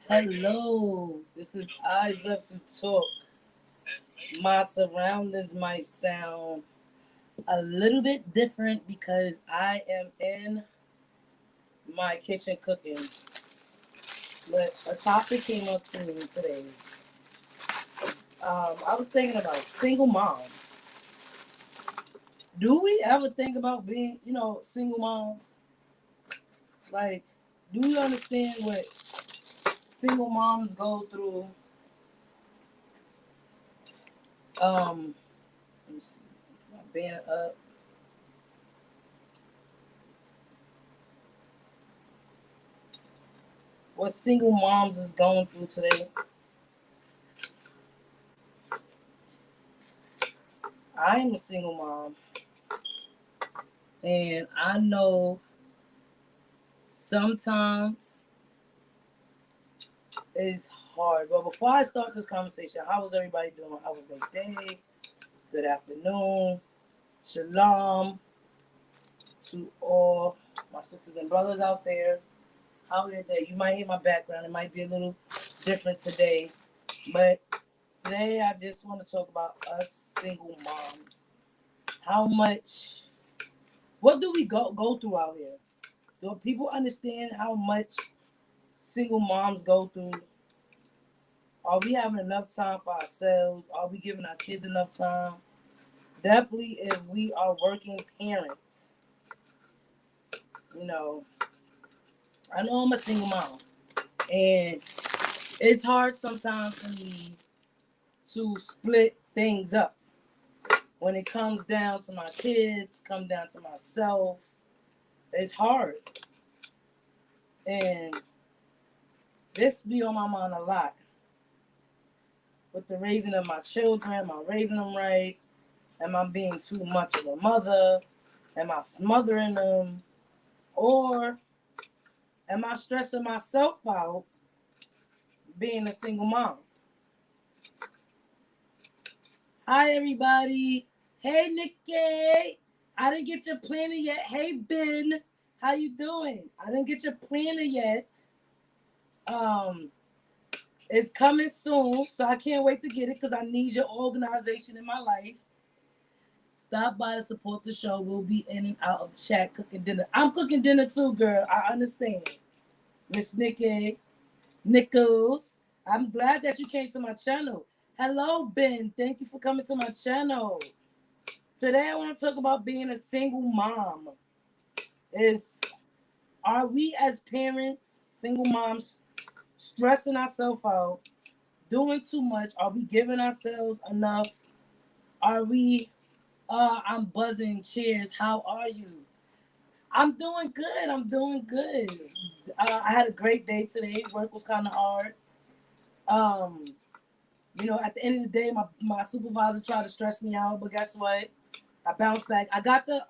Hello, this is Eyes Left to Talk. My surroundings might sound a little bit different because I am in my kitchen cooking. But a topic came up to me today. I was thinking about single moms. Do we ever think about being, single moms? Like, do you understand what single moms go through? Let me see, my banner up. What single moms is going through today? I am a single mom, and I know sometimes it's hard. But before I start this conversation, how was everybody doing? How was their day? Good afternoon. Shalom to all my sisters and brothers out there. How are they? You might hear my background. It might be a little different today. But today I just want to talk about us single moms. How much, what do we go through out here? Do people understand how much single moms go through? Are we having enough time for ourselves? Are we giving our kids enough time? Definitely, if we are working parents, you know, I know I'm a single mom, and it's hard sometimes for me to split things up. When it comes down to my kids, come down to myself, it's hard. And this be on my mind a lot. With the raising of my children, am I raising them right? Am I being too much of a mother? Am I smothering them? Or am I stressing myself out being a single mom? Hi, everybody. Hey, Nikki. I didn't get your planner yet. Hey, Ben. How you doing? I didn't get your planner yet. Um, it's coming soon, so I can't wait to get it because I need your organization in my life. Stop by to support the show. We'll be in and out of the chat cooking dinner. I'm cooking dinner too, girl. I understand. Miss Nikki Nichols. I'm glad that you came to my channel. Hello, Ben. Thank you for coming to my channel. Today I want to talk about being a single mom. Is Are we as parents, single moms, stressing ourselves out, doing too much? Are we giving ourselves enough? Are we I'm buzzing. Cheers. How are you? I'm doing good. I'm doing good. I had a great day today. Work was kind of hard. Um, at the end of the day, my supervisor tried to stress me out, but guess what? I bounced back. I got the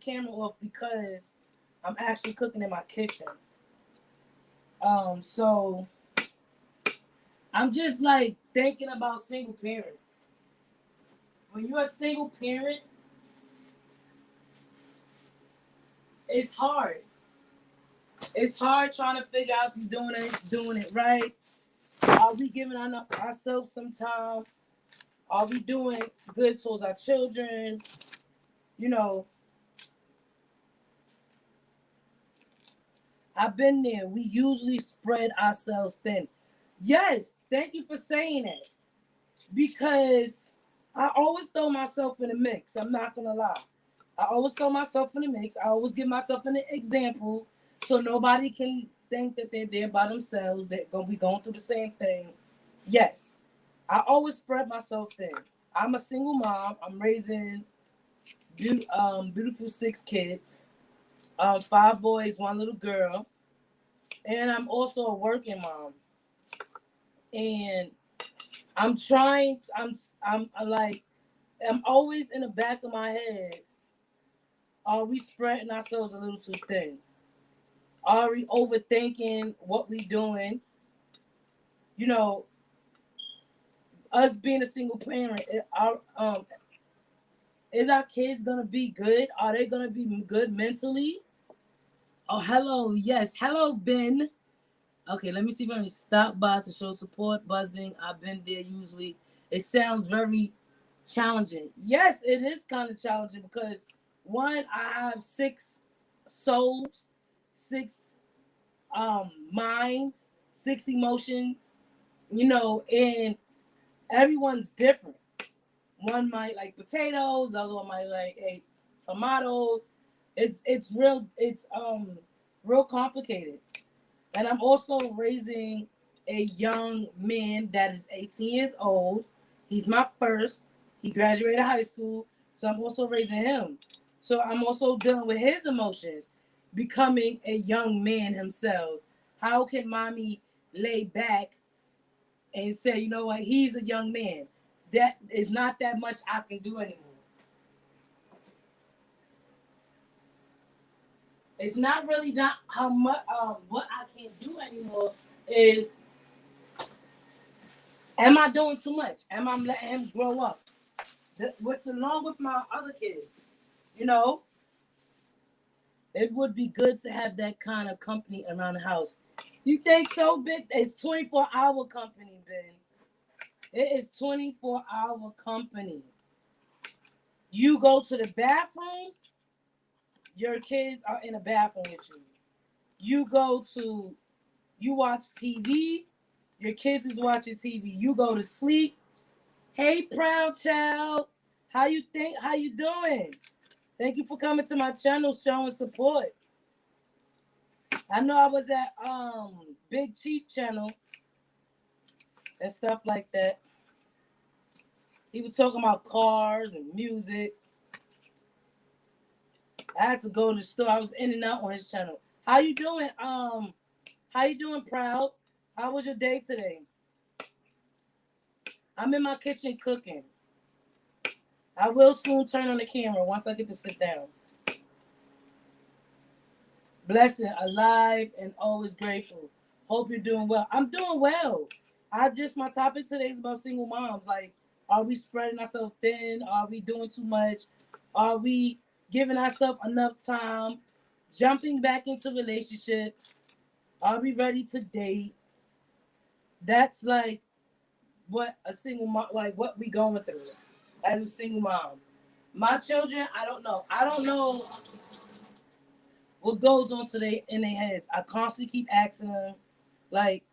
camera off because I'm actually cooking in my kitchen. So I'm just like thinking about single parents. When you're a single parent, it's hard. It's hard trying to figure out if you're doing it right. Are we giving ourselves some time? Are we doing good towards our children? You know, I've been there. We usually spread ourselves thin. Yes, thank you for saying that. Because I always throw myself in the mix. I'm not gonna lie. I always throw myself in the mix. I always give myself an example so nobody can think that they're there by themselves. They're gonna be going through the same thing. Yes, I always spread myself thin. I'm a single mom. I'm raising beautiful 6 kids, 5 boys, 1 little girl, and I'm also a working mom. And I'm trying. I'm like, I'm always in the back of my head. Are we spreading ourselves a little too thin? Are we overthinking what we doing? You know, us being a single parent, is our kids gonna be good? Are they gonna be good mentally? Oh, hello, yes, hello, Ben. Okay, let me see if I can stop by to show support. Buzzing. I've been there usually. It sounds very challenging. Yes, it is kind of challenging because one, I have 6 souls, 6 minds, 6 emotions, and everyone's different. One might like potatoes, the other one might like tomatoes. It's real complicated. And I'm also raising a young man that is 18 years old. He's my first. He graduated high school, so I'm also raising him. So I'm also dealing with his emotions, becoming a young man himself. How can mommy lay back and say, you know what, he's a young man? That is not that much I can do anymore. It's not really not how much what I can't do anymore is, am I doing too much? Am I letting him grow up? Along with my other kids, you know, it would be good to have that kind of company around the house. You think so, Big? It's 24-hour company, Ben. It is 24-hour company. You go to the bathroom, your kids are in the bathroom with you. You watch TV, your kids is watching TV. You go to sleep. Hey, proud child. How you doing? Thank you for coming to my channel, showing support. I know I was at Big Chief channel and stuff like that. He was talking about cars and music. I had to go to the store. I was in and out on his channel. How you doing? How you doing, proud? How was your day today? I'm in my kitchen cooking. I will soon turn on the camera once I get to sit down. Blessed, alive, and always grateful. Hope you're doing well. I'm doing well. My topic today is about single moms. Like, are we spreading ourselves thin? Are we doing too much? Are we giving ourselves enough time? Jumping back into relationships? Are we ready to date? That's like what a single mom, like what we going through as a single mom. My children, I don't know. I don't know what goes on today in their heads. I constantly keep asking them like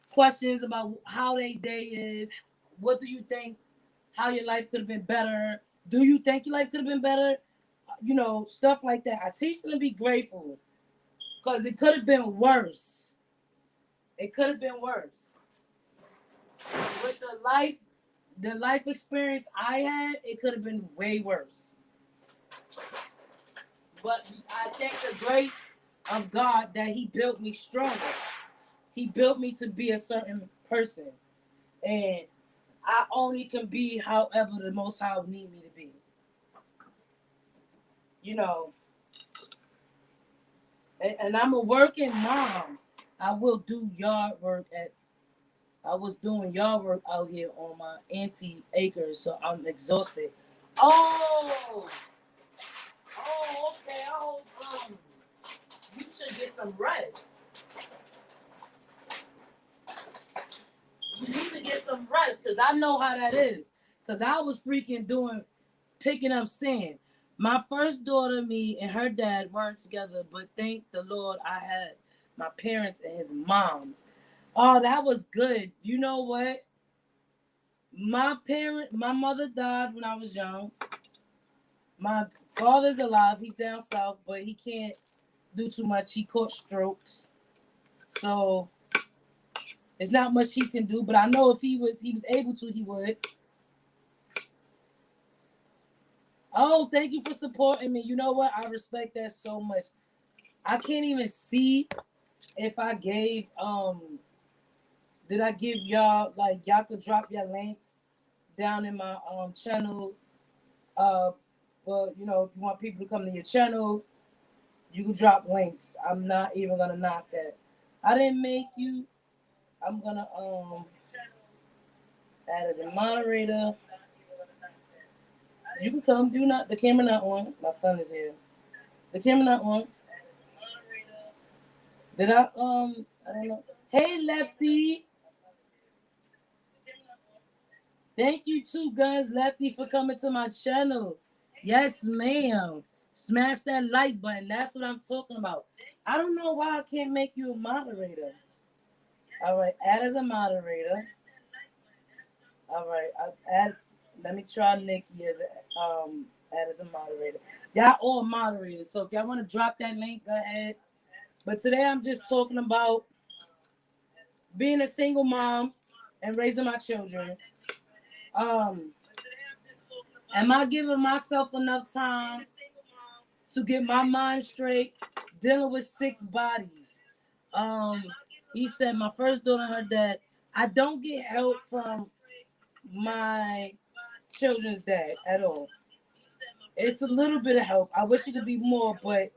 questions about how their day is. What do you think? How your life could have been better? Do you think your life could have been better? Stuff like that. I teach them to be grateful because it could have been worse. It could have been worse. With the life experience I had, it could have been way worse. But I thank the grace of God that He built me stronger. He built me to be a certain person. And I only can be however the Most High need me to be. And I'm a working mom. I will do yard work I was doing yard work out here on my auntie acres, so I'm exhausted. Oh, okay. You should get some rest. You need to get some rest, because I know how that is. Because I was picking up sand. My first daughter, me, and her dad weren't together, but thank the Lord I had my parents and his mom. Oh, that was good. You know what? My mother died when I was young. My father's alive. He's down south, but he can't do too much. He caught strokes. So there's not much he can do, but I know if he was able to, he would. Oh, thank you for supporting me. You know what? I respect that so much. I can't even see if I gave did I give y'all, like, y'all could drop your links down in my channel for if you want people to come to your channel, you can drop links. I'm not even gonna knock that. I didn't make you. I'm gonna add as a moderator. You can come. Do not. The camera not on. My son is here. The camera not on. Did I don't know. Hey, Lefty. Thank you, Two Guns Lefty, for coming to my channel. Yes, ma'am. Smash that like button. That's what I'm talking about. I don't know why I can't make you a moderator. All right, add as a moderator. All right, add. Let me try Nikki as add as a moderator. Y'all all moderators. So if y'all want to drop that link, go ahead. But today I'm just talking about being a single mom and raising my children. Um, am I giving myself enough time to get my mind straight, dealing with 6 bodies? Um, he said my first daughter and her dad. I don't get help from my children's dad at all. It's a little bit of help. I wish it could be more, but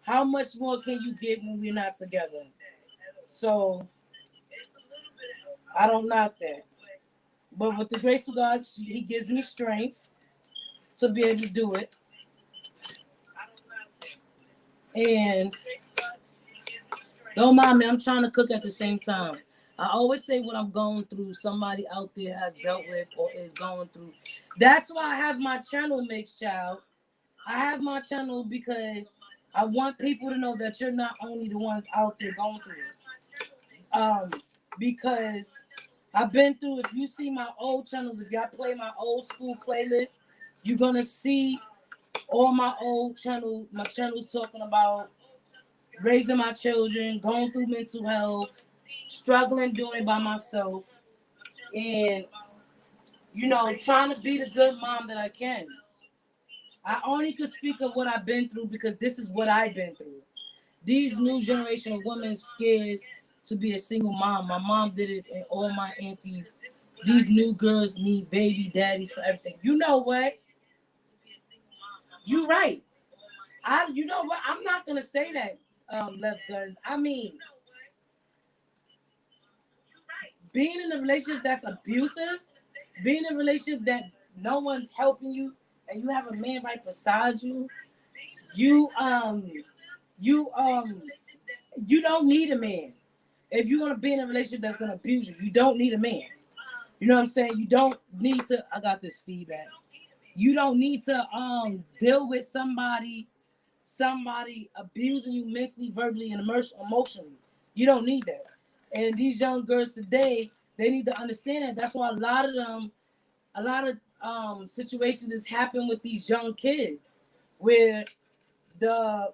how much more can you get when we're not together? So I don't knock that. But with the grace of God, He gives me strength to be able to do it. And don't mind me, I'm trying to cook at the same time. I always say what I'm going through, somebody out there has dealt with or is going through. That's why I have my channel, Mixed Child. I have my channel because I want people to know that you're not only the ones out there going through this. Because I've been through, if you see my old channels, if y'all play my old school playlist, you're going to see all my old channel, my channels talking about raising my children, going through mental health, struggling doing it by myself, and trying to be the good mom that I can. I only could speak of what I've been through because this is what I've been through. These new generation of women scared to be a single mom. My mom did it, and all my aunties. These new girls need baby daddies for everything. You know what? You're right. You know what? I'm not gonna say that, left guns. I mean, being in a relationship that's abusive, being in a relationship that no one's helping you, and you have a man right beside you, you you um you don't need a man. If you're gonna be in a relationship that's gonna abuse you, you don't need a man. You know what I'm saying? You don't need to. I got this feedback. You don't need to deal with somebody abusing you mentally, verbally, and emotionally. You don't need that. And these young girls today, they need to understand that. That's why a lot of situations has happened with these young kids, where the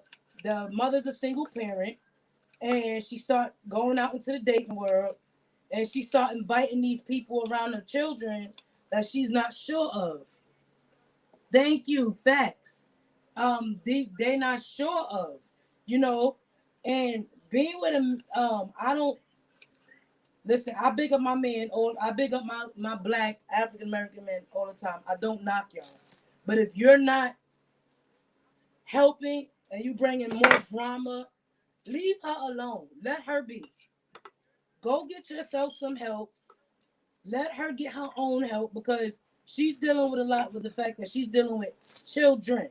mother's a single parent, and she start going out into the dating world, and she start inviting these people around her children that she's not sure of. Thank you, facts. They not sure of, you know, and being with him. I don't listen. I big up my man, or I big up my black African American men all the time. I don't knock y'all, but if you're not helping and you bringing more drama, leave her alone. Let her be. Go get yourself some help. Let her get her own help because she's dealing with a lot with the fact that she's dealing with children,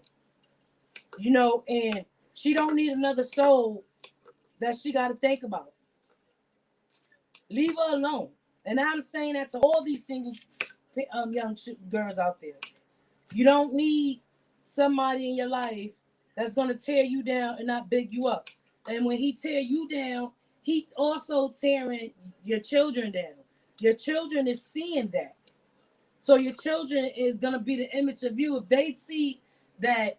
and she don't need another soul that she got to think about. Leave her alone. And I'm saying that to all these single young girls out there. You don't need somebody in your life that's going to tear you down and not big you up. And when he tear you down, he also tearing your children down. Your children is seeing that. So your children is going to be the image of you. If they see that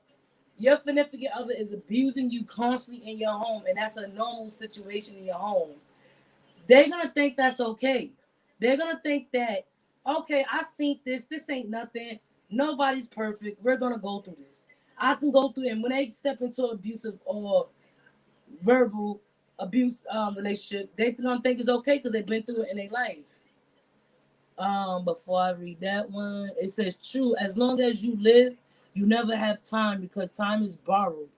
your significant other is abusing you constantly in your home, and that's a normal situation in your home, they're going to think that's okay. They're going to think that, okay, I seen this. This ain't nothing. Nobody's perfect. We're going to go through this. I can go through it. And when they step into abusive or verbal abuse relationship, they're going to think it's okay because they've been through it in their life. Before I read that one, it says, true, as long as you live, you never have time because time is borrowed.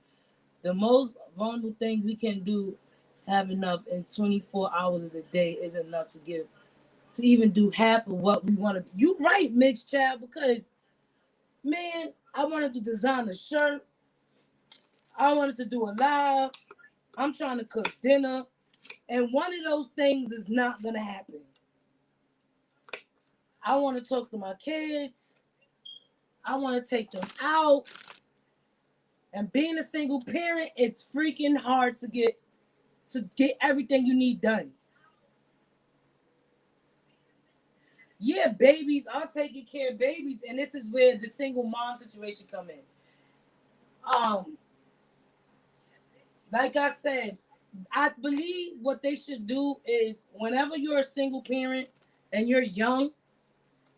The most vulnerable thing we can do, have enough in 24 hours as a day, is enough to give, to even do half of what we want to do. You right, Mixed Child, because, man, I wanted to design a shirt. I wanted to do a live. I'm trying to cook dinner. And one of those things is not going to happen. I want to talk to my kids. I want to take them out. And being a single parent, it's freaking hard to get everything you need done. Yeah, babies are taking care of babies, and this is where the single mom situation come in. Um, like I said, I believe what they should do is whenever you're a single parent and you're young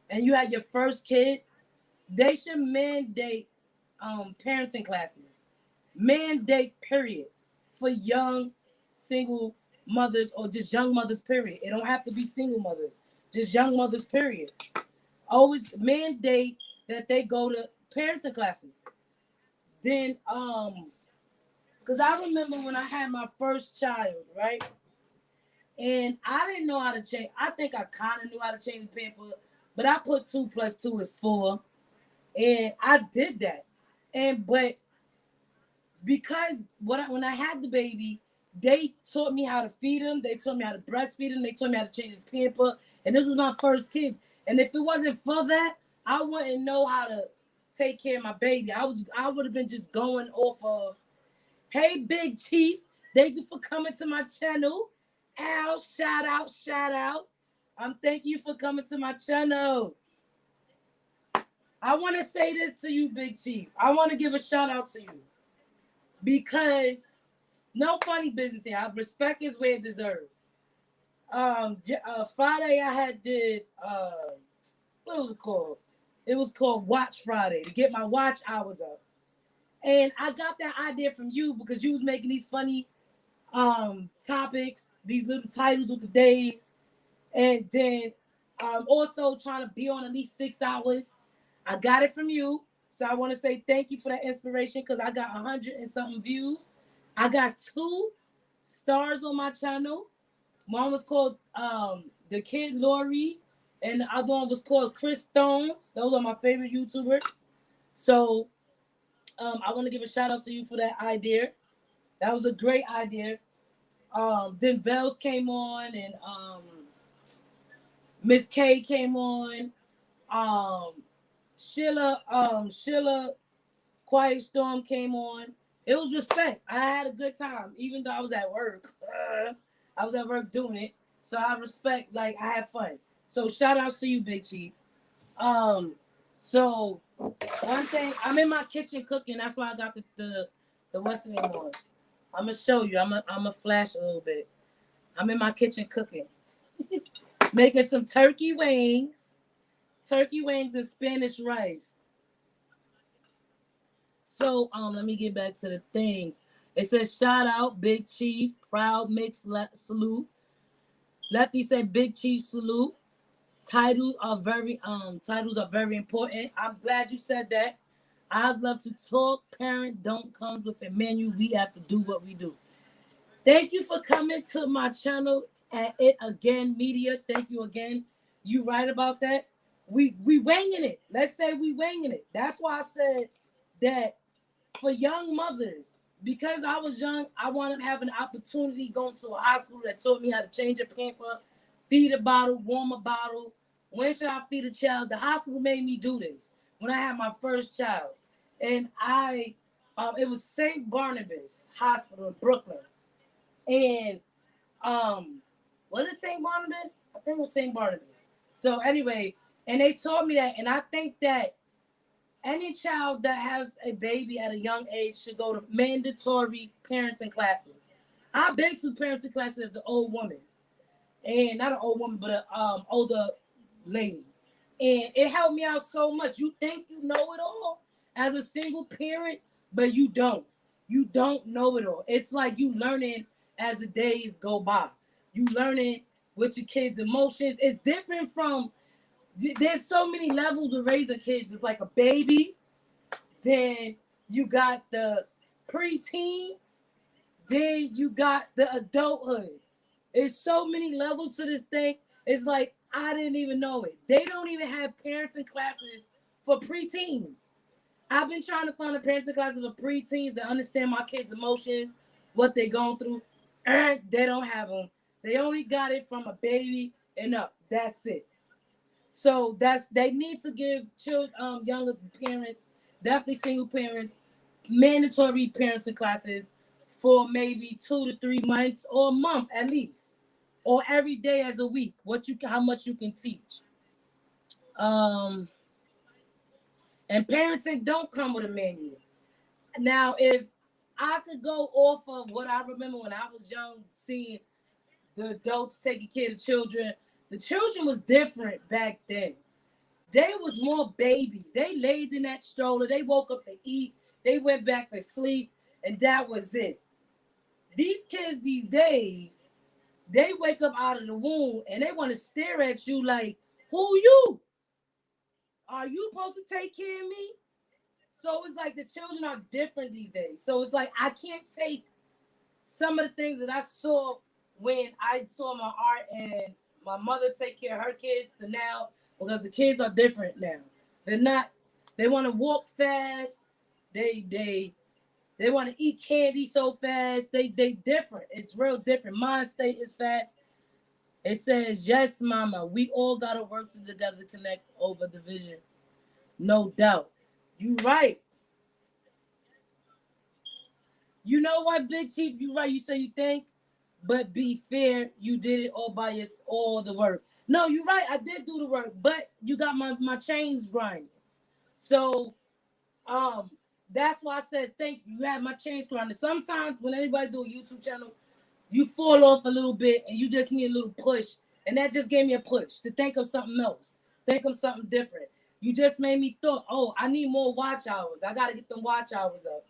and you had your first kid, they should mandate parenting classes. Mandate period for young single mothers or just young mothers period. It don't have to be single mothers, just young mothers period. Always mandate that they go to parenting classes. Then because I remember when I had my first child, right? And I didn't know how to change. I think I kind of knew how to change the pamper, but I put 2 plus 2 is 4, and I did that. And but because when I had the baby, they taught me how to feed him. They taught me how to breastfeed him. They taught me how to change his pamper. And this was my first kid. And if it wasn't for that, I wouldn't know how to take care of my baby. I would have been just going off of, hey, Big Chief, thank you for coming to my channel. Al, shout out, shout out. Thank you for coming to my channel. I want to say this to you, Big Chief. I want to give a shout out to you because no funny business here. I respect is where it deserved. Friday I had did what was it called? It was called Watch Friday to get my watch hours up. And I got that idea from you because you was making these funny topics, these little titles of the days, and then also trying to be on at least 6 hours. I got it from you. So I want to say thank you for that inspiration because I got 100 and something views. I got 2 stars on my channel. One was called The Kid Lori, and the other one was called Chris Stones. Those are my favorite YouTubers. So I want to give a shout out to you for that idea. That was a great idea. Then Vels came on, and Miss K came on. Sheila Quiet Storm came on. It was respect. I had a good time, even though I was at work. I was at work doing it. So I respect, like, I had fun. So shout outs to you, Big Chief. So one thing, I'm in my kitchen cooking. That's why I got the Western on. I'm gonna show you. I'm gonna flash a little bit. I'm in my kitchen cooking, making some turkey wings and Spanish rice. So let me get back to the things. It says shout out Big Chief, proud mix salute. Lefty said Big Chief salute. Titles are very important. I'm glad you said that. I love to talk. Parent don't come with a menu. We have to do what we do. Thank you for coming to my channel at It Again Media. Thank you again. You right about that. We winging it. Let's say we winging it. That's why I said that for young mothers, because I was young, I wanted to have an opportunity going to a hospital that taught me how to change a pamper, feed a bottle, warm a bottle. When should I feed a child? The hospital made me do this when I had my first child. And it was St. Barnabas Hospital in Brooklyn. And was it St. Barnabas? I think it was St. Barnabas. So anyway, and they taught me that, and I think that any child that has a baby at a young age should go to mandatory parenting classes. I've been to parenting classes as an old woman, and not an old woman, but an older lady, and it helped me out so much. You think you know it all as a single parent, but you don't. You don't know it all. It's like you learning as the days go by. You learning with your kids' emotions. It's different from. There's so many levels of raising kids. It's like a baby, then you got the preteens, then you got the adulthood. There's so many levels to this thing. It's like I didn't even know it. They don't even have parenting classes for preteens. I've been trying to find a parenting classes for preteens to understand my kids' emotions, what they're going through. They don't have them. They only got it from a baby and up. That's it. So they need to give children, younger parents, definitely single parents, mandatory parenting classes for maybe 2 to 3 months or a month at least, or every day as a week. How much you can teach. And parenting don't come with a manual. Now, if I could go off of what I remember when I was young, seeing the adults taking care of children, the children was different back then. They was more babies. They laid in that stroller. They woke up to eat. They went back to sleep, and that was it. These kids these days, they wake up out of the womb and they want to stare at you like, who you? Are you supposed to take care of me? So it's like the children are different these days. So it's like I can't take some of the things that I saw when I saw my art and my mother take care of her kids to now, because the kids are different now. They're not. They want to walk fast. They want to eat candy so fast. They different. It's real different. Mind state is fast. It says, yes, mama, we all gotta work together to connect over the vision. No doubt. You right. You know what, Big Chief? You right. You say you think, but be fair. You did it all the work. No, you're right. I did do the work, but you got my chains grinding. So, that's why I said thank you. You had my chains grinding. Sometimes when anybody do a YouTube channel, you fall off a little bit and you just need a little push, and that just gave me a push to think of something else, think of something different. You just made me thought, oh, I need more watch hours. I gotta get them watch hours up,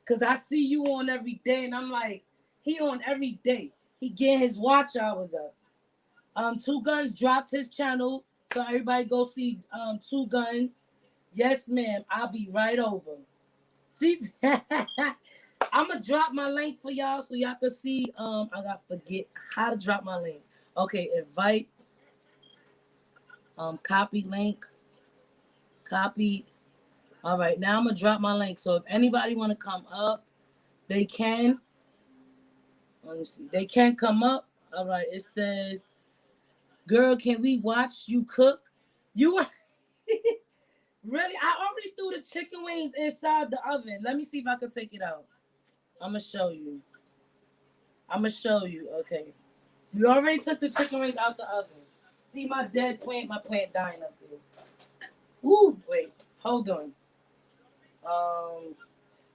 cause I see you on every day, and I'm like, he on every day. He getting his watch hours up. Two Guns dropped his channel, so everybody go see Two Guns. Yes, ma'am. I'll be right over. She's I'm gonna drop my link for y'all so y'all can see. I gotta forget how to drop my link. Okay, invite. Copy link. Copy. All right, now I'm gonna drop my link. So if anybody want to come up, they can. Let me see. They can come up. All right. It says, "Girl, can we watch you cook?" You want? Really? I already threw the chicken wings inside the oven. Let me see if I can take it out. I'm gonna show you. Okay. We already took the chicken wings out the oven. See my dead plant? My plant dying up there. Ooh, wait. Hold on.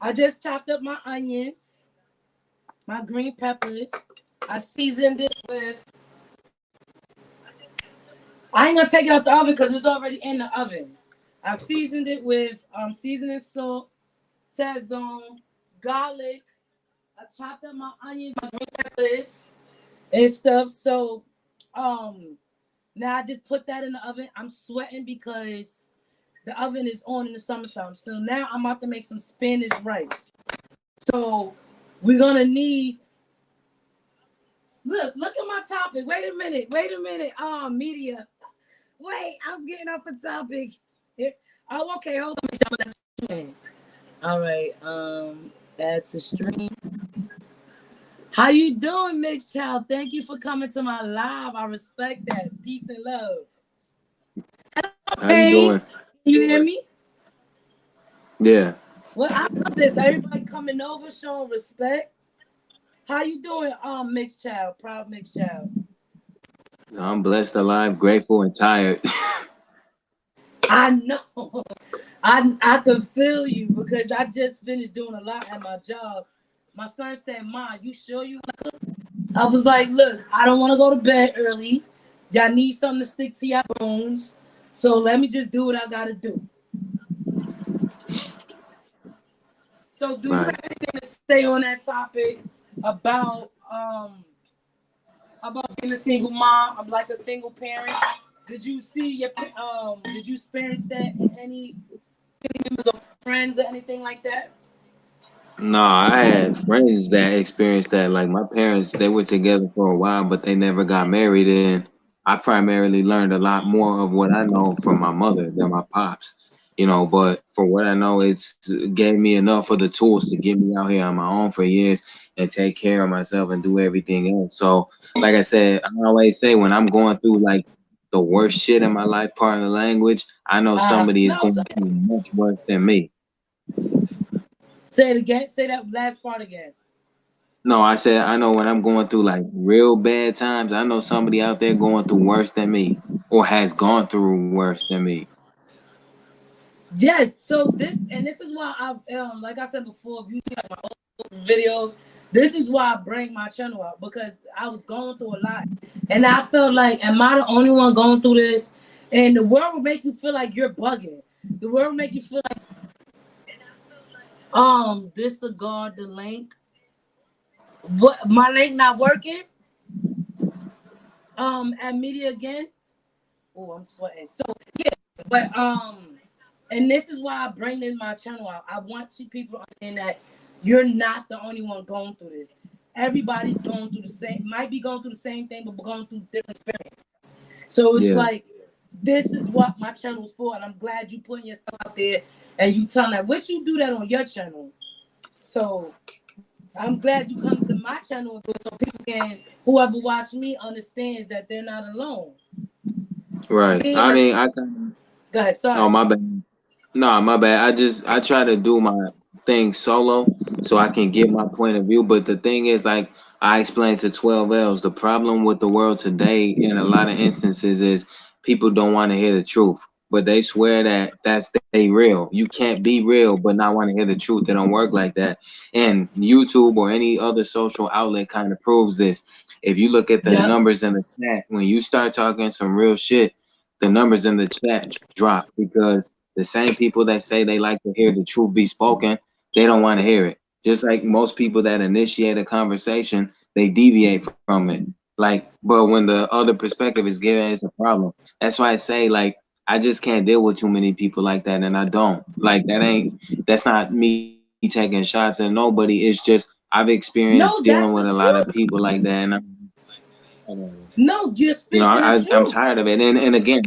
I just chopped up my onions, my green peppers. I seasoned it with. I ain't gonna take it out the oven because it's already in the oven. I seasoned it with seasoning salt, sazon, garlic. I chopped up my onions, my green peppers, and stuff. So, now I just put that in the oven. I'm sweating because the oven is on in the summertime. So now I'm about to make some Spanish rice. So we're gonna need. Look at my topic. Wait a minute. Media. Wait, I'm getting off a topic. Oh, okay. Hold on. All right. Add to stream. How you doing, Mixed Child? Thank you for coming to my live. I respect that. Peace and love. How you doing? You hear me? Yeah. Well, I love this. Everybody coming over, showing respect. How you doing, Mixed Child? Proud Mixed Child. I'm blessed, alive, grateful, and tired. I know. I can feel you because I just finished doing a lot at my job. My son said, "Ma, you sure you want to cook?" I was like, "Look, I don't want to go to bed early. Y'all need something to stick to your bones. So let me just do what I gotta do." So do you have anything to say on that topic about being a single mom, like a single parent? Did you did you experience that in any members of friends or anything like that? No, I had friends that experienced that. Like my parents, they were together for a while, but they never got married. And I primarily learned a lot more of what I know from my mother than my pops. But for what I know, it gave me enough of the tools to get me out here on my own for years. and take care of myself and do everything else. So, like I said, I always say when I'm going through like the worst shit in my life, pardon the language, I know somebody is No, going through much worse than me. say it again. Say that last part again. No, I said I know when I'm going through like real bad times, I know somebody out there going through worse than me or has gone through worse than me. Yes. So this is why I like I said before, if you see like my old videos, this is why I bring my channel out because I was going through a lot, and I felt like, am I the only one going through this? And the world will make you feel like you're bugging. The world will make you feel like disregard the link. What my link not working? At media again. Oh, I'm sweating. So yeah, but and this is why I bring in my channel out. I want you people to understand that you're not the only one going through this. Everybody's going through the same, might be going through the same thing, but going through different experiences. So it's Yeah. like this is what my channel is for, and I'm glad you putting yourself out there and you telling that. What you do that on your channel? So I'm glad you come to my channel so people can, whoever watch me, understands that they're not alone. Right. I mean, I Go ahead. Sorry. oh my bad. No, my bad. I try to do my thing solo so I can get my point of view. But the thing is, like I explained to 12 Ls, the problem with the world today in a lot of instances is people don't want to hear the truth. But they swear that that's they real. You can't be real but not want to hear the truth. They don't work like that. And YouTube or any other social outlet kind of proves this. If you look at the Yep. numbers in the chat, when you start talking some real shit, the numbers in the chat drop because the same people that say they like to hear the truth be spoken, they don't want to hear it. Just like most people that initiate a conversation, they deviate from it. Like, but when the other perspective is given, it's a problem. That's why I say, like, I just can't deal with too many people like that, and I don't. Like, that's not me taking shots at nobody. It's just I've experienced No, dealing that's with the a lot of truth. people like that, and No, you're you know, speaking the I'm truth. tired of it. And again,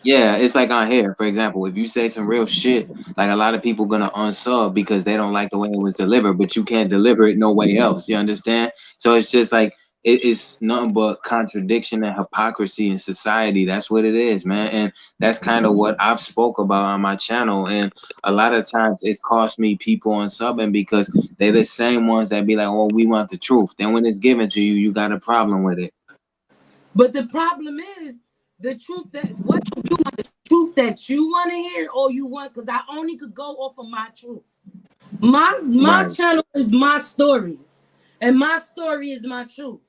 yeah, it's like on here, for example, if you say some real shit, like a lot of people gonna unsub because they don't like the way it was delivered, but you can't deliver it no way else. You understand? So it's just like it's nothing but contradiction and hypocrisy in society. That's what it is, man. And that's kind of what I've spoke about on my channel. And a lot of times it's cost me people unsubbing because they're the same ones that be like, "Oh, we want the truth." Then when it's given to you, you got a problem with it. But the problem is the truth that what you want, the truth that you want to hear, or you want, because I only could go off of my truth. My Right. channel is my story, and my story is my truth.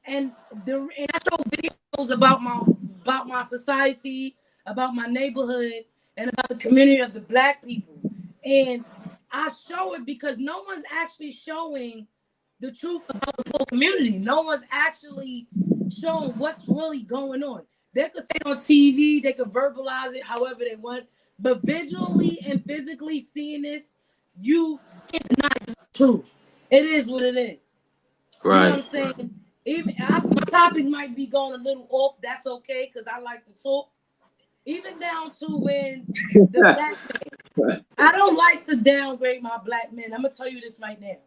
And I show videos about my society, about my neighborhood, and about the community of the Black people. And I show it because no one's actually showing the truth about the whole community. No one's actually showing what's really going on. They could say it on TV, they could verbalize it however they want, but visually and physically seeing this, you can't deny the truth. It is what it is. You know what I'm Right. saying? Even my topic might be going a little off. That's okay because I like to talk. Even down to when the Black man. I don't like to downgrade my Black men. I'm gonna tell you this right now.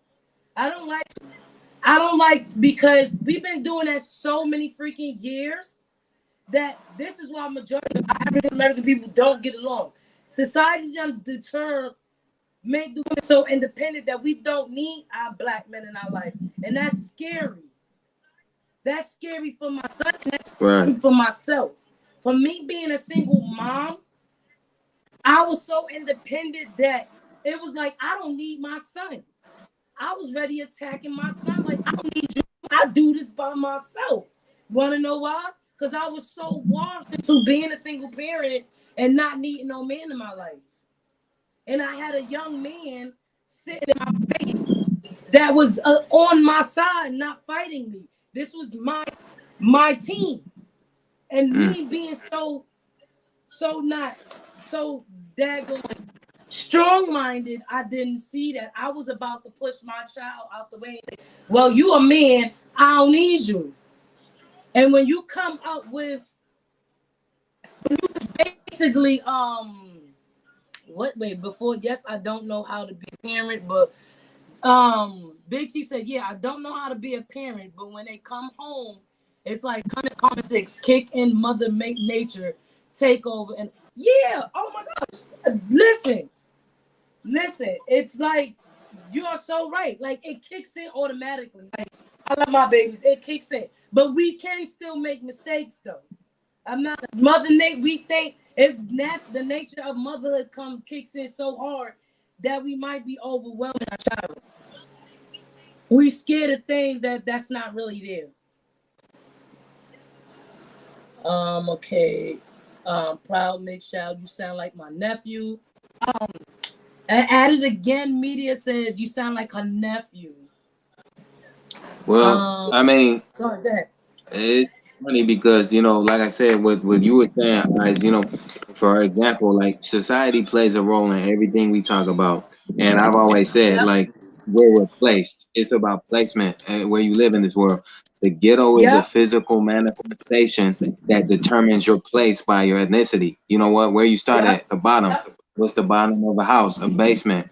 I don't like to. I don't like because we've been doing that so many freaking years that this is why majority of African American people don't get along. Society done make the women so independent that we don't need our Black men in our life, and that's scary. That's scary for my son, and that's scary Right. for myself. For me being a single mom, I was so independent that it was like I don't need my son. I was ready attacking my son. Like, I don't need you. I do this by myself. Want to know why? Because I was so washed into being a single parent and not needing no man in my life. And I had a young man sitting in my face that was on my side, not fighting me. This was my team. And me being so not so daggone strong-minded, I didn't see that. I was about to push my child out the way and say, well, you a man, I don't need you. And when you come up with basically wait, before, yes, I don't know how to be a parent, but Big Chief said, yeah, I don't know how to be a parent, but when they come home, it's like comment 6, kick in mother make nature, take over. And yeah, oh my gosh. Listen, it's like you are so right. Like it kicks in automatically. Like I love my babies, it kicks in. But we can still make mistakes though. I'm not Mother Nate. We think it's the nature of motherhood kicks in so hard that we might be overwhelming our child. We scared of things that's not really there. Okay. Proud Mix Shout, you sound like my nephew. At it again, media said you sound like her nephew. Well, I mean, sorry, go ahead. it's funny because, you know, like I said, what you were saying, guys, you know, for example, like society plays a role in everything we talk about. And I've always said, like, where we're placed, it's about placement and where you live in this world. The ghetto is a physical manifestation that determines your place by your ethnicity. You know what? Where you start at the bottom. What's the bottom of a house? A basement.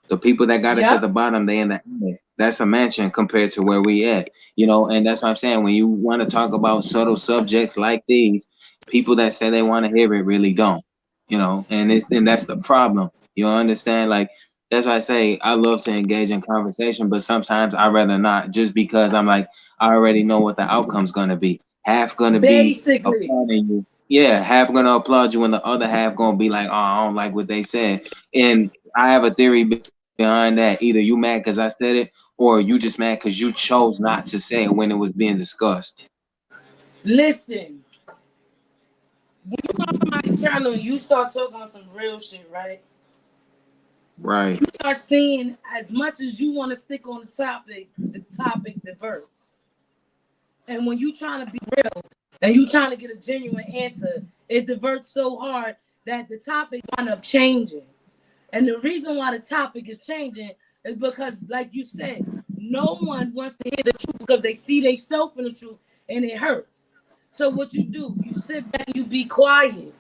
The people that got us at the bottom, they in the attic. That's a mansion compared to where we at, you know. And that's what I'm saying. When you want to talk about subtle subjects like these, people that say they want to hear it really don't, you know. And that's the problem. You understand? Like that's why I say I love to engage in conversation, but sometimes I rather not, just because I'm like I already know what the outcome's gonna be. Half gonna be applauding you. Yeah, half gonna applaud you, and the other half gonna be like, "Oh, I don't like what they said." And I have a theory behind that. Either you mad because I said it, or you just mad because you chose not to say it when it was being discussed. Listen, when you go on somebody's channel, you start talking on some real shit, right? Right. You start seeing, as much as you want to stick on the topic diverts. And when you trying to be real and you trying to get a genuine answer, it diverts so hard that the topic wind up changing. And the reason why the topic is changing is because, like you said, no one wants to hear the truth because they see themselves in the truth and it hurts. So what you do, you sit back and you be quiet.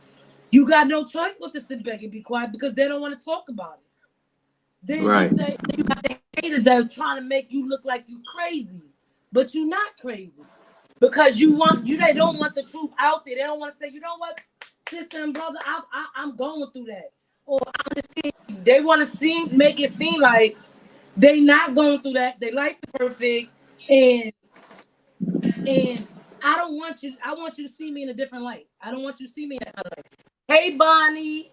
You got no choice but to sit back and be quiet because they don't want to talk about it. Then you got the haters that are trying to make you look like you crazy, but you're not crazy because they don't want the truth out there. They don't want to say, you know what, sister and brother, I'm going through that. Or I understand you. They want to make it seem like they not going through that. Their life is perfect, and I don't want you. I want you to see me in a different light. I don't want you to see me in that light. Hey, Bonnie.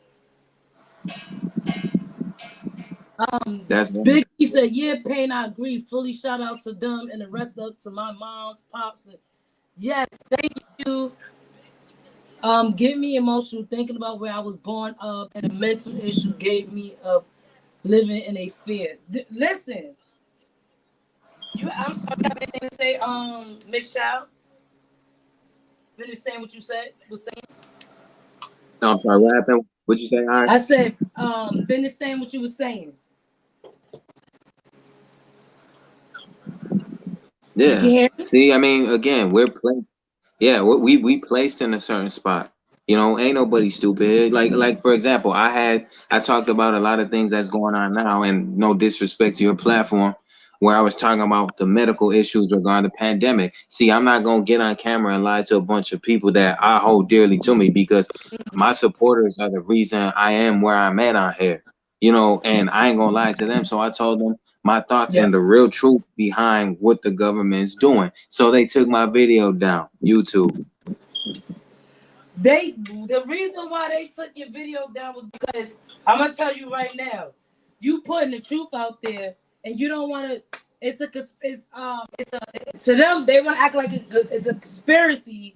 That's Big He said, yeah, Pain, I agree. Fully shout out to them and the rest up to my mom's, pops. And yes, thank you. Get me emotional thinking about where I was born up and the mental issues gave me of living in a fear. Listen, I'm sorry, you have anything to say, Mix Child? Finish saying what you was saying. No, I'm sorry, what happened? What'd you say? I said, finish saying what you were saying. Yeah. See, I mean, again, we're placed. Yeah, we placed in a certain spot. You know, ain't nobody stupid. Like for example, I talked about a lot of things that's going on now, and no disrespect to your platform, where I was talking about the medical issues regarding the pandemic. See, I'm not gonna get on camera and lie to a bunch of people that I hold dearly to me, because my supporters are the reason I am where I'm at on here. You know, and I ain't gonna lie to them. So I told them my thoughts and the real truth behind what the government's doing. So they took my video down, YouTube. The reason why they took your video down was because I'm gonna tell you right now, you putting the truth out there, and you don't want to. To them, they want to act like it's a conspiracy,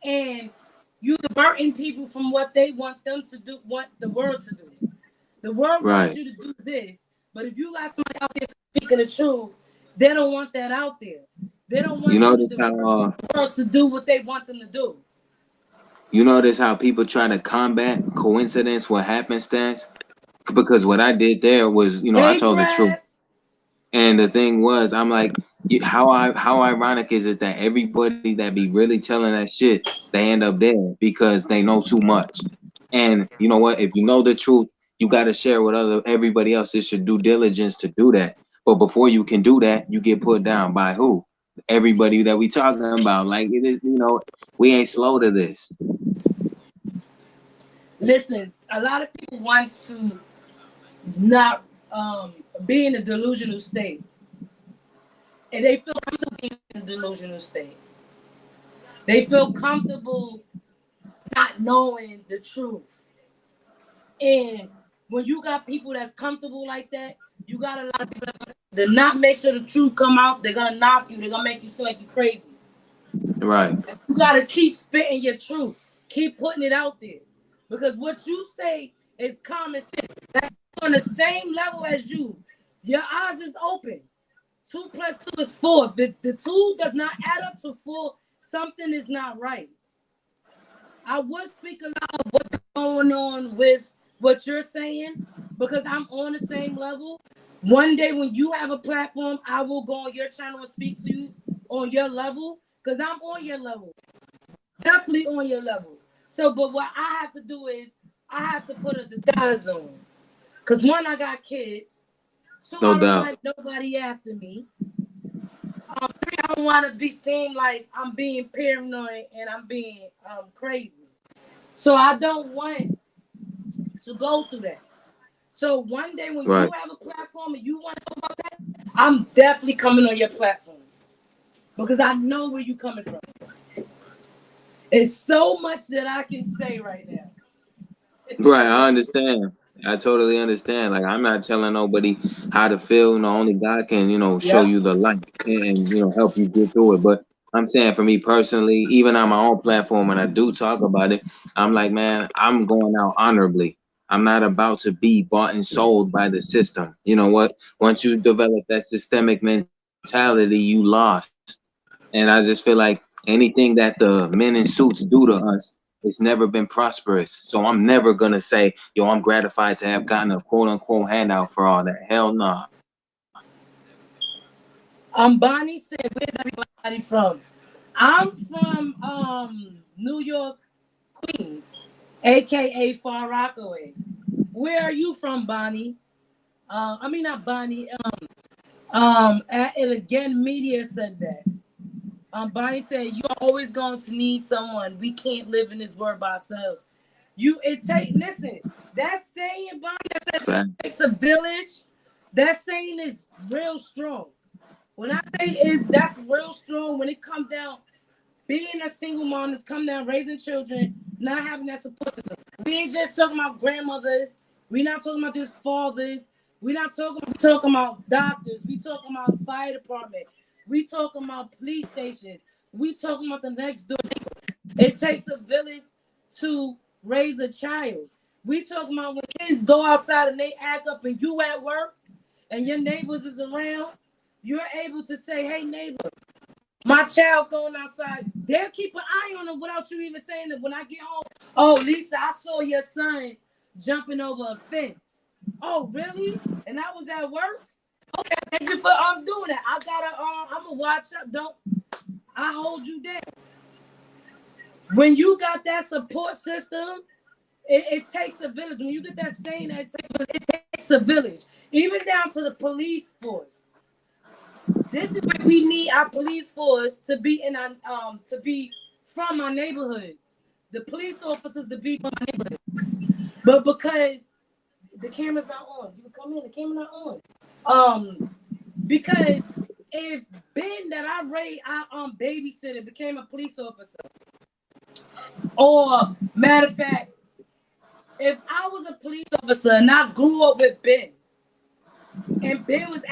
and you diverting people from what they want them to do, want the world to do. The world wants you to do this, but if you got somebody out there speaking the truth, they don't want that out there. They don't want the world to do what they want them to do. You notice how people try to combat coincidence with happenstance? Because what I did there was, you know, I told the truth. And the thing was, I'm like, how ironic is it that everybody that be really telling that shit, they end up dead because they know too much. And you know what? If you know the truth, you got to share with everybody else. It's your due diligence to do that. But before you can do that, you get put down by who? Everybody that we talking about. Like it is, we ain't slow to this. Listen, a lot of people wants to not be in a delusional state, and they feel comfortable being in a delusional state. They feel comfortable not knowing the truth. And when you got people that's comfortable like that, you got a lot of people that not make sure the truth come out. They're gonna knock you. They're gonna make you seem like you're crazy. Right. You gotta keep spitting your truth. Keep putting it out there, because what you say is common sense. That's on the same level as you. Your eyes is open. 2 + 2 is 4. If the 2 does not add up to 4, something is not right. I would speak a lot of what's going on with what you're saying, because I'm on the same level. One day when you have a platform, I will go on your channel and speak to you on your level, because I'm on your level. Definitely on your level. So, but what I have to do is I have to put a disguise on. Because one, I got kids. 2, No I don't doubt. want nobody after me. 3, I don't want to be seen like I'm being paranoid and I'm being crazy. So I don't want to go through that. So one day when Right. you have a platform and you want to talk about that, I'm definitely coming on your platform, because I know where you're coming from. It's so much that I can say right now. Right, I understand. I totally understand. Like I'm not telling nobody how to feel. Only God can, show Yep. you the light and help you get through it. But I'm saying for me personally, even on my own platform, when I do talk about it, I'm like, man, I'm going out honorably. I'm not about to be bought and sold by the system. You know what? Once you develop that systemic mentality, you lost. And I just feel like anything that the men in suits do to us, it's never been prosperous. So I'm never gonna say, yo, I'm gratified to have gotten a quote unquote handout for all that. Hell no. Bonnie said, "Where's everybody from?" I'm from New York, Queens, aka Far Rockaway. Where are you from, Bonnie? I mean not Bonnie. And again, media said that. Bonnie said, "You're always going to need someone. We can't live in this world by ourselves." Listen, that saying, Bonnie, that says it takes a village. That saying is real strong. When I say that's real strong, when it comes down being a single mom, that's come down raising children, not having that support system. We ain't just talking about grandmothers. We're not talking about just fathers. We're not talking about doctors. We talking about fire department. We talking about police stations. We talking about the next door neighbor. It takes a village to raise a child. We talking about when kids go outside and they act up and you at work and your neighbors is around, you're able to say, "Hey neighbor, my child going outside." They'll keep an eye on them without you even saying that. When I get home, "Oh, Lisa, I saw your son jumping over a fence." "Oh, really?" "And I was at work." "Okay, thank you for doing that. I gotta I'm gonna watch up. Don't I hold you down." When you got that support system, it takes a village. When you get that saying that it takes a village, even down to the police force. This is where we need our police force to be in our to be from our neighborhoods. The police officers to be from our neighborhoods. But because the camera's not on, you come in, the camera not on. Because if Ben that I raised, I babysitted, became a police officer, or matter of fact, if I was a police officer and I grew up with Ben, and Ben was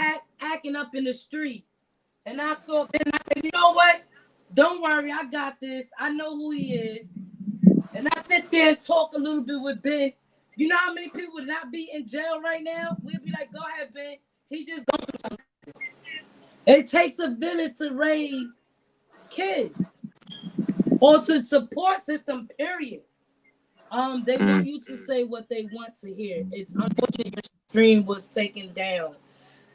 acting up in the street, and I saw Ben, I said, "You know what? Don't worry, I got this. I know who he is." And I sit there and talk a little bit with Ben. You know how many people would not be in jail right now? We'd be like, "Go ahead, Ben. He just going through something." It takes a village to raise kids or to support system, period. They want you to say what they want to hear. It's unfortunate your stream was taken down.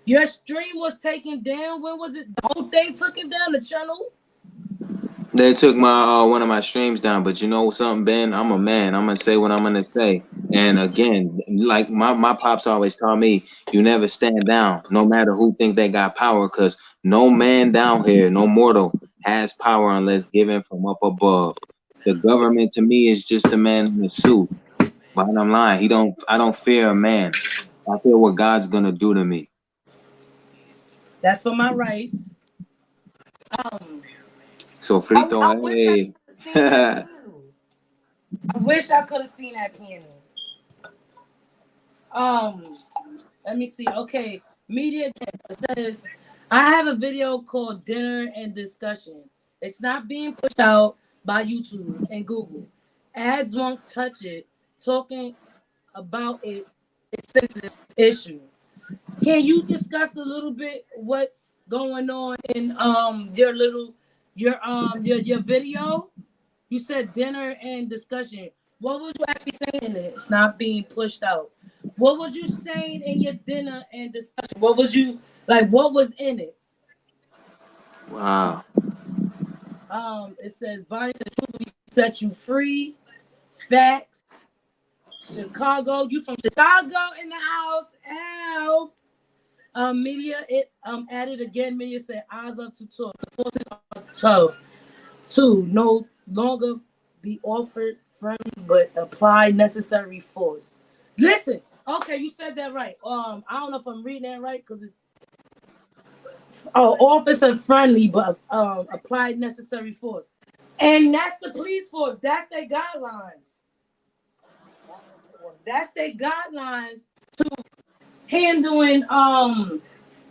Your stream was taken down. When was it? The whole thing took it down, the channel? They took my one of my streams down, but you know something, Ben? I'm a man. I'm gonna say what I'm gonna say. And again, like my pops always taught me, you never stand down, no matter who think they got power, because no man down here, no mortal, has power unless given from up above. The government to me is just a man in a suit. Bottom line, I don't fear a man. I fear what God's gonna do to me. That's for my rice. Um, Sofrito, I wish I could hey. have seen that panel. I wish I could have seen that panel. Um, Let me see. Okay, media says I have a video called Dinner and Discussion. It's not being pushed out by YouTube and Google. Ads won't touch it. Talking about it, it's a sensitive issue. Can you discuss a little bit what's going on in your video? You said dinner and discussion. What was you actually saying in it? It's not being pushed out. What was you saying in your dinner and discussion? What was you like? What was in it? Wow. It says Bonnie said truth will set you free. Facts. Chicago. You from Chicago in the house. Ow. Media it added again. Media said eyes love to talk. The forces are tough. Two, no longer be offered friendly, but apply necessary force. Listen, okay, you said that right. I don't know if I'm reading that right because it's officer friendly, but apply necessary force, and that's the police force. That's their guidelines. That's their guidelines to handling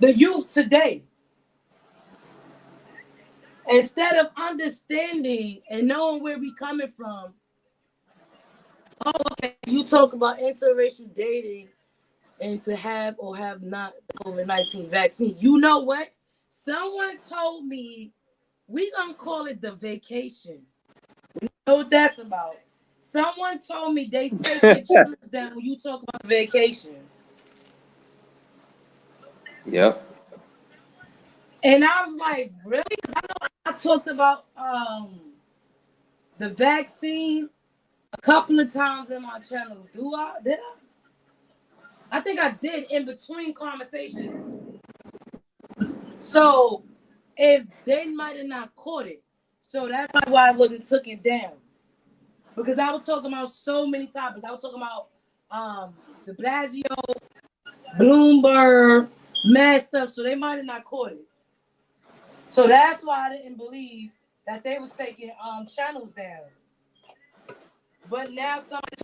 the youth today. Instead of understanding and knowing where we coming from, oh, okay, you talk about interracial dating and to have or have not the COVID-19 vaccine. You know what? Someone told me we gonna call it the vacation. You know what that's about? Someone told me they take your children down when you talk about vacation. Yep. And I was like, really? Because I know I talked about the vaccine a couple of times in my channel. Did I? I think I did in between conversations. So if they might have not caught it. So that's why I wasn't taken down. Because I was talking about so many topics. I was talking about de Blasio, Bloomberg, mad stuff. So they might have not caught it. So that's why I didn't believe that they was taking channels down. But now somebody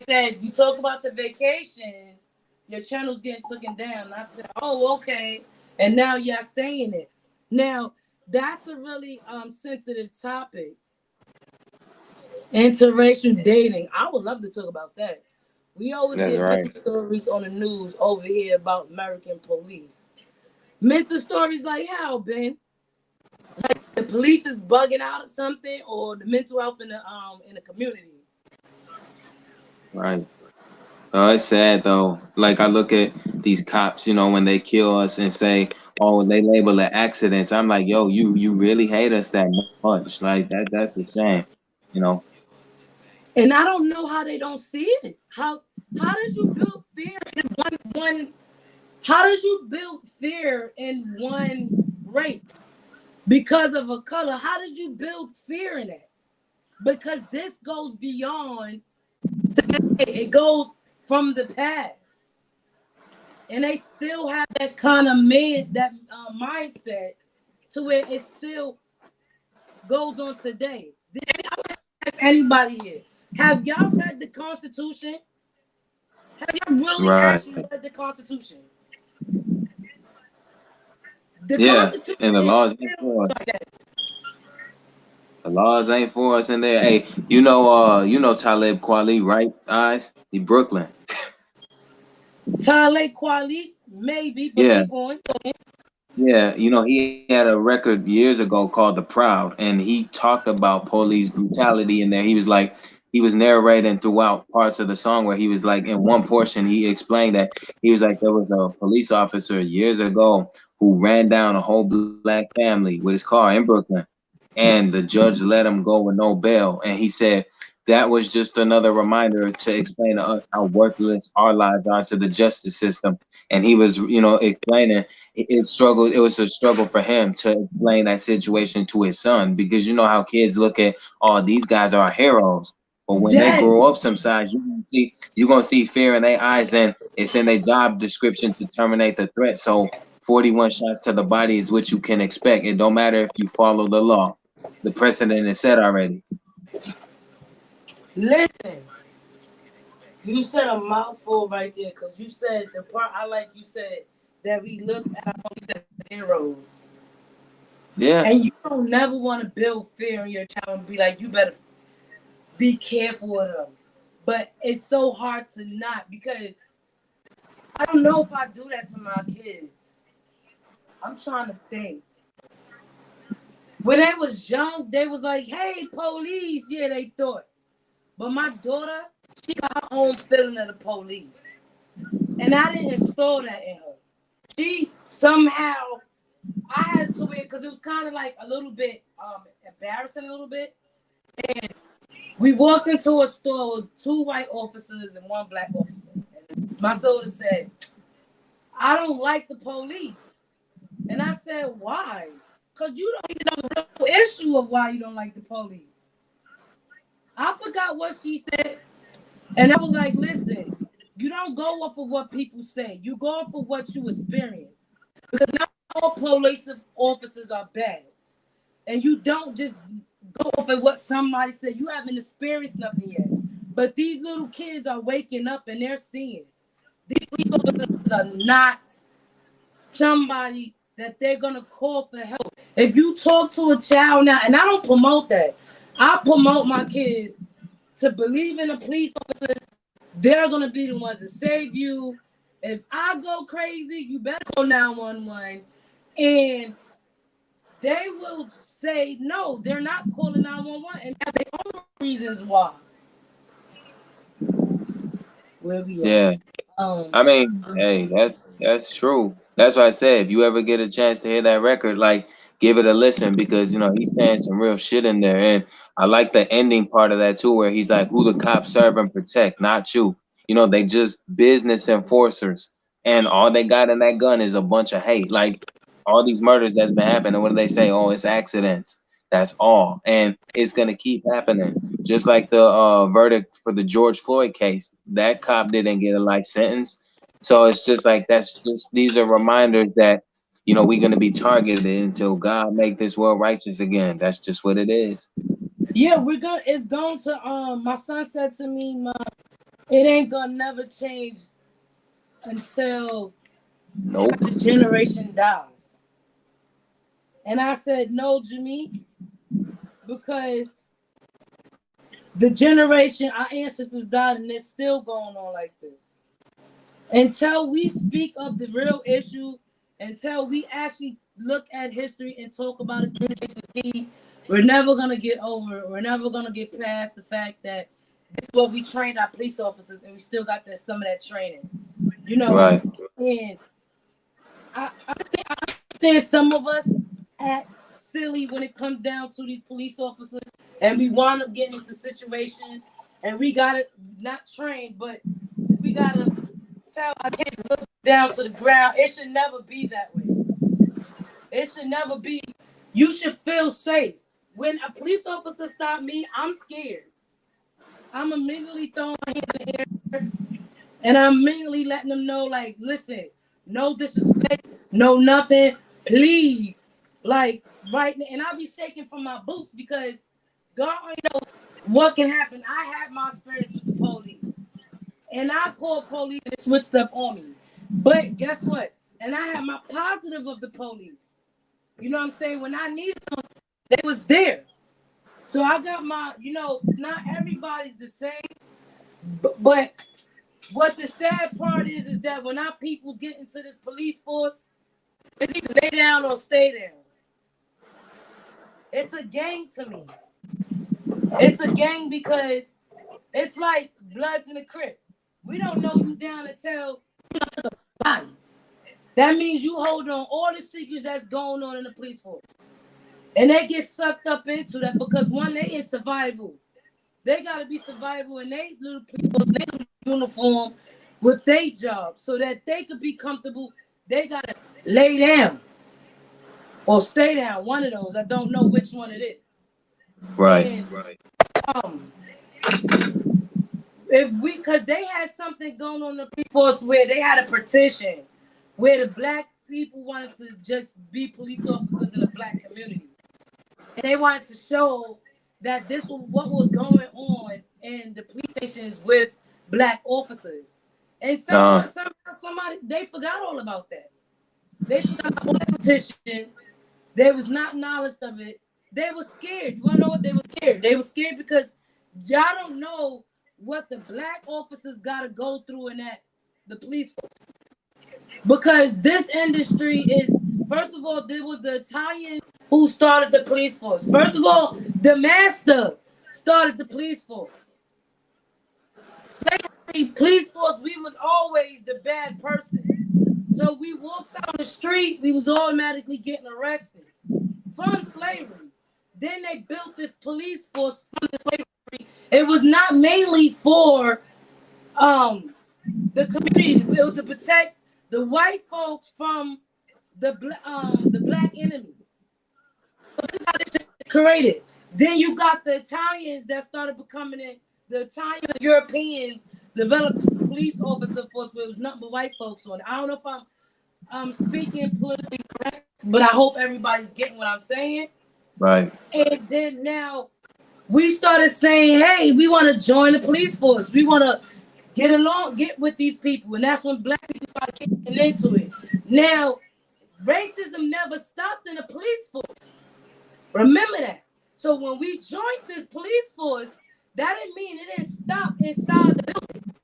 said, you talk about the vacation, your channel's getting taken down. And I said, oh, okay. And now you're saying it. Now, that's a really sensitive topic. Interracial dating. I would love to talk about that. We always That's get right. mental stories on the news over here about American police. Mental stories like how, Ben? Like the police is bugging out or something, or the mental health in the community. Right. It's sad though. Like I look at these cops, you know, when they kill us and say, "Oh," they label it accidents. I'm like, "Yo, you really hate us that much? Like that's a shame," you know. And I don't know how they don't see it. How did you build fear in one? How did you build fear in one race because of a color? How did you build fear in it? Because this goes beyond today. It goes from the past, and they still have that kind of mindset to where it still goes on today. I would ask anybody here: have y'all read the Constitution? Have y'all really actually read the Constitution? The Constitution and the laws ain't for us. The laws ain't for us in there. Hey, you know Talib Kweli, right? Eyes, he Brooklyn. Talib Kweli, maybe, but keep on. Yeah, you know, he had a record years ago called The Proud, and he talked about police brutality in there. He was like, he was narrating throughout parts of the song where he was like, in one portion, he explained that he was like, there was a police officer years ago who ran down a whole black family with his car in Brooklyn. and the judge let him go with no bail. And he said that was just another reminder to explain to us how worthless our lives are to the justice system. And he was, explaining it was a struggle for him to explain that situation to his son, because you know how kids look at, oh, these guys are heroes. But when they grow Yes. up, sometimes you're gonna see fear in their eyes, and it's in their job description to terminate the threat. So 41 shots to the body is what you can expect. It don't matter if you follow the law. The precedent is set already. Listen, you said a mouthful right there because you said the part I like. You said that we look at our police as heroes, Yeah, and you don't never want to build fear in your child and be like, you better be careful of them. But it's so hard to not because I don't know if I do that to my kids. I'm trying to think. When they was young, they was like, "Hey, police!" Yeah, they thought. But my daughter, she got her own feeling of the police. And I didn't install that in her. She somehow, I had to wear, because it was kind of like a little bit embarrassing, a little bit. And we walked into a store, it was 2 white officers and 1 black officer. And my soldier said, "I don't like the police." And I said, "Why?" Because you don't even know the real issue of why you don't like the police. I forgot what she said. And I was like, listen, you don't go off of what people say. You go off of what you experience. Because not all police officers are bad. And you don't just go off of what somebody said. You haven't experienced nothing yet. But these little kids are waking up and they're seeing. These police officers are not somebody that they're going to call for help. If you talk to a child now, and I don't promote that. I promote my kids to believe in the police officers. They're gonna be the ones to save you. If I go crazy, you better call 911. And they will say no, they're not calling 911 and have their own reasons why. Where we at? yeah. I mean, hey, that's true. That's why I said if you ever get a chance to hear that record, like give it a listen, because he's saying some real shit in there. And I like the ending part of that too, where he's like, "Who the cops serve and protect, not you." They just business enforcers, and all they got in that gun is a bunch of hate. Like all these murders that's been happening, what do they say? Oh, it's accidents. That's all, and it's gonna keep happening. Just like the verdict for the George Floyd case, that cop didn't get a life sentence. So it's just like these are reminders that we're gonna be targeted until God make this world righteous again. That's just what it is. Yeah, we're gonna it's going to my son said to me, "Mom, it ain't gonna never change until Nope. the generation dies." And I said, "No, Jimmy, because the generation our ancestors died and it's still going on like this. Until we speak of the real issue, until we actually look at history and talk about it, communication is key, we're never gonna get over. We're never gonna get past the fact that this is what we trained our police officers, and we still got some of that training, you know. Right. And I understand some of us act silly when it comes down to these police officers, and we wind up getting into situations, and we gotta not train, but we gotta tell our kids to look down to the ground. It should never be that way. It should never be. You should feel safe. When a police officer stops me, I'm scared. I'm immediately throwing my hands in the air, and I'm immediately letting them know, like, listen, no disrespect, no nothing, please. Like, right now, and I'll be shaking from my boots because God only knows what can happen. I had my experience with the police, and I called police and it switched up on me. But guess what? And I had my positive of the police. You know what I'm saying? When I needed them, they was there. So I got my, not everybody's the same, but what the sad part is that when our people's get into this police force, it's either lay down or stay down. It's a gang to me. It's a gang because it's like Bloods in the Crip. We don't know you down until you to the body. That means you hold on all the secrets that's going on in the police force. And they get sucked up into that because one, they in survival. They gotta be survival in their little people, in their little uniform with their job so that they could be comfortable. They gotta lay down or stay down. One of those. I don't know which one it is. Right. And if we, because they had something going on in the police force where they had a petition where the black people wanted to just be police officers in the black community, and they wanted to show that this was what was going on in the police stations with black officers. And somebody they forgot all about that. They forgot about that petition. They was not knowledge of it. They were scared. You want to know what they were scared? They were scared because y'all don't know what the black officers got to go through in the police force. Because this industry is, first of all, there was the Italians who started the police force. First of all, the master started the police force. Secondly, police force, we was always the bad person. So we walked down the street, we was automatically getting arrested from slavery. Then they built this police force from the slavery. It was not mainly for the community. It was to protect the white folks from the black enemies. So this is how this shit created. Then you got the Italians that started becoming it. The Italians and Europeans developed this police officer force where it was nothing but white folks on it. I don't know if I'm speaking politically correct, but I hope everybody's getting what I'm saying. Right. And then now we started saying, hey, we want to join the police force. We want to get with these people. And that's when black people started getting into it. Now, racism never stopped in the police force. Remember that. So when we joined this police force, that didn't mean it didn't stop inside the building.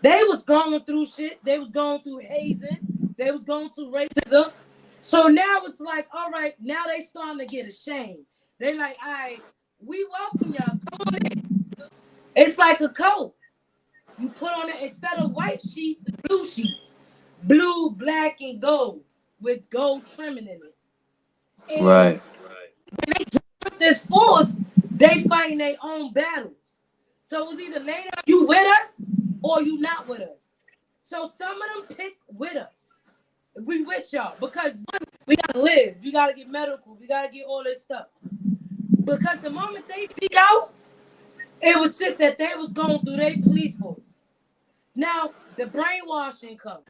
They was going through shit. They was going through hazing. They was going through racism. So now it's like, all right, now they starting to get ashamed. They like, all right, we welcome y'all. Come on in. It's like a coat. You put on it, instead of white sheets, it's blue sheets. Blue, black, and gold with gold trimming in it. And right. When they join this force, they fighting their own battles. So it was either later you with us or you not with us. So some of them pick with us. We with y'all because one, we gotta live, we gotta get medical, we gotta get all this stuff. Because the moment they speak out, it was shit that they was going through their police force. Now the brainwashing comes.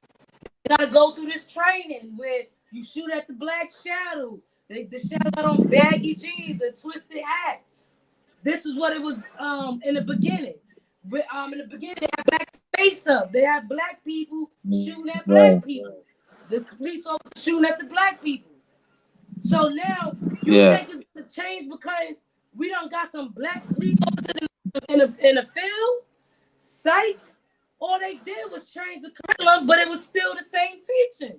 You gotta go through this training where you shoot at the black shadow. The shadow got on baggy jeans, a twisted hat. This is what it was in the beginning. In the beginning, they had black face up. They had black people shooting at black people. The police officers shooting at the black people. So now you think it's gonna change because we don't got some black police officers in the field? Psych. All they did was change the curriculum, but it was still the same teaching.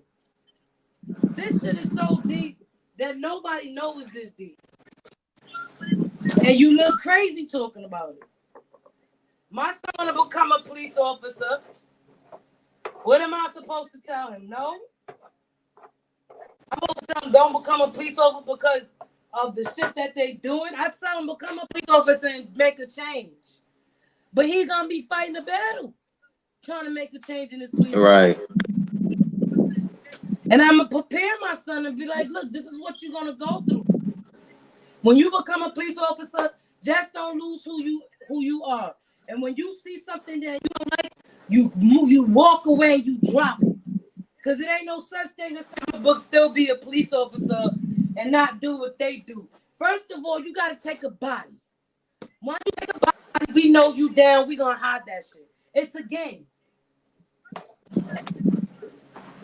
This shit is so deep that nobody knows this deep. And you look crazy talking about it. My son want to become a police officer. What am I supposed to tell him? No? I'm supposed to tell him don't become a police officer because of the shit that they doing. I tell him become a police officer and make a change. But he's going to be fighting a battle, trying to make a change in his police officer. And I'm going to prepare my son and be like, look, this is what you're going to go through. When you become a police officer, just don't lose who you are. And when you see something that you don't like, you walk away, you drop it. Because it ain't no such thing as some book still be a police officer and not do what they do. First of all, you got to take a body. Once you take a body, we know you down. We going to hide that shit. It's a game.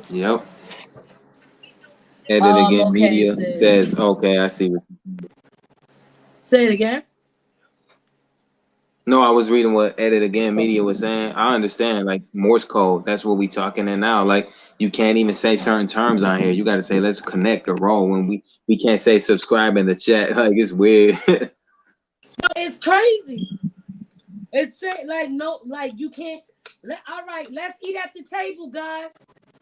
Yep. Edit again. Media says, okay, I see what you mean. Say it again. No, I was reading what Edit Again Media was saying. I understand, like Morse code. That's what we talking in now. Like you can't even say certain terms on here. You got to say let's connect or roll. When we can't say subscribe in the chat. Like it's weird. So it's crazy. It's like no, like you can't. All right, let's eat at the table, guys.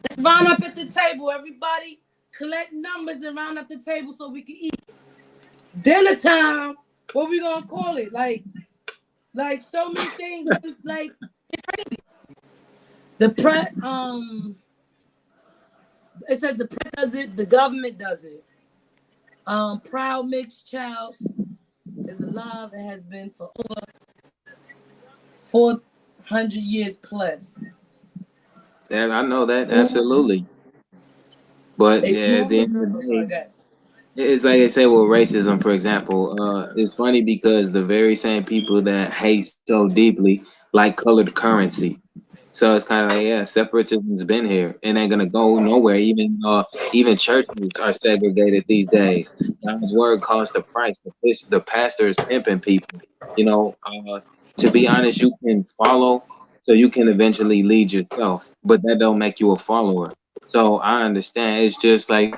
Let's round up at the table. Everybody collect numbers and round up the table so we can eat. Dinner time. What we gonna call it? Like so many things. Like it's crazy. The it said the press does it, the government does it. Proud Mixed Child is alive and has been for over 400 years plus. And I know that absolutely. But They yeah, at small the end of the. Oh, the sorry, day, God. it's like they say with racism, for example. It's funny because the very same people that hate so deeply like colored currency. So it's kind of like, yeah, separatism's been here. It ain't gonna go nowhere. Even churches are segregated these days. God's word costs a price. The pastor is pimping people. You know, to be honest, you can follow, so you can eventually lead yourself, but that don't make you a follower. So I understand. It's just like,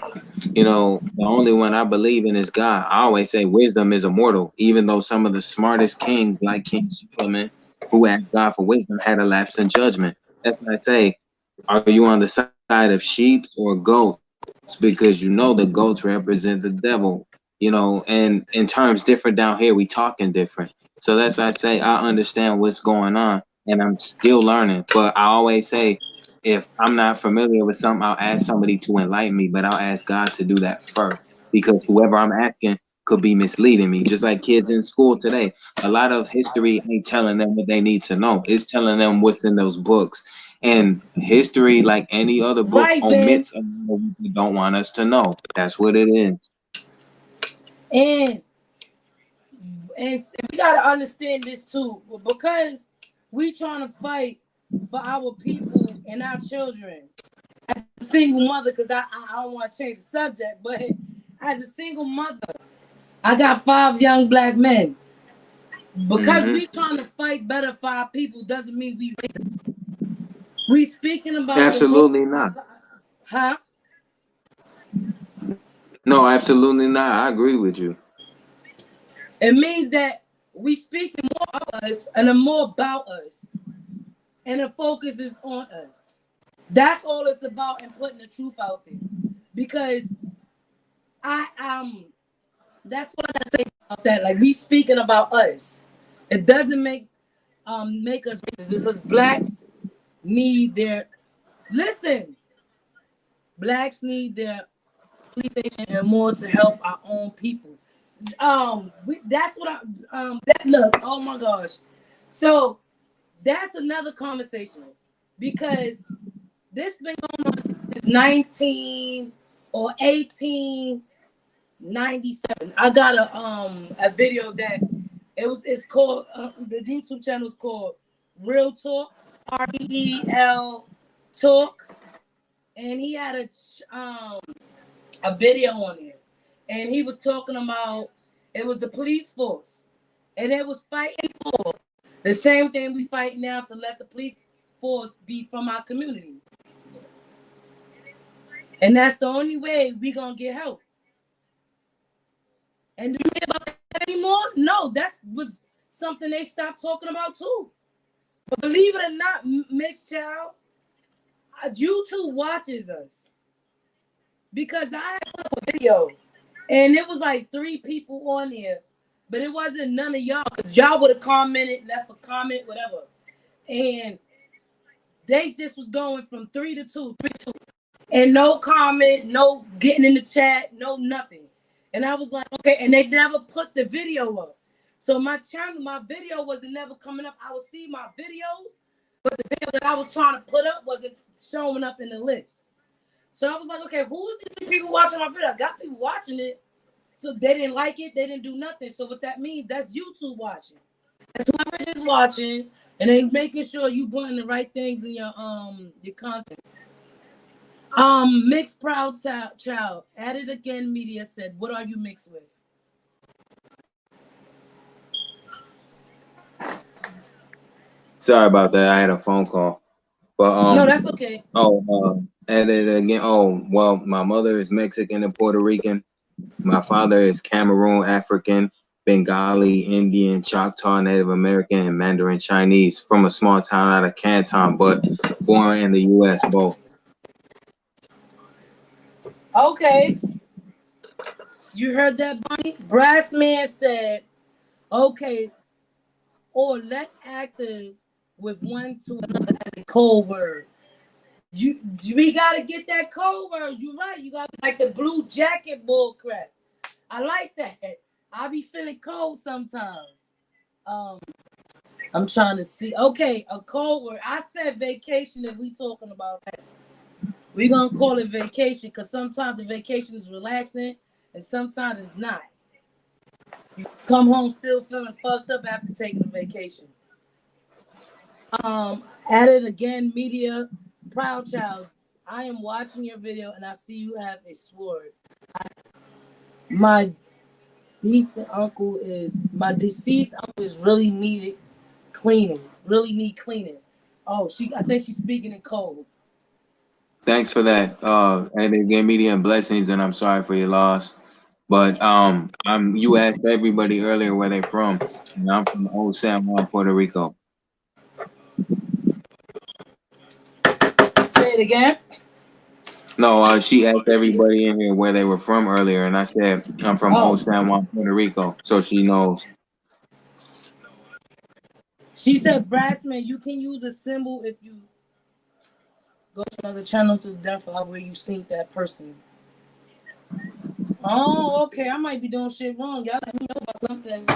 the only one I believe in is God. I always say wisdom is immortal, even though some of the smartest kings, like King Solomon, who asked God for wisdom, had a lapse in judgment. That's why I say, are you on the side of sheep or goats? Because the goats represent the devil, and in terms different down here, we talking different. So that's why I say I understand what's going on and I'm still learning. But I always say, if I'm not familiar with something, I'll ask somebody to enlighten me, but I'll ask God to do that first, because whoever I'm asking could be misleading me. Just like kids in school today, a lot of history ain't telling them what they need to know. It's telling them what's in those books. And history, like any other book, Right, Ben. omits a lot of what they don't want us to know. That's what it is. And and we gotta understand this too, because we trying to fight for our people and our children. As a single mother, because I don't want to change the subject, but as a single mother, I got 5 young black men. Because Hmm. we trying to fight better for our people doesn't mean we racist. We speaking about the law, Absolutely not. huh? No, absolutely not. I agree with you. It means that we speaking more of us and more about us, and the focus is on us. That's all it's about, and putting the truth out there. Because I that's what I say about that. Like, we speaking about us. It doesn't make us racist. It says blacks need their listen. Blacks need their police station and more to help our own people. That's what that look. Oh my gosh. So that's another conversation, because this been going on since 19 or 1897. I got a video that it's called the YouTube channel is called Real Talk, REEL Talk, and he had a video on it, and he was talking about it was the police force, and it was fighting for the same thing we fight now, to let the police force be from our community, and that's the only way we gonna get help. And do you hear about that anymore? No, that was something they stopped talking about too. But believe it or not, Mixed Child, YouTube watches us, because I had put up a video, and it was like 3 people on there, but it wasn't none of y'all, because y'all would have commented, left a comment, whatever. And they just was going from 3 to 2, 3 to 2. And no comment, no getting in the chat, no nothing. And I was like, okay, and they never put the video up. So my channel, my video wasn't never coming up. I would see my videos, but the video that I was trying to put up wasn't showing up in the list. So I was like, okay, who's these people watching my video? I got people watching it. So they didn't like it, they didn't do nothing. So what that means, that's YouTube watching. That's whoever it is watching, and they making sure you putting the right things in your content. Mixed Proud Child. At It Again Media said, what are you mixed with? Sorry about that. I had a phone call. But No, that's okay. and then again, well, my mother is Mexican and Puerto Rican. My father is Cameroon, African, Bengali, Indian, Choctaw, Native American, and Mandarin Chinese, from a small town out of Canton, but born in the U.S. both. Okay. You heard that, Bunny? Brassman said, okay, or let active with one to another as a code word. We gotta get that code word. You're right. You got like the blue jacket bull crap. I like that. I be feeling cold sometimes. I'm trying to see. Okay, a code word. I said vacation if we talking about that. We gonna call it vacation because sometimes the vacation is relaxing and sometimes it's not. You come home still feeling fucked up after taking a vacation. At it again, media, proud child. I am watching your video and I see you have a sword. My deceased uncle is really needed cleaning. Really need cleaning. Oh, I think she's speaking in code. Thanks for that. And again, media and blessings, and I'm sorry for your loss. But you asked everybody earlier where they're from, and I'm from Old San Juan, Puerto Rico. Say it again. No, she asked everybody in here where they were from earlier, and I said I'm from Old San Juan, Puerto Rico, so she knows. She said, Brassman, you can use a symbol if you go to another channel to identify where you synced that person. Oh, okay. I might be doing shit wrong. Y'all let me know about something.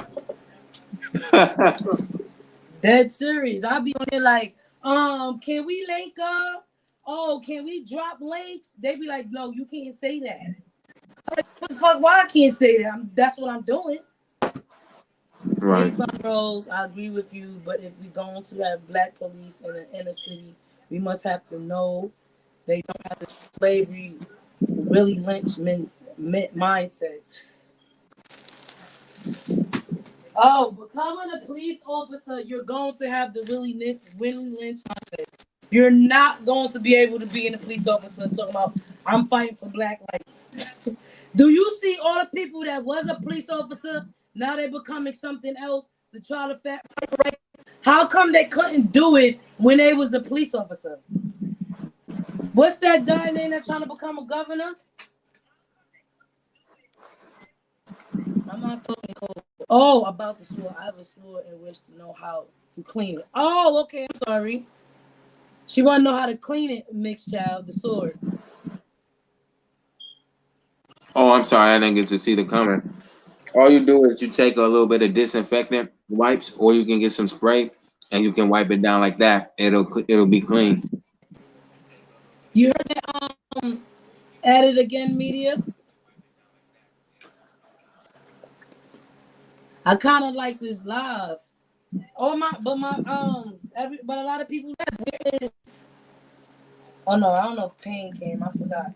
Dead serious. I'll be on there like, can we link up? Oh, can we drop links? They be like, no, you can't say that. I'm like, what the fuck? Why I can't say that? That's what I'm doing. Right. Rose, I agree with you, but if we're going to have black police in the inner city, we must have to know they don't have the slavery, Willie Lynch mindset. Oh, becoming a police officer, you're going to have the Willie Lynch mindset. You're not going to be able to be in a police officer and talking about, I'm fighting for black rights. Do you see all the people that was a police officer, now they're becoming something else to try to fight for rights? How come they couldn't do it when they was a police officer? What's that guy name that's trying to become a governor? I'm not talking cold. Oh, about the sword. I have a sword and wish to know how to clean it. Oh, okay. I'm sorry. She want to know how to clean it, mixed child, the sword. Oh, I'm sorry. I didn't get to see the comment. All you do is you take a little bit of disinfectant wipes, or you can get some spray, and you can wipe it down like that. It'll be clean. You heard that? At it again, media. I kind of like this live. Oh but a lot of people left. Where is? Oh no, I don't know if Pain came. I forgot.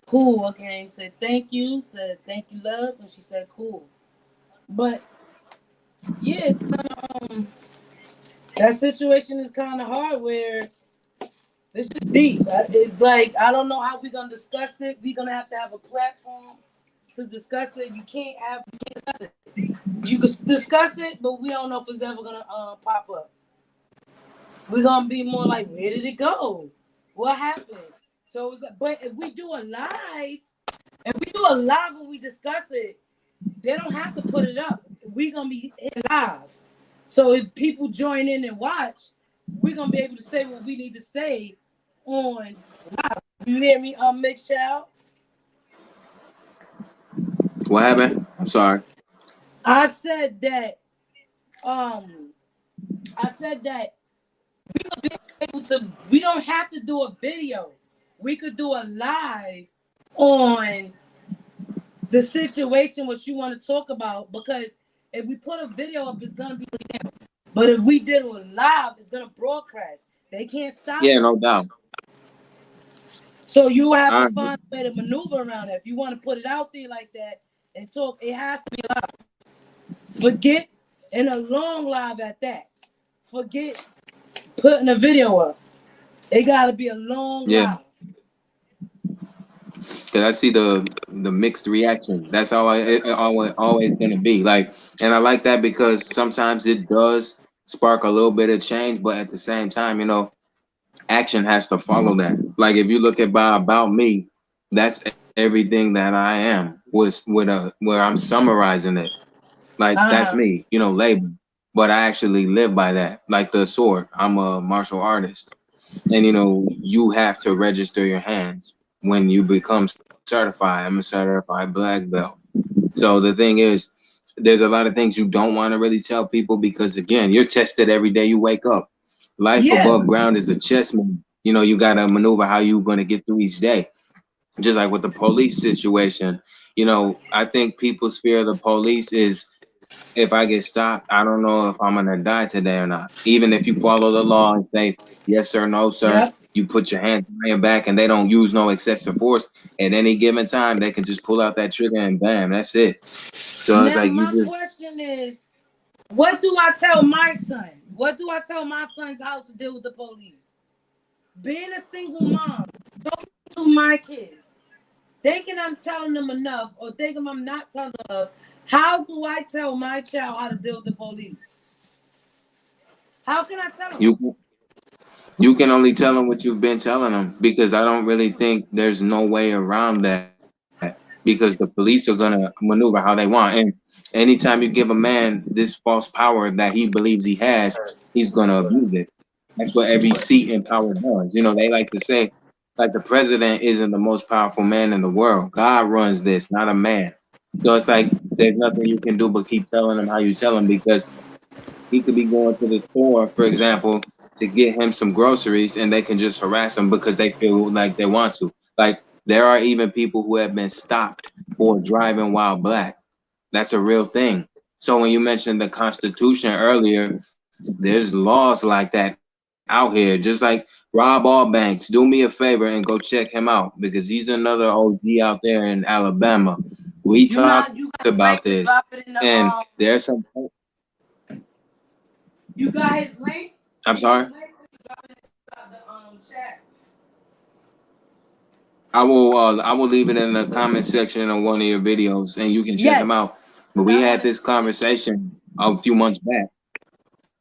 Cool. Okay. Said thank you. Said thank you, love, and she said cool. But yeah, it's kind of that situation is kind of hard. Where this is deep. It's like I don't know how we're gonna discuss it. We're gonna have to have a platform to discuss it. You can't discuss it. You can discuss it, but we don't know if it's ever gonna pop up. We're gonna be more like, where did it go? What happened? So it's like, but if we do a live, when we discuss it, they don't have to put it up. We're gonna be live. So if people join in and watch, we're gonna be able to say what we need to say on live. You hear me, Mixed Child? What happened? I'm sorry. I said that we could be able to. We don't have to do a video. We could do a live on the situation what you want to talk about, because if we put a video up, it's gonna be down. But if we did a live, it's gonna broadcast. They can't stop. Yeah, no doubt. So you have to find a way to maneuver around it. If you want to put it out there like that and talk, it has to be live. Forget in a long live at that. Forget putting a video up. It gotta be a long live. Cause I see the mixed reaction. That's how it always gonna be. Like, and I like that because sometimes it does spark a little bit of change, but at the same time, you know, action has to follow that. Like if you look at About Me, that's everything that I am was with a where I'm summarizing it. Like that's Uh-huh. me, you know, label. But I actually live by that. Like the sword. I'm a martial artist. And you know, you have to register your hands when you become certified. I'm a certified black belt. So the thing is, there's a lot of things you don't want to really tell people because again, you're tested every day you wake up. Life Yeah. above ground is a chess move. You know, you gotta maneuver how you're gonna get through each day. Just like with the police situation, you know, I think people's fear of the police is if I get stopped, I don't know if I'm gonna die today or not. Even if you follow the law and say yes sir, no sir, Yep. you put your hands behind your back and they don't use no excessive force. At any given time, they can just pull out that trigger and bam, that's it. So it's Now like you my just question is, what do I tell my son? What do I tell my sons how to deal with the police? Being a single mom, talking to my kids, thinking I'm telling them enough or thinking I'm not telling them enough. How do I tell my child how to deal with the police? How can I tell them? you can only tell them what you've been telling them because I don't really think there's no way around that because the police are gonna maneuver how they want. And anytime you give a man this false power that he believes he has, he's gonna abuse it. That's what every seat in power does. You know, they like to say, like the president isn't the most powerful man in the world. God runs this, not a man. So it's like there's nothing you can do but keep telling him how you tell him because he could be going to the store, for example, to get him some groceries, and they can just harass him because they feel like they want to. Like there are even people who have been stopped for driving while black. That's a real thing. So when you mentioned the Constitution earlier, there's laws like that out here. Just like Rob Allbanks, do me a favor and go check him out because he's another OG out there in Alabama. We talked You got about his link this, to drop it in the and there's some. you got his link? I'm Get sorry. his link so you drop it inside the chat. I will leave it in the comment section of one of your videos and you can check him out. Yes. But Because we I had want to this see it. conversation a few months back.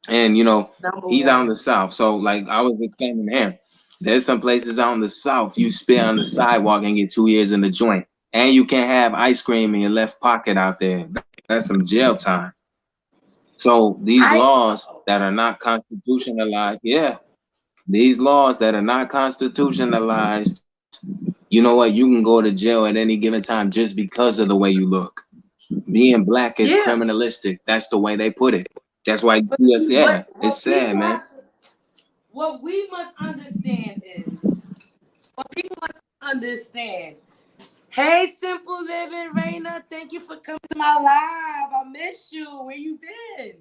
And you know, Number he's out in one. the south. So like I was explaining to him, there's some places out in the south you spit on the sidewalk and get 2 years in the joint. And you can't have ice cream in your left pocket out there. That's some jail time. So these I laws that are not constitutionalized, yeah, these laws that are not constitutionalized, you know what? You can go to jail at any given time just because of the way you look. Being black is yeah. criminalistic. That's the way they put it. That's why But you see, yeah, it's sad, man. what we must understand is, what people must understand. Hey, Simple Living, Raina, thank you for coming to my live. I miss you. Where you been?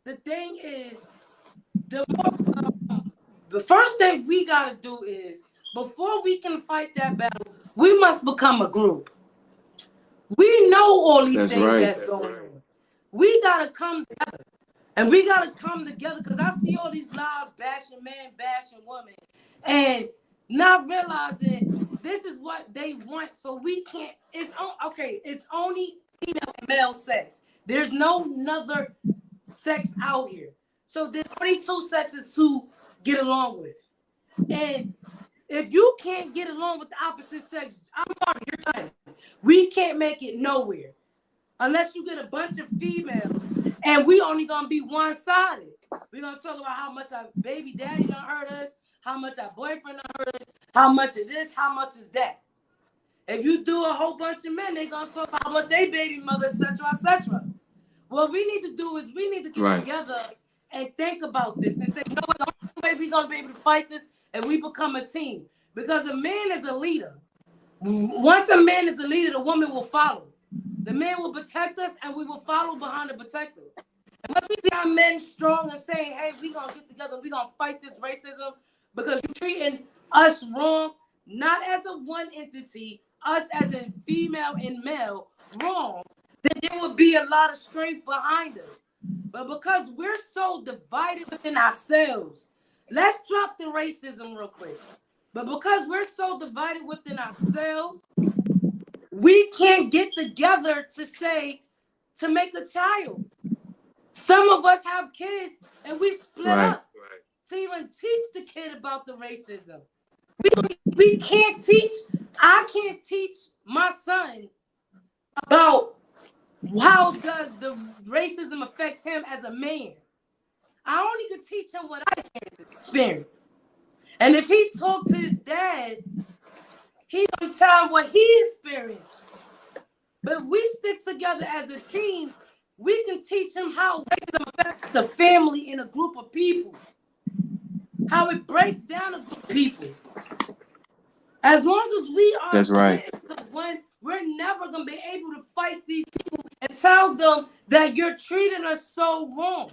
The thing is, the more, the first thing we gotta do is before we can fight that battle, we must become a group. We know all these That's things right. that's going on. We gotta come together. And we gotta come together because I see all these lives bashing man, bashing woman, and not realizing this is what they want. So we can't. Okay. It's only female and male sex. There's no other sex out here. So there's only two sexes to get along with. And if you can't get along with the opposite sex, I'm sorry, you're done. We can't make it nowhere unless you get a bunch of females, and we only gonna be one-sided. We're gonna talk about how much our baby daddy done hurt us, how much our boyfriend done hurt us, how much of this, how much is that. If you do a whole bunch of men, they gonna talk about how much they baby mother, etc., etc. What we need to do is we need to get Right. together and think about this and say, you know what, the only way we're gonna be able to fight this and we become a team. Because a man is a leader. Once a man is a leader, the woman will follow. The man will protect us and we will follow behind the protector. And once we see our men strong and saying, hey, we're going to get together, we're going to fight this racism because you're treating us wrong, not as a one entity, us as in female and male, wrong, then there would be a lot of strength behind us. But because we're so divided within ourselves, let's drop the racism real quick. But because we're so divided within ourselves, we can't get together to make a child. Some of us have kids and we split up to even teach the kid about the racism. We can't teach I can't teach my son about how does the racism affect him as a man. I only can teach him what I experienced. And if he talked to his dad, he gonna tell him what he experienced. But if we stick together as a team, we can teach him how racism affects the family in a group of people. How it breaks down a group of people. As long as we are That's right. to one, we're never gonna be able to fight these people and tell them that you're treating us so wrong.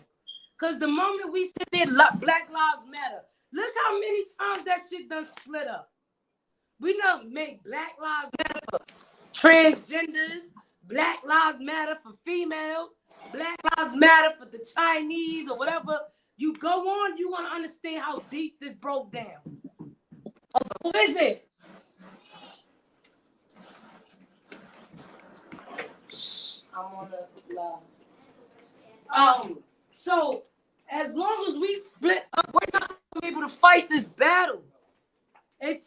Because the moment we sit there, Black Lives Matter. Look how many times that shit done split up. We don't make Black Lives Matter for transgenders, Black Lives Matter for females, Black Lives Matter for the Chinese or whatever. You go on, you want to understand how deep this broke down. Who is it? I'm on the live. So as long as we split up, we're not gonna be able to fight this battle. It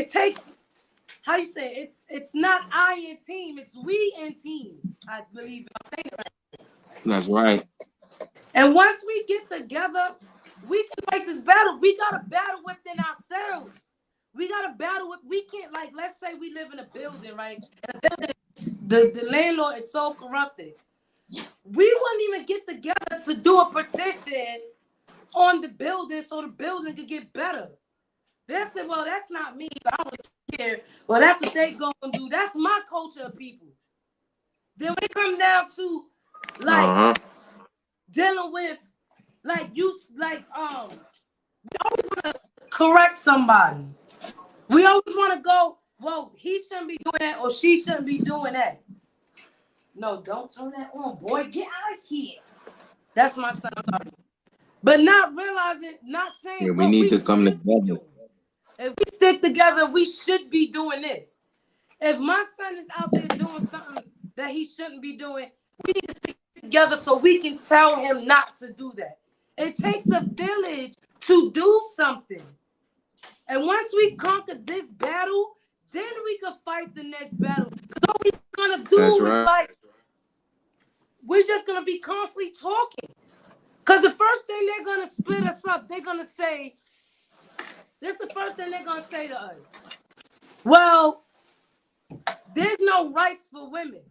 takes how you say it's not I in team, it's we in team. I believe I'm saying it right. That's right. And once we get together, we can fight this battle. We got to battle within ourselves. We got to battle with, we can't, like, let's say we live in a building, right? And the building, the landlord is so corrupted. We wouldn't even get together to do a petition on the building so the building could get better. They said, well, that's not me, so I don't care. Well, that's what they gonna do. That's my culture of people. Then we come down to, like, dealing with, like, we always want to correct somebody. We always want to go, well, he shouldn't be doing that or she shouldn't be doing that. No, don't turn that on, boy. Get out of here. That's my son. I'm sorry. But not realizing, not saying, yeah, we need to come together. If we stick together, we should be doing this. If my son is out there doing something that he shouldn't be doing, we need to stick together so we can tell him not to do that. It takes a village to do something. And once we conquer this battle, then we can fight the next battle. Because all we're going to do is like, we're just going to be constantly talking. Because the first thing they're going to split us up, they're going to say, this is the first thing they're going to say to us. Well, there's no rights for women.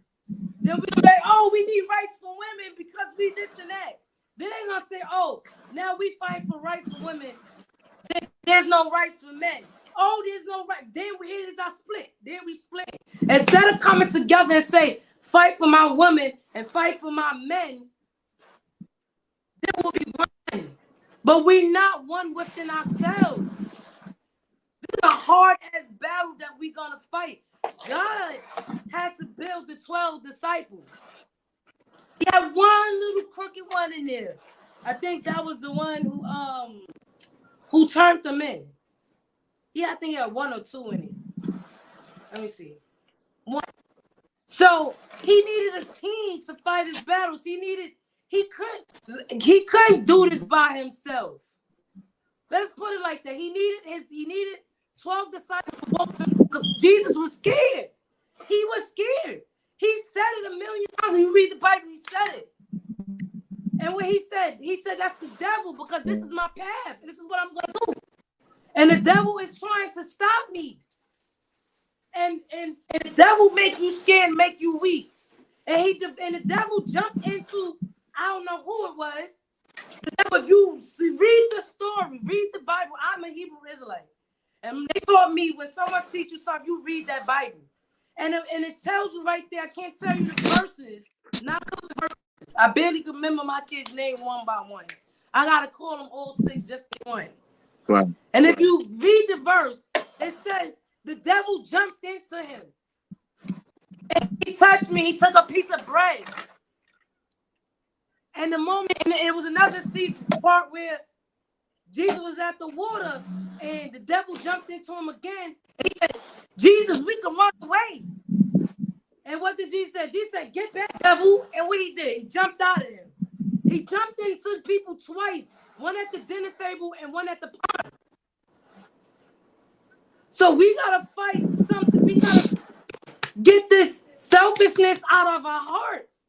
Then we're going to be like, oh, we need rights for women because we this and that. Then they're going to say, oh, now we fight for rights for women. Then there's no rights for men. Oh, there's no right. Then here is our split. Then we split. Instead of coming together and say, fight for my women and fight for my men, then we'll be one. But we're not one within ourselves. This is a hard-ass battle that we're going to fight. God had to build the 12 disciples. He had one little crooked one in there. I think that was the one who turned them in. Yeah, I think he had one or two in it. Let me see. One. So he needed a team to fight his battles. He couldn't do this by himself. Let's put it like that. He needed 12 disciples to walk him because Jesus was scared. He was scared. He said it a million times. When you read the Bible, he said it. And when he said that's the devil because this is my path. This is what I'm going to do. And the devil is trying to stop me. And the devil make you scared, make you weak. And the devil jumped into, I don't know who it was. The devil, if you read the story, read the Bible. I'm a Hebrew Israelite. And they taught me when someone teaches you something, you read that Bible. And it tells you right there, I can't tell you the verses, not the verses. I barely can remember my kids' name one by one. I got to call them all 6 just to one. Right. And if you read the verse, it says the devil jumped into him. And he touched me. He took a piece of bread. And the moment, and it was another part where Jesus was at the water and the devil jumped into him again. And he said, Jesus, we can run away. And what did Jesus say? Jesus said, get back, devil. And what he did, he jumped out of him. He jumped into people twice, one at the dinner table and one at the pond. So we gotta fight something. We gotta get this selfishness out of our hearts.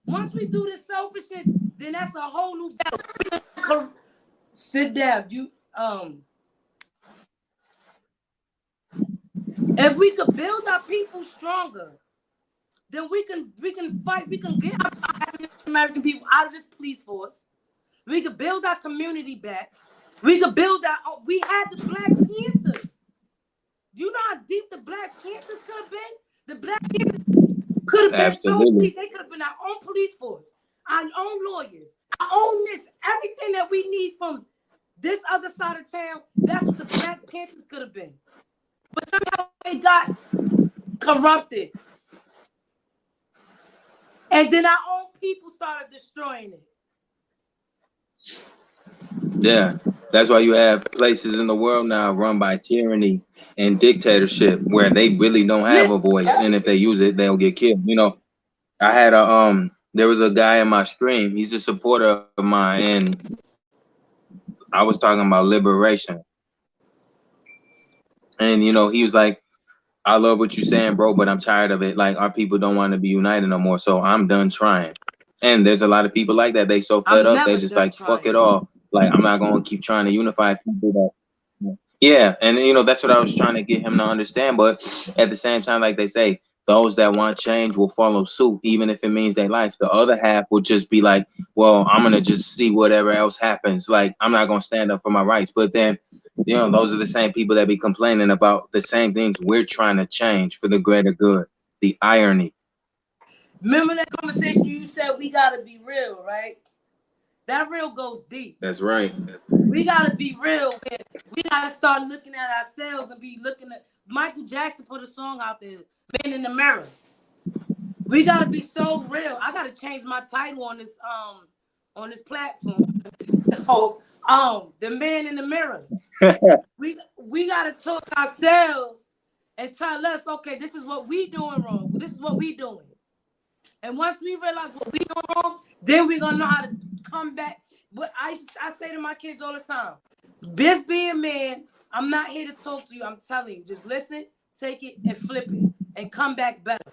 Once we do this selfishness, then that's a whole new battle. Sit down. If we could build our people stronger, then we can fight. We can get our African American people out of this police force. We could build our community back. We could build our. We had the Black Panthers. Do you know how deep the Black Panthers could have been? The Black Panthers could have been so deep. They could have been our own police force, our own lawyers, our own this, everything that we need from this other side of town. That's what the Black Panthers could have been. But somehow they got corrupted. And then our own people started destroying it. Yeah, that's why you have places in the world now run by tyranny and dictatorship where they really don't have a voice, and if they use it, they'll get killed. You know, I had there was a guy in my stream. He's a supporter of mine, and I was talking about liberation, and you know, he was like, "I love what you're saying, bro, but I'm tired of it. Like, our people don't want to be united no more, so I'm done trying." And there's a lot of people like that. They so fed up, they just like fuck it all. Like, I'm not gonna keep trying to unify people that. Yeah, and you know, that's what I was trying to get him to understand. But at the same time, like they say, those that want change will follow suit, even if it means their life. The other half will just be like, well, I'm gonna just see whatever else happens. Like, I'm not gonna stand up for my rights. But then, you know, those are the same people that be complaining about the same things we're trying to change for the greater good. The irony. Remember that conversation you said we gotta be real, right? That real goes deep. That's right. We gotta be real. We gotta start looking at ourselves and be looking at. Michael Jackson put a song out there, "Man in the Mirror." We gotta be so real. I gotta change my title on this platform. So, the man in the mirror. we gotta talk to ourselves and tell us, okay, this is what we doing wrong. This is what we doing. And once we realize what we doing wrong, then we're gonna know how to come back. But I say to my kids all the time, just be a man. I'm not here to talk to you. I'm telling you, just listen, take it, and flip it, and come back better.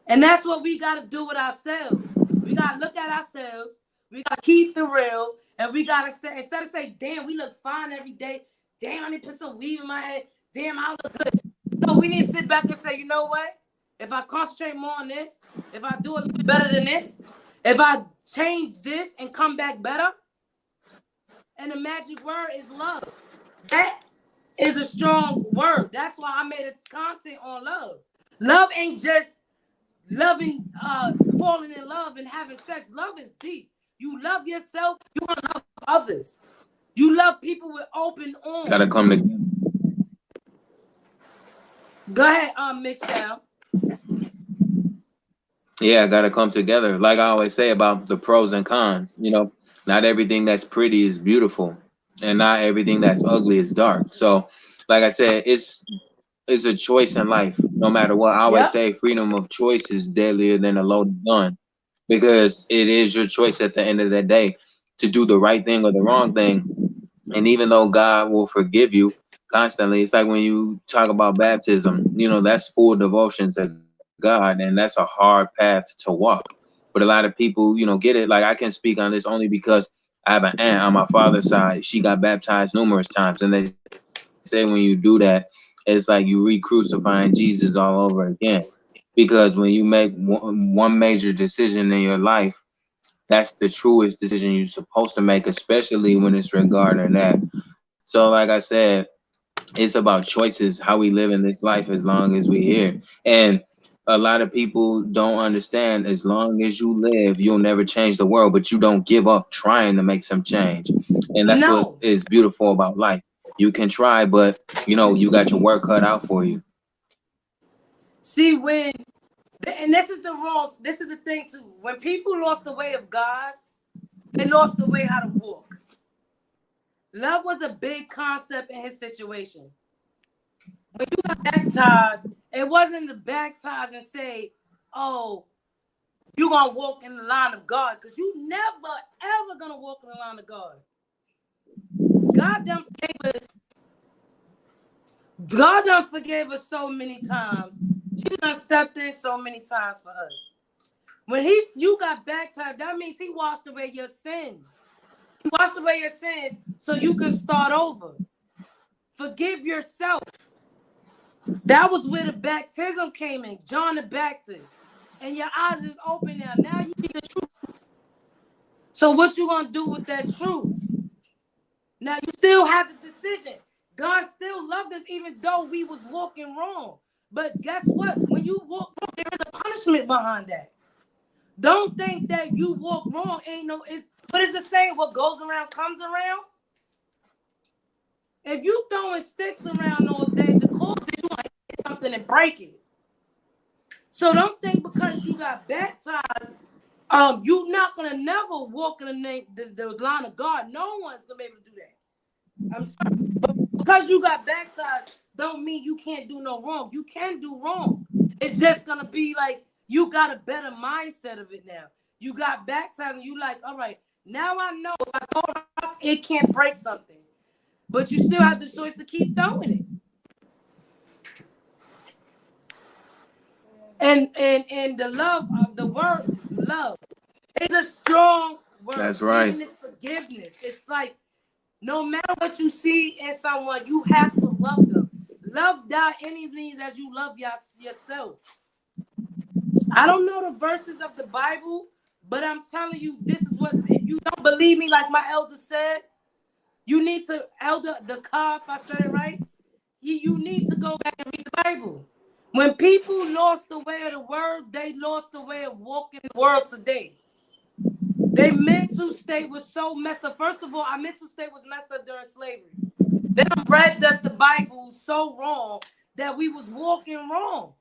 And that's what we gotta do with ourselves. We gotta look at ourselves. We gotta keep the real, and we gotta say, instead of saying, "Damn, we look fine every day. Damn, I need to put some weave in my head. Damn, I look good." No, we need to sit back and say, you know what? If I concentrate more on this, if I do a little bit better than this, if I change this and come back better, and the magic word is love. That is a strong word. That's why I made its content on love. Love ain't just loving, falling in love and having sex. Love is deep. You love yourself, you want to love others. You love people with open arms. Gotta come together. Go ahead, Michelle. Yeah, gotta come together. Like I always say about the pros and cons. You know, not everything that's pretty is beautiful, and not everything that's ugly is dark. So, like I said, it's a choice in life. No matter what, I always say freedom of choice is deadlier than a loaded gun, because it is your choice at the end of the day to do the right thing or the wrong thing. And even though God will forgive you constantly, it's like when you talk about baptism, you know, that's full devotion to God, and that's a hard path to walk. But a lot of people, you know, get it. Like, I can speak on this only because I have an aunt on my father's side. She got baptized numerous times, and they say when you do that, it's like you re-crucifying Jesus all over again. Because when you make one major decision in your life, that's the truest decision you're supposed to make, especially when it's regarding that. So, like I said, it's about choices, how we live in this life as long as we're here. And a lot of people don't understand, as long as you live, you'll never change the world, but you don't give up trying to make some change. And that's what is beautiful about life. You can try, but you know, you got your work cut out for you. See, and this is the thing too. When people lost the way of God, they lost the way how to walk. Love was a big concept in his situation. When you got baptized, it wasn't to baptize and say, "Oh, you're gonna walk in the line of God," because you never ever gonna walk in the line of God. God done forgave us. God done forgave us so many times. Jesus done stepped in so many times for us. When you got baptized, that means he washed away your sins. He washed away your sins so you can start over. Forgive yourself. That was where the baptism came in, John the Baptist. And your eyes is open now. Now you see the truth. So what you gonna do with that truth? Now you still have the decision. God still loved us even though we was walking wrong. But guess what? When you walk wrong, there is a punishment behind that. Don't think that you walk wrong. What is the saying? What goes around comes around. If you throwing sticks around all day, the cause is you want to hit something and break it. So don't think because you got baptized, you're not gonna never walk in the line of God. No one's gonna be able to do that. I'm sorry, but because you got baptized, don't mean you can't do no wrong. You can do wrong. It's just gonna be like you got a better mindset of it now. You got baptized and you like, all right, now I know if I go around, it can't break something. But you still have the choice to keep throwing it. And the love of the word love is a strong word. That's right. Even it's forgiveness. It's like no matter what you see in someone, you have to love them. Love thy enemies as you love yourself. I don't know the verses of the Bible, but I'm telling you, this is what, if you don't believe me, like my elder said, you need to, Elder the car, if I said it right, you need to go back and read the Bible. When people lost the way of the word, they lost the way of walking the world today. Their mental state was so messed up. First of all, our mental state was messed up during slavery. They read us the Bible so wrong that we was walking wrong.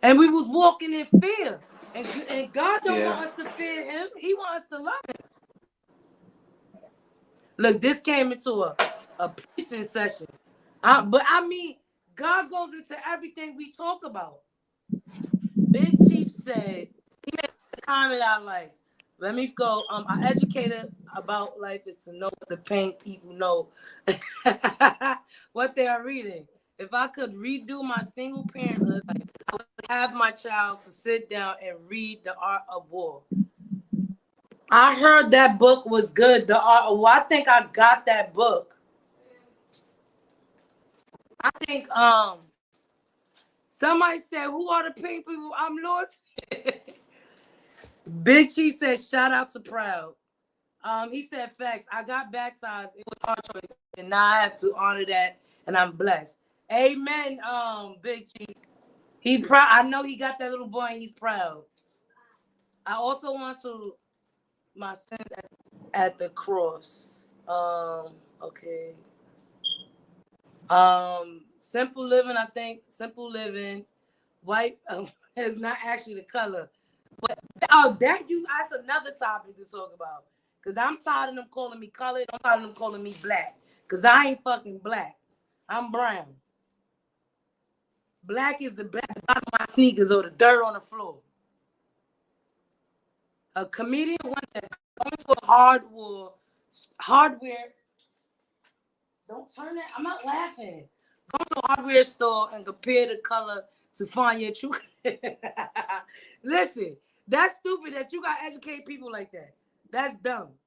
And we was walking in fear. And God don't want us to fear him. He wants us to love him. Look, this came into a preaching session. But I mean, God goes into everything we talk about. Big Chief said, he made a comment I like. Let me go. Our educator about life is to know what the paying people know what they are reading. If I could redo my single parenthood, I would have my child to sit down and read The Art of War. I heard that book was good. The Art of War. I think I got that book. I think somebody said, "Who are the pink people?" I'm lost. Big Chief said, "Shout out to Proud." He said, "Facts. I got baptized. It was hard choice, and now I have to honor that, and I'm blessed." Amen. Big Chief. He proud. I know he got that little boy, and he's proud. I also want to my sins at the cross. Okay. Simple living. I think simple living. White is not actually the color. But that's another topic to talk about. Cause I'm tired of them calling me colored. I'm tired of them calling me black. Cause I ain't fucking black. I'm brown. Black is the bottom of my sneakers or the dirt on the floor. A comedian once said, "Go into a hardware. Don't turn that. I'm not laughing. Go to a hardware store and compare the color to find your true." Listen, that's stupid that you gotta educate people like that. That's dumb.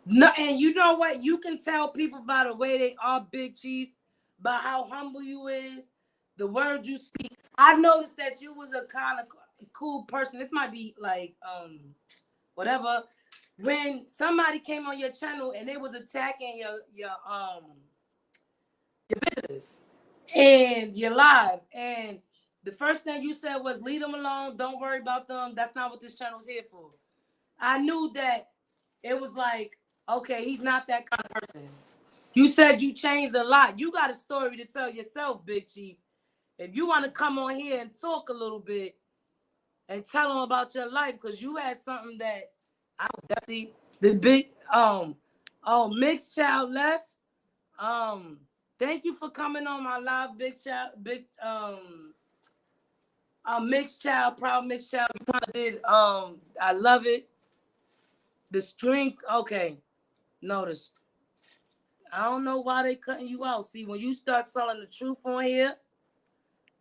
No, and you know what? You can tell people by the way they are, Big Chief, by how humble you is, the words you speak. I noticed that you was a kind of cool person. This might be like whatever. When somebody came on your channel and they was attacking your business and your live, and the first thing you said was leave them alone, don't worry about them. That's not what this channel's here for. I knew that it was like, okay, he's not that kind of person. You said you changed a lot. You got a story to tell yourself, Big Chief. If you want to come on here and talk a little bit and tell them about your life, because you had something that I would definitely the big Mixed Child left. Thank you for coming on my live, Big Child. Mixed Child, Proud Mixed Child. You kind of did. I love it. The string. Okay. Notice. I don't know why they cutting you out. See, when you start telling the truth on here,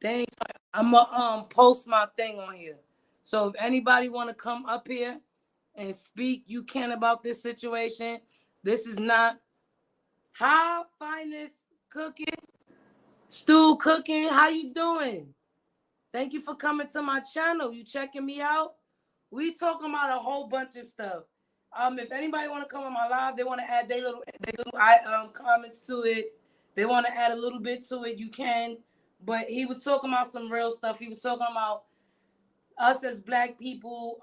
things. I'ma post my thing on here. So if anybody want to come up here and speak, you can about this situation. This is not how finest cooking, stew cooking. How you doing? Thank you for coming to my channel. You checking me out? We talking about a whole bunch of stuff. If anybody want to come on my live, they want to add their little comments to it. They want to add a little bit to it. You can. But he was talking about some real stuff. He was talking about us as Black people,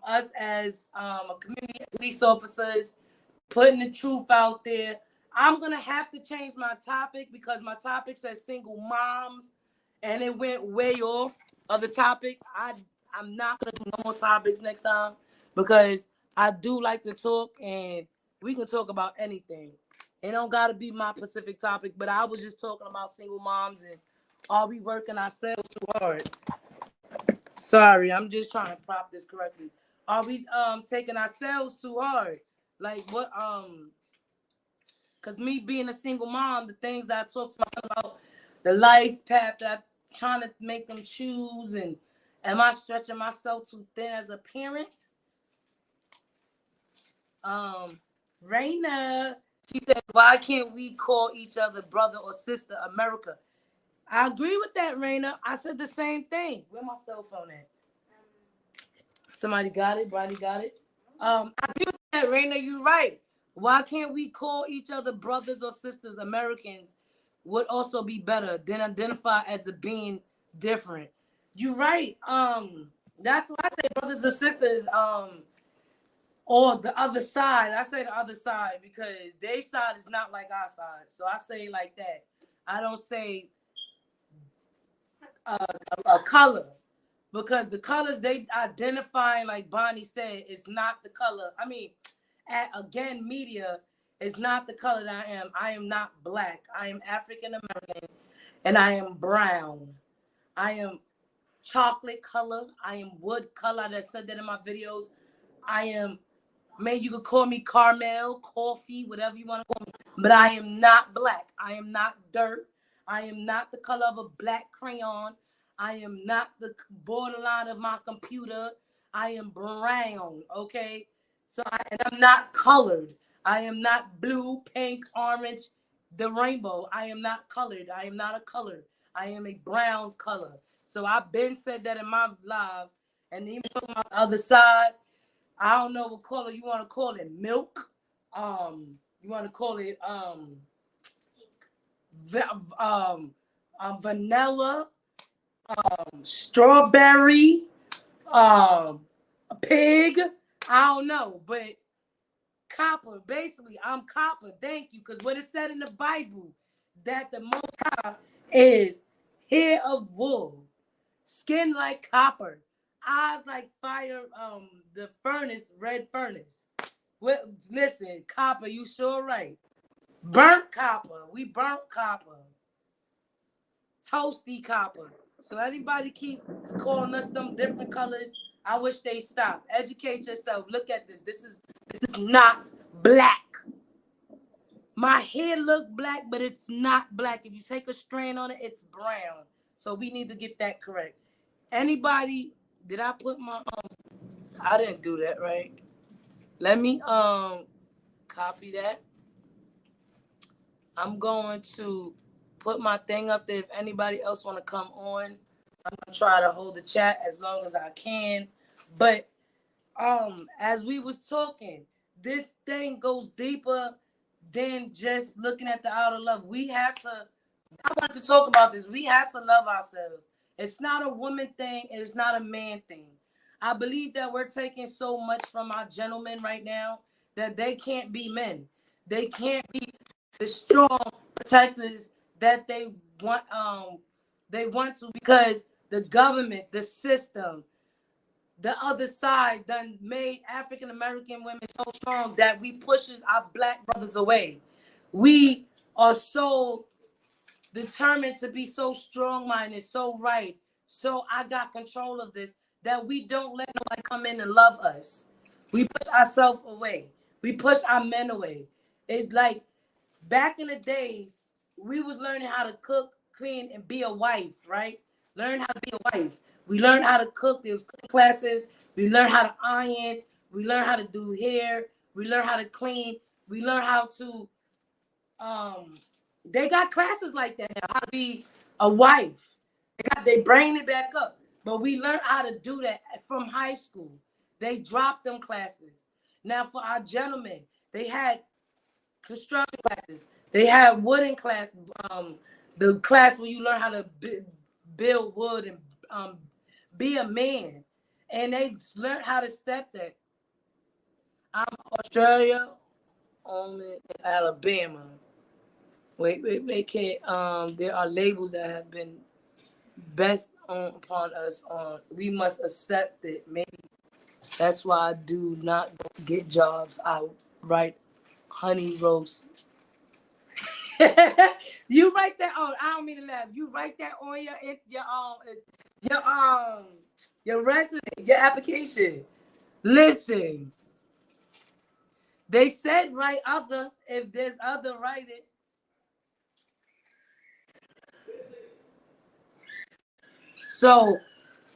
us as a community police officers, putting the truth out there. I'm gonna have to change my topic because my topic says single moms, and it went way off of the topic. I'm not gonna do no more topics next time because I do like to talk, and we can talk about anything. It don't gotta be my specific topic, but I was just talking about single moms and are we working ourselves too hard? Sorry, I'm just trying to prop this correctly. Are we taking ourselves too hard? Like what because me being a single mom, the things that I talk to myself about, the life path that I'm trying to make them choose, and am I stretching myself too thin as a parent? Raina, she said, why can't we call each other brother or sister America? I agree with that, Raina. I said the same thing. Where my cell phone at? Somebody got it? Brady got it? I agree with that, Raina. You're right. Why can't we call each other brothers or sisters? Americans would also be better than identify as a being different. You're right. That's why I say brothers and sisters, or the other side. I say the other side because their side is not like our side. So I say like that. I don't say a color, because the colors they identifying, like Bonnie said, is not the color. I mean, again, media is not the color that I am. I am not Black. I am African American, and I am brown. I am chocolate color. I am wood color. I said that in my videos. I am, man, you could call me caramel, coffee, whatever you want to call me, but I am not Black. I am not dirt. I am not the color of a black crayon. I am not the borderline of my computer. I am brown, okay? So and I'm not colored. I am not blue, pink, orange, the rainbow. I am not colored. I am not a color. I am a brown color. So I've been said that in my lives. And even talking about the other side, I don't know what color you want to call it. Milk. You want to call it vanilla, strawberry, pig. I don't know, but copper. Basically, I'm copper. Thank you, because what it said in the Bible that the Most High is hair of wool, skin like copper, eyes like fire. The furnace, red furnace. Well, listen, copper. You sure right. Burnt copper. We burnt copper. Toasty copper. So anybody keep calling us them different colors, I wish they stop. Educate yourself. Look at this. This is not Black. My hair look Black, but it's not Black. If you take a strand on it, it's brown. So we need to get that correct. Anybody, did I put my I didn't do that, right? Let me copy that. I'm going to put my thing up there. If anybody else want to come on, I'm gonna try to hold the chat as long as I can. But as we was talking, this thing goes deeper than just looking at the outer love. I want to talk about this. We have to love ourselves. It's not a woman thing, and it's not a man thing. I believe that we're taking so much from our gentlemen right now that they can't be men. They can't be the strong protectors that they want to, because the government, the system, the other side done made African American women so strong that we pushes our Black brothers away. We are so determined to be so strong-minded, so right, So I got control of this, that we don't let nobody come in and love us. We push ourselves away. We push our men away. It like back in the days, we was learning how to cook, clean, and be a wife, right? Learn how to be a wife. We learned how to cook. There was cooking classes. We learned how to iron. We learned how to do hair. We learned how to clean. We learned how to they got classes like that now, how to be a wife. They bring it back up. But we learned how to do that from high school. They dropped them classes. Now for our gentlemen, they had construction classes. They had wooden class, the class where you learn how to build wood and be a man. And they learned how to step that. Australia, Alabama. Wait, can't. There are labels that have been best upon us. We must accept it. Maybe that's why I do not get jobs. I write honey roast. You write that on. I don't mean to laugh. You write that on your resume, your application. Listen, they said write other. If there's other, write it. So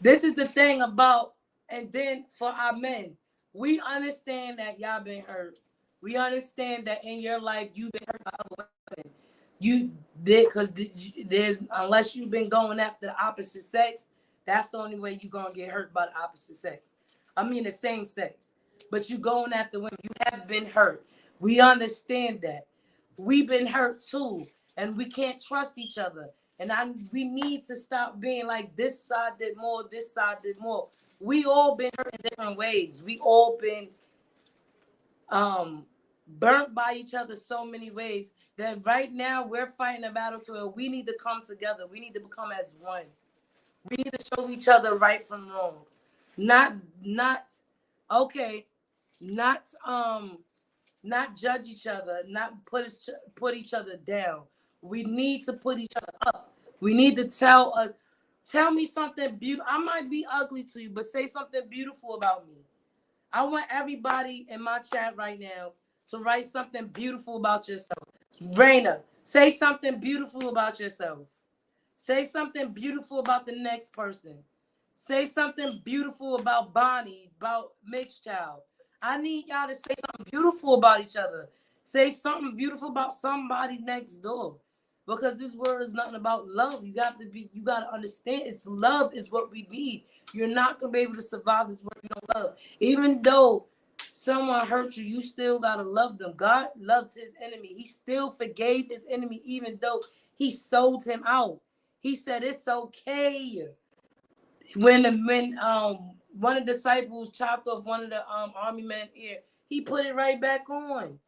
this is the thing about, and then for our men, we understand that y'all been hurt. We understand that in your life you've been hurt by other women. You did, because there's, unless you've been going after the opposite sex, that's the only way you're gonna get hurt by the opposite sex. I mean the same sex. But you going after women, you have been hurt. We understand that. We've been hurt too, and we can't trust each other. And we need to stop being like this side did more, this side did more. We all been hurt in different ways. We all been burnt by each other so many ways that right now we're fighting a battle to where we need to come together. We need to become as one. We need to show each other right from wrong. Not judge each other, not put each other down. We need to put each other up. We need to tell me something beautiful. I might be ugly to you, but say something beautiful about me. I want everybody in my chat right now to write something beautiful about yourself. Raina, say something beautiful about yourself. Say something beautiful about the next person. Say something beautiful about Bonnie, about Mixed Child. I need y'all to say something beautiful about each other. Say something beautiful about somebody next door. Because this world is nothing about love. You gotta understand, it's love is what we need. You're not gonna be able to survive this world if you don't love. Even though someone hurt you, you still gotta love them. God loved his enemy. He still forgave his enemy, even though he sold him out. He said it's okay. When one of the disciples chopped off one of the army men's ear, he put it right back on.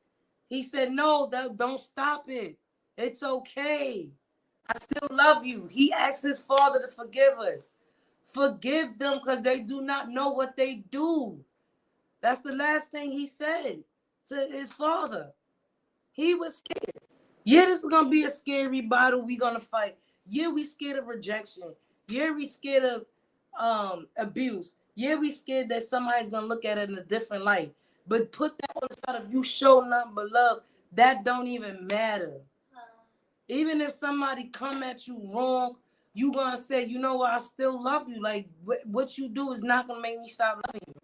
He said, no, don't stop it. It's okay. I still love you. He asked his father to forgive us. Forgive them because they do not know what they do. That's the last thing he said to his father. He was scared. Yeah, this is going to be a scary battle we're going to fight. Yeah, we scared of rejection. Yeah, we scared of abuse. Yeah, we scared that somebody's going to look at it in a different light. But put that on the side of you show nothing but love. That don't even matter. Even if somebody come at you wrong, you gonna say, you know what, I still love you. Like, what you do is not gonna make me stop loving you.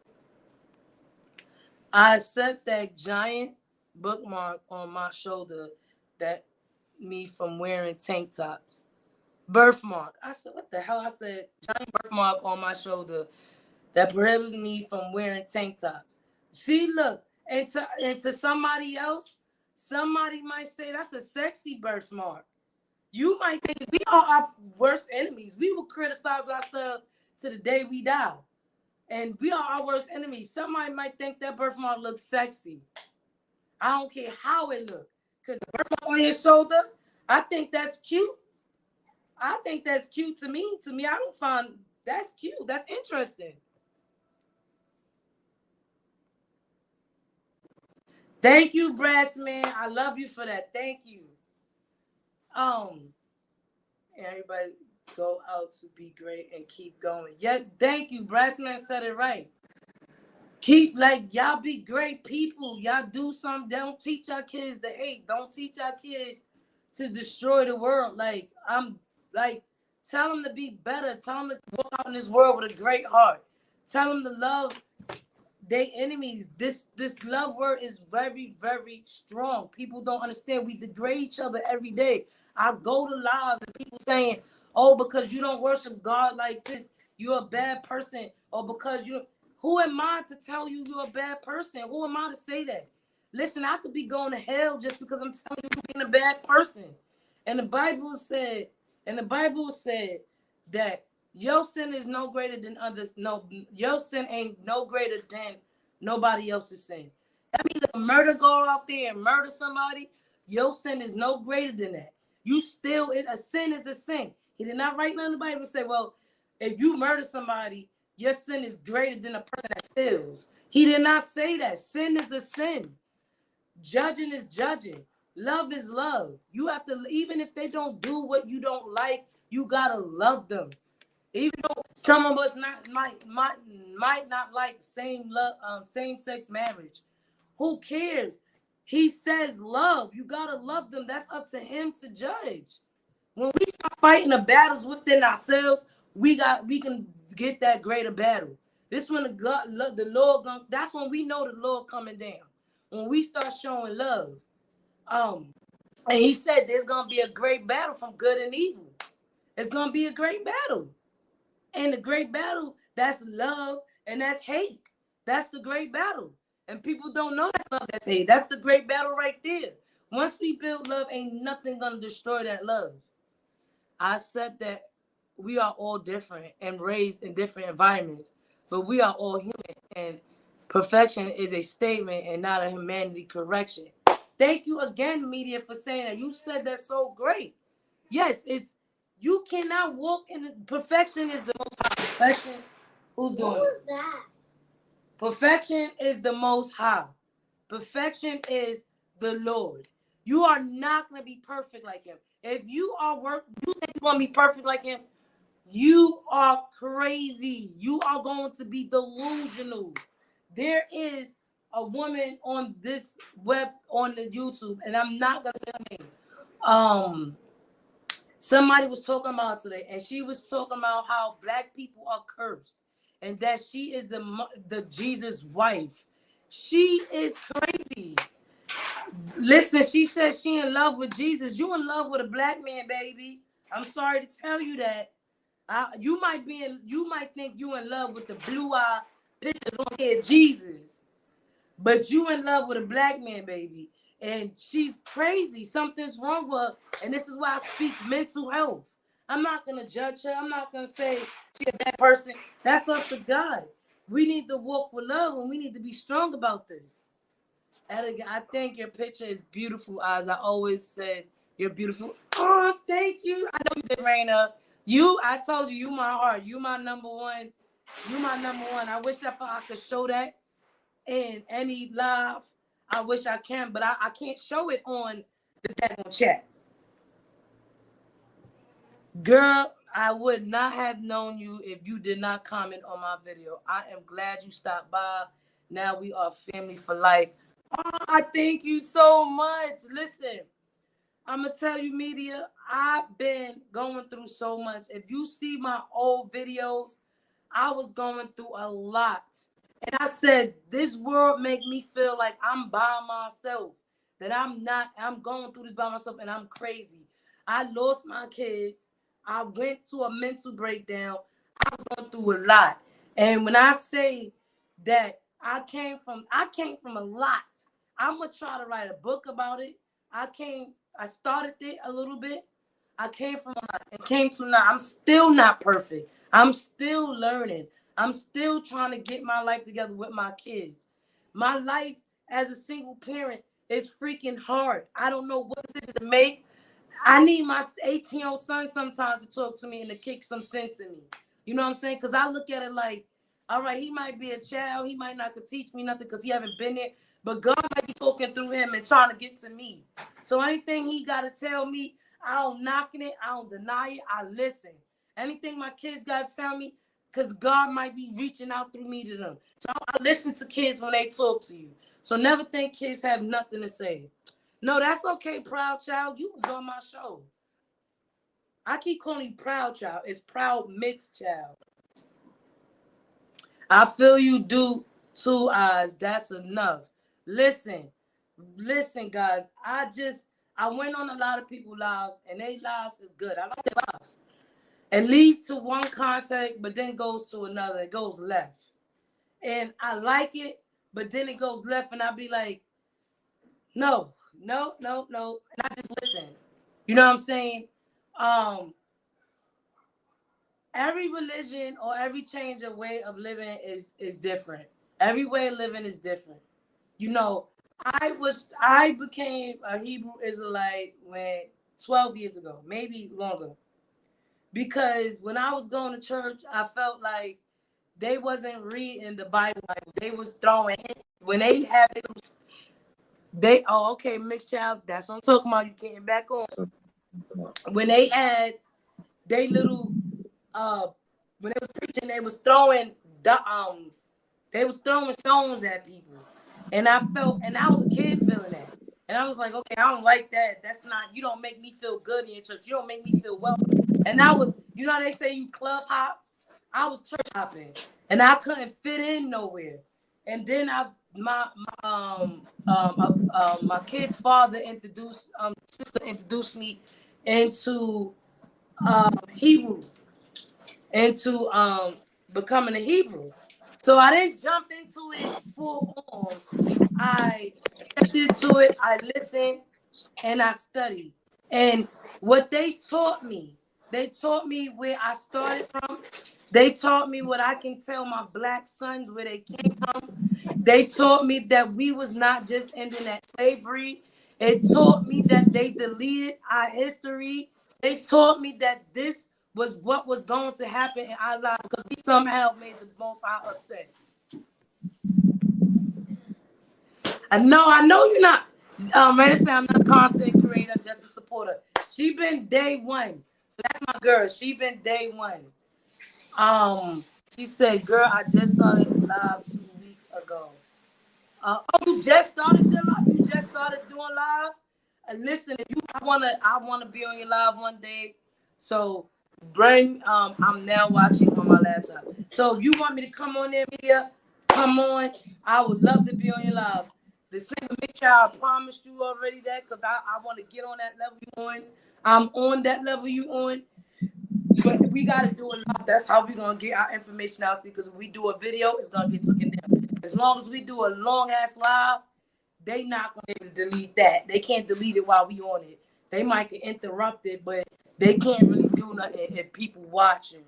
I accept that giant bookmark on my shoulder that me from wearing tank tops. Birthmark. I said, what the hell? I said, giant birthmark on my shoulder that prohibits me from wearing tank tops. See, look, and to somebody else, somebody might say that's a sexy birthmark. You might think we are our worst enemies. We will criticize ourselves to the day we die. And we are our worst enemies. Somebody might think that birthmark looks sexy. I don't care how it looks. Because the birthmark on your shoulder, I think that's cute. I think that's cute to me. To me, I don't find that's cute. That's interesting. Thank you, Brass Man. I love you for that. Thank you. Everybody, go out to be great and keep going. Yeah, thank you. Brassman said it right. Keep, like, y'all be great people. Y'all do something. Don't teach our kids to hate. Don't teach our kids to destroy the world. Like, I'm like, tell them to be better. Tell them to walk out in this world with a great heart. Tell them to love their enemies. This love word is very, very strong. People don't understand. We degrade each other every day. I go to lives and people saying, oh, because you don't worship God like this, you're a bad person. Or because you, who am I to tell you you're a bad person? Who am I to say that? Listen, I could be going to hell just because I'm telling you you're being a bad person. And the Bible said, that your sin is no greater than others. No, your sin ain't no greater than nobody else's sin. That means if a murder go out there and murder somebody, your sin is no greater than that. You still, a sin is a sin. He did not write nothing in the Bible and say, well, if you murder somebody, your sin is greater than a person that steals. He did not say that. Sin is a sin. Judging is judging. Love is love. You have to, even if they don't do what you don't like, you gotta love them. Even though some of us might not like same-sex marriage. Who cares? He says love. You gotta love them. That's up to him to judge. When we start fighting the battles within ourselves, we can get that greater battle. This when the Lord, that's when we know the Lord coming down. When we start showing love. And he said there's gonna be a great battle from good and evil. It's gonna be a great battle. And the great battle, that's love and that's hate. That's the great battle. And people don't know that's love, that's hate. That's the great battle right there. Once we build love, ain't nothing gonna destroy that love. I said that we are all different and raised in different environments, but we are all human. And perfection is a statement and not a humanity correction. Thank you again, media, for saying that. You said that so great. Yes, you cannot walk in perfection is the most high. Perfection, who's doing it? What was that? Perfection is the most high. Perfection is the Lord. You are not going to be perfect like him. If you think you're going to be perfect like him, you are crazy. You are going to be delusional. There is a woman on this on the YouTube, and I'm not going to say her name. Somebody was talking about today, and she was talking about how black people are cursed, and that she is the Jesus wife. She is crazy. Listen, she says she in love with Jesus. You in love with a black man, baby. I'm sorry to tell you that. You might think you in love with the blue-eye picture on here, Jesus, but you in love with a black man, baby. And she's crazy. Something's wrong with her. And this is why I speak mental health. I'm not going to judge her. I'm not going to say she's a bad person. That's up to God. We need to walk with love, and we need to be strong about this. I think your picture is beautiful, as I always said. You're beautiful. Oh, thank you. I know you did, Raina. I told you, you my heart. You my number one. You my number one. I wish I could show that in any live. I wish I can, but I can't show it on the chat. Girl, I would not have known you if you did not comment on my video. I am glad you stopped by. Now we are family for life. Oh, I thank you so much. Listen, I'm going to tell you, media, I've been going through so much. If you see my old videos, I was going through a lot. And I said, this world make me feel like I'm by myself, that I'm going through this by myself, and I'm crazy. I lost my kids. I went to a mental breakdown. I was going through a lot. And when I say that I came from a lot, I'm going to try to write a book about it. I started it a little bit. I came from a lot and came to now. I'm still not perfect. I'm still learning. I'm still trying to get my life together with my kids. My life as a single parent is freaking hard. I don't know what decision to make. I need my 18-year-old son sometimes to talk to me and to kick some sense in me. You know what I'm saying? Because I look at it like, all right, he might be a child. He might not could teach me nothing because he haven't been there. But God might be talking through him and trying to get to me. So anything he got to tell me, I don't knock it. I don't deny it. I listen. Anything my kids got to tell me, because God might be reaching out through me to them. So I listen to kids when they talk to you. So never think kids have nothing to say. No, that's okay, Proud Child. You was on my show. I keep calling you Proud Child. It's Proud Mixed Child. I feel you do 2 eyes. That's enough. Listen, guys. I went on a lot of people's lives, and their lives is good. I like their lives. It leads to one contact, but then goes to another. It goes left. And I like it, but then it goes left, and I be like, no. And I just listen. You know what I'm saying? Every religion or every change of way of living is different. Every way of living is different. You know, I became a Hebrew Israelite when 12 years ago, maybe longer. Because when I was going to church, I felt like they wasn't reading the Bible. They was throwing when they have okay, Mixed Child, that's what I'm talking about. You getting back on. When they had they little when they was preaching, they was throwing stones at people. And I was a kid feeling that. And I was like, okay, I don't like that. That's not, you don't make me feel good in your church. You don't make me feel welcome. And I was, you know, they say you club hop. I was church hopping, and I couldn't fit in nowhere. And then my kid's father sister introduced me into Hebrew, into becoming a Hebrew. So I didn't jump into it full on. I stepped into it, I listened, and I studied. And what they taught me where I started from. They taught me what I can tell my black sons where they came from. They taught me that we was not just ending at slavery. It taught me that they deleted our history. They taught me that this was what was going to happen in our lives because we somehow made the Most High upset. I know you're not. Ready to say I'm not a content creator, just a supporter. She been day one. So that's my girl. She been day one. She said, girl, I just started live 2 weeks ago. You just started your live? You just started doing live? Listen, if I wanna be on your live one day. So I'm now watching on my laptop. So if you want me to come on there, Mia, come on. I would love to be on your live. The same Mixed Child, I promised you already that because I want to get on that level you on. I'm on that level you on. But we got to do a lot. That's how we're going to get our information out there because if we do a video, it's going to get taken down. As long as we do a long-ass live, they not going to be able to delete that. They can't delete it while we on it. They might get interrupted, but they can't really do nothing if people watching.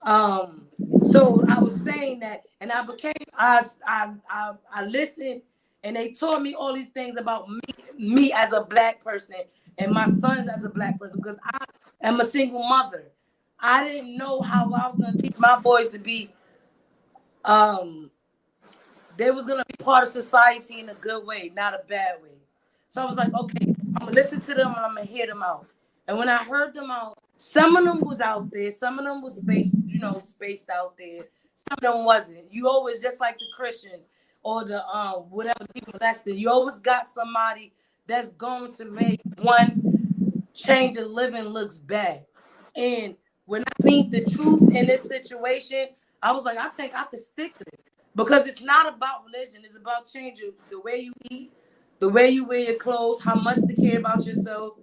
So I was saying that, and I listened, and they taught me all these things about me as a black person and my sons as a black person because I am a single mother. I didn't know how I was gonna teach my boys to be they was gonna be part of society in a good way, not a bad way. So I was like, okay, I'm gonna listen to them and I'm gonna hear them out. And when I heard them out, some of them was out there, some of them was spaced out there. Some of them wasn't. You always, just like the Christians or the whatever people molested, you always got somebody that's going to make one change of living looks bad. And when I seen the truth in this situation, I was like, I think I could stick to this. Because it's not about religion, it's about changing the way you eat, the way you wear your clothes, how much to care about yourself,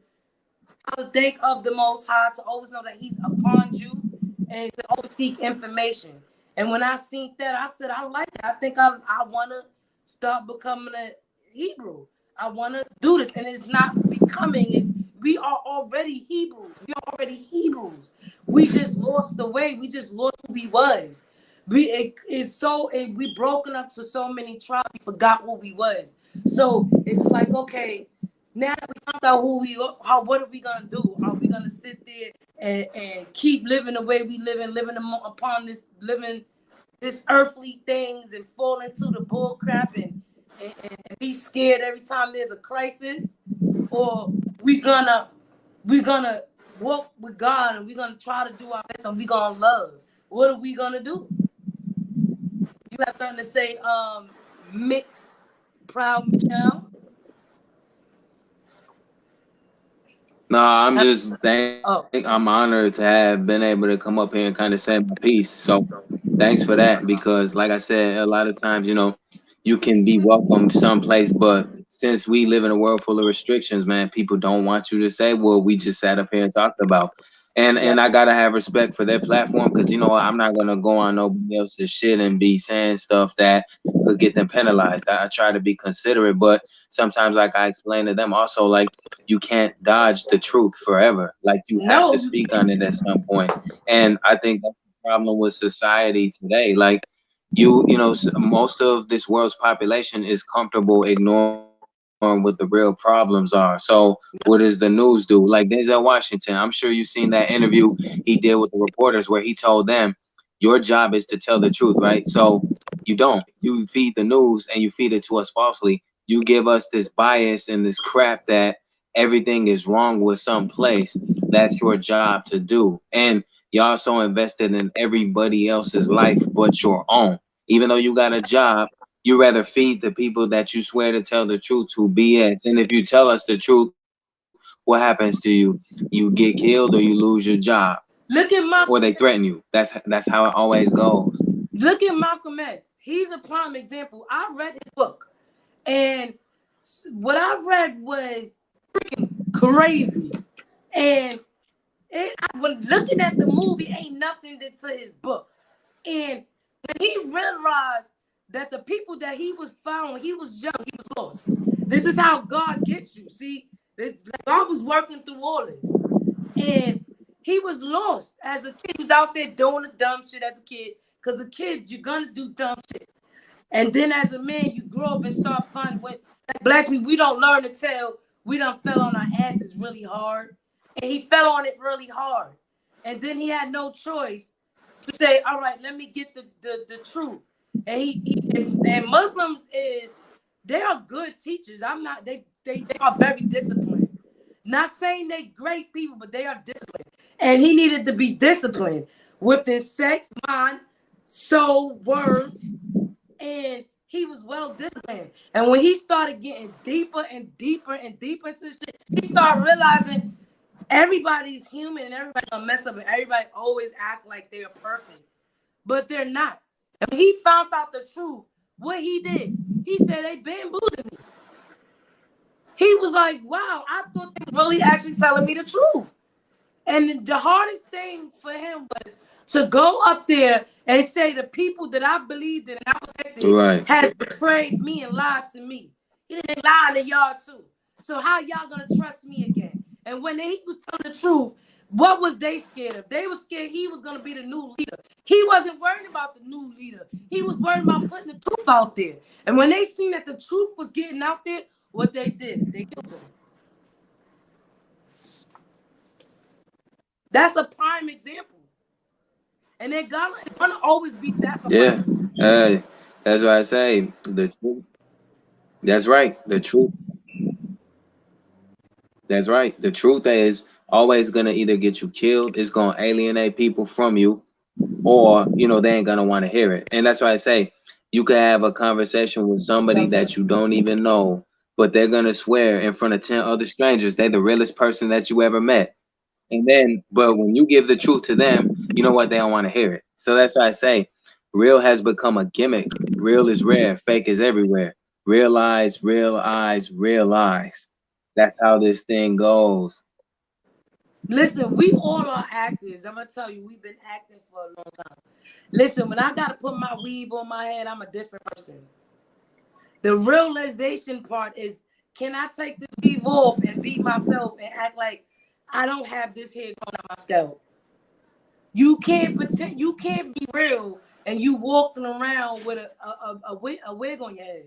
how to think of the Most High, to always know that He's upon you, and to always seek information. And when I seen that, I said, I like it. I think I want to start becoming a Hebrew. I want to do this. And it's not becoming, we are already Hebrews. We are already Hebrews. We just lost the way. We just lost who we was. We broken up to so many tribes, we forgot who we was. So it's like, okay, now that we found out who we are, what are we gonna do? Are we gonna sit there and keep living the way we living upon this earthly things and fall into the bull crap and be scared every time there's a crisis? Or we gonna walk with God and we're gonna try to do our best and we're gonna love, what are we gonna do? You have something to say, Mix Proud Michelle? No, I'm Huh? just Oh, I'm honored to have been able to come up here and kind of say my piece. So thanks for that, because like I said, a lot of times, you can be welcomed someplace, but since we live in a world full of restrictions, man, people don't want you to say what we just sat up here and talked about. And yeah. and I gotta have respect for their platform, because I'm not gonna go on nobody else's shit and be saying stuff that could get them penalized. I try to be considerate, but sometimes, like I explain to them also, like, you can't dodge the truth forever. Like, you have No, to you speak on can't. it at some point. And I think that's the problem with society today. Like, most of this world's population is comfortable ignoring what the real problems are. So what does the news do? Like Denzel Washington, I'm sure you've seen that interview he did with the reporters where he told them, your job is to tell the truth, right? So you don't. You feed the news and you feed it to us falsely. You give us this bias and this crap that everything is wrong with some place. That's your job to do. And you're also invested in everybody else's life but your own. Even though you got a job, you rather feed the people that you swear to tell the truth to BS. And if you tell us the truth, what happens to you? You get killed or you lose your job Look at or Malcolm they threaten you. X. That's how it always goes. Look at Malcolm X. He's a prime example. I read his book, and what I read was freaking crazy. And when looking at the movie, ain't nothing to his book. And when he realized that the people that he was found, he was young, he was lost. This is how God gets you. See, God was working through all this, and he was lost as a kid. He was out there doing the dumb shit as a kid. Because a kid, you're gonna do dumb shit. And then as a man, you grow up and start finding when like black people, we don't learn to tell we done fell on our asses really hard. And he fell on it really hard. And then he had no choice to say, all right, let me get the truth. And and Muslims they are good teachers. They are very disciplined. Not saying they great people, but they are disciplined. And he needed to be disciplined within sex, mind, soul, words, and he was well disciplined. And when he started getting deeper and deeper and deeper into this shit, he started realizing everybody's human and everybody's gonna mess up and everybody always act like they're perfect, but they're not. And when he found out the truth, what he did, he said they bamboozled me. He was like, wow, I thought they were really actually telling me the truth. And the hardest thing for him was to go up there and say the people that I believed in and I protected Right. has betrayed me and lied to me. He didn't lie to y'all too. So how y'all gonna trust me again? And when he was telling the truth, what was they scared of? They were scared he was gonna be the new leader. He wasn't worried about the new leader. He was worried about putting the truth out there. And when they seen that the truth was getting out there, what they did, they killed him. That's a prime example. And then God is going to always be sacrificed. Yeah. That's what I say. The truth. That's right. The truth. That's right. The truth is always gonna either get you killed, it's gonna alienate people from you, or they ain't gonna want to hear it. And that's why I say you could have a conversation with somebody that you don't even know, but they're gonna swear in front of 10 other strangers they're the realest person that you ever met. And then, but when you give the truth to them, you know what? They don't want to hear it. So that's why I say real has become a gimmick. Real is rare, fake is everywhere. Real eyes, real eyes, real eyes. That's how this thing goes. Listen, we all are actors. I'm going to tell you, we've been acting for a long time. Listen, when I got to put my weave on my head, I'm a different person. The realization part is, can I take this weave off and be myself and act like I don't have this hair going on my scalp? You can't pretend, you can't be real and you walking around with a wig on your head.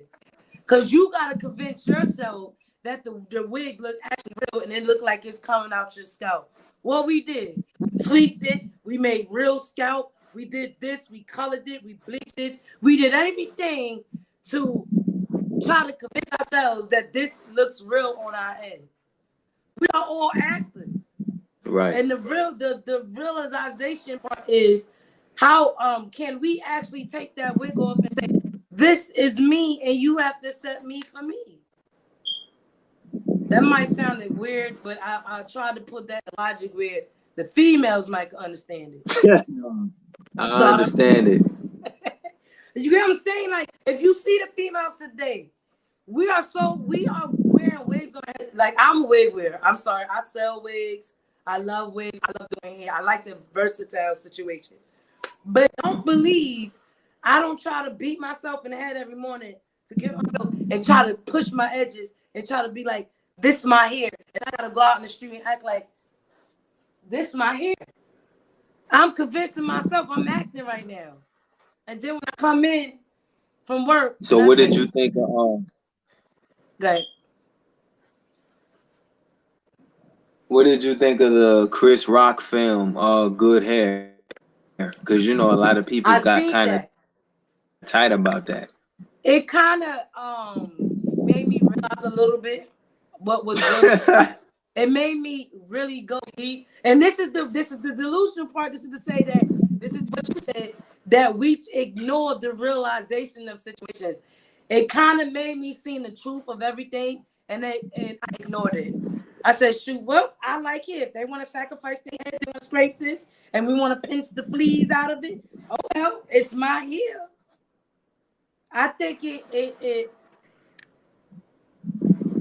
Because you got to convince yourself that the wig look actually real and it look like it's coming out your scalp. What we did, we tweaked it, we made real scalp, we did this, we colored it, we bleached it, we did everything to try to convince ourselves that this looks real on our head. We are all actors. Right. And the realization part is how can we actually take that wig off and say, this is me and you have to accept me for me. That might sound weird, but I tried to put that logic where the females might understand it. I understand it. You get what I'm saying? Like, if you see the females today, we are wearing wigs on our head. Like, I'm a wig wearer. I'm sorry, I sell wigs. I love wigs. I love doing hair. I like the versatile situation. But don't believe I don't try to beat myself in the head every morning to get myself and try to push my edges and try to be like, this is my hair. And I gotta go out in the street and act like this is my hair. I'm convincing myself I'm acting right now. And then when I come in from work. So what did you think of Go ahead. What did you think of the Chris Rock film, Good Hair? Because you know a lot of people got kind of tight about that. It kind of made me realize a little bit what was really. It made me really go deep. And this is the delusional part. This is to say that this is what you said, that we ignore the realization of situations. It kind of made me see the truth of everything, and I ignored it. I said, shoot, well, I like it. If they want to sacrifice their head, they want to scrape this, and we want to pinch the fleas out of it, oh well, it's my hair. I think it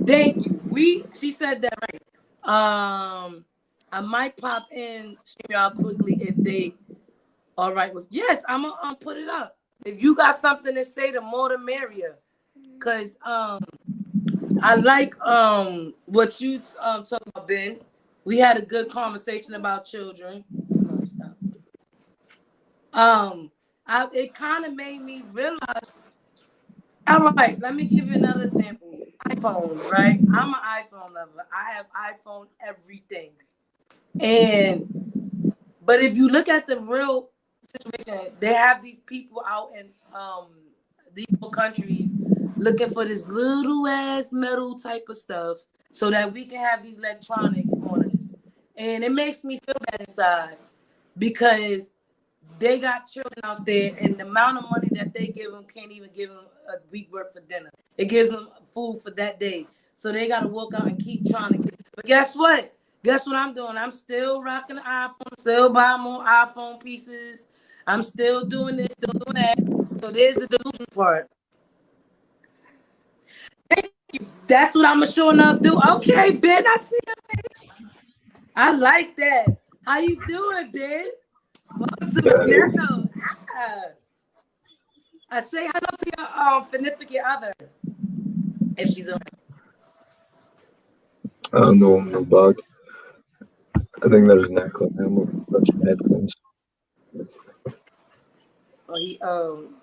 thank you. She said that right. I might pop in y'all quickly if they all right with. Yes, I'm gonna put it up. If you got something to say, the more the merrier. Cause I like what you talking about, Ben. We had a good conversation about children. No, stop. It kind of made me realize. All right, let me give you another example. iPhones, right? I'm an iPhone lover. I have iPhone everything. But if you look at the real situation, they have these people out in these countries looking for this little ass metal type of stuff so that we can have these electronics on us. And it makes me feel bad inside because they got children out there, and the amount of money that they give them can't even give them a week worth of dinner. It gives them food for that day. So they got to walk out and keep trying to get it. But guess what? Guess what I'm doing? I'm still rocking the iPhone, still buying more iPhone pieces. I'm still doing this, still doing that. So there's the delusion part. Thank you. That's what I'm sure enough do. Okay, Ben, I see your face. I like that. How you doing, Ben? Welcome to the channel. I say hello to your significant other, if she's on. No bug. I think there's an echo. I'm touching headphones. Oh, he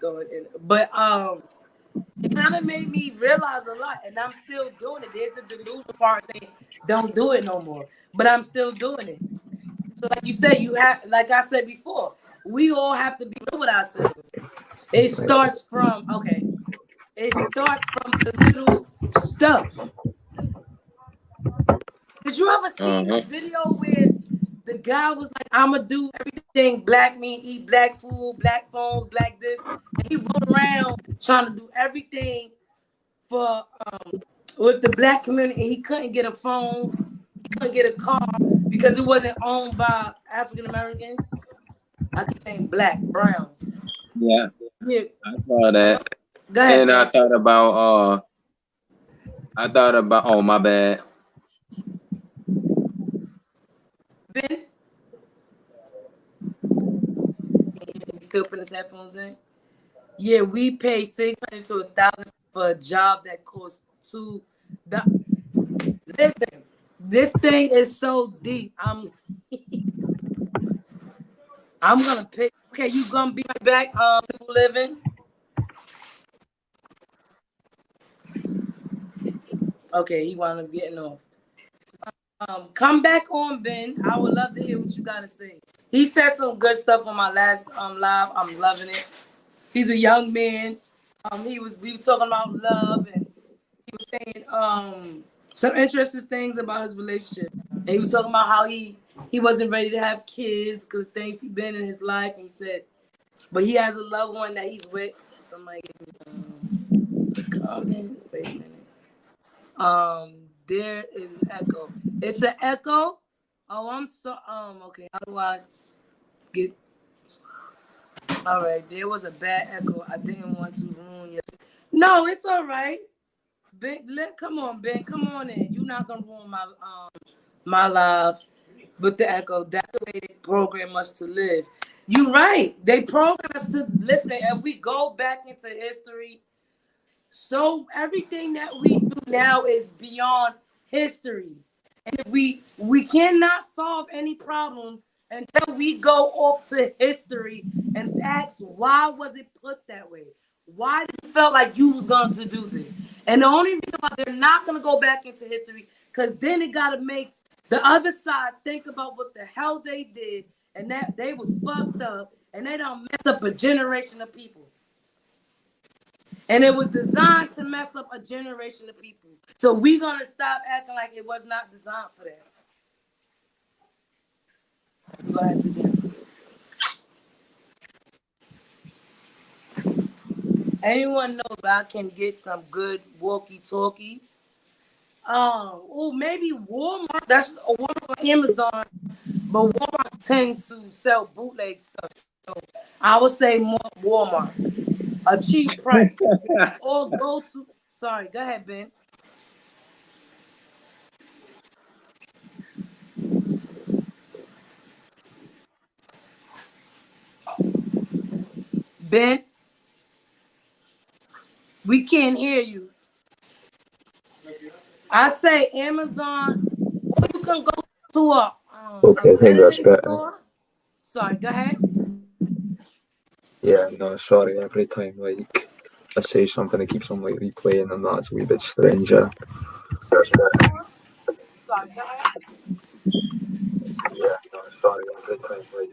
going in, but it kind of made me realize a lot, and I'm still doing it. There's the delusional part saying don't do it no more, but I'm still doing it. So, like you said, you have, like I said before, we all have to be real with ourselves. It starts from the little stuff. Did you ever see a video where the guy was like, I'm gonna do everything black meat, eat black food, black phones, black this, and he rode around trying to do everything for with the black community, and he couldn't get a phone, he couldn't get a car because it wasn't owned by African Americans. I keep saying black, brown. Yeah, I saw that. Go ahead. And I thought about oh my bad. Ben? He's still putting his headphones in? Yeah, we pay $600 to $1,000 for a job that costs $2. Listen, this thing is so deep. I'm gonna pick. Okay, you gonna be right back? Simple Living. Okay, he wound up getting off. Come back on, Ben. I would love to hear what you gotta say. He said some good stuff on my last live. I'm loving it. He's a young man. We were talking about love, and he was saying some interesting things about his relationship. And he was talking about how he he wasn't ready to have kids because things he been in his life. And he said, but he has a loved one that he's with. Somebody give me a comment. Wait a minute. There is an echo. It's an echo. Oh, I'm so okay. How do I get? All right, there was a bad echo. I didn't want to ruin your. No, it's all right. Ben, come on, Ben. Come on in. You're not gonna ruin my life with the echo. That's the way they program us to live. You're right. They program us to listen. And we go back into history. So everything that we do now is beyond history. And if we cannot solve any problems until we go off to history and ask why was it put that way? Why did you felt like you was going to do this? And the only reason why they're not going to go back into history, because then it got to make the other side think about what the hell they did and that they was fucked up and they done messed up a generation of people. And it was designed to mess up a generation of people. So we're going to stop acting like it was not designed for that. Go ahead, sit down. Anyone knows I can get some good walkie-talkies? Oh, maybe Walmart. That's a Walmart on Amazon, but Walmart tends to sell bootleg stuff. So I would say more Walmart, a cheap price, or go to. Sorry, go ahead, Ben. Ben, we can't hear you. I say Amazon, or you can go to a Okay, I think that's better. store. Sorry, go ahead. Yeah, no, sorry. Every time like I say something, it keeps on like replaying, and that's a wee bit strange. Yeah. Sorry, go ahead. Yeah, no, sorry. Every time like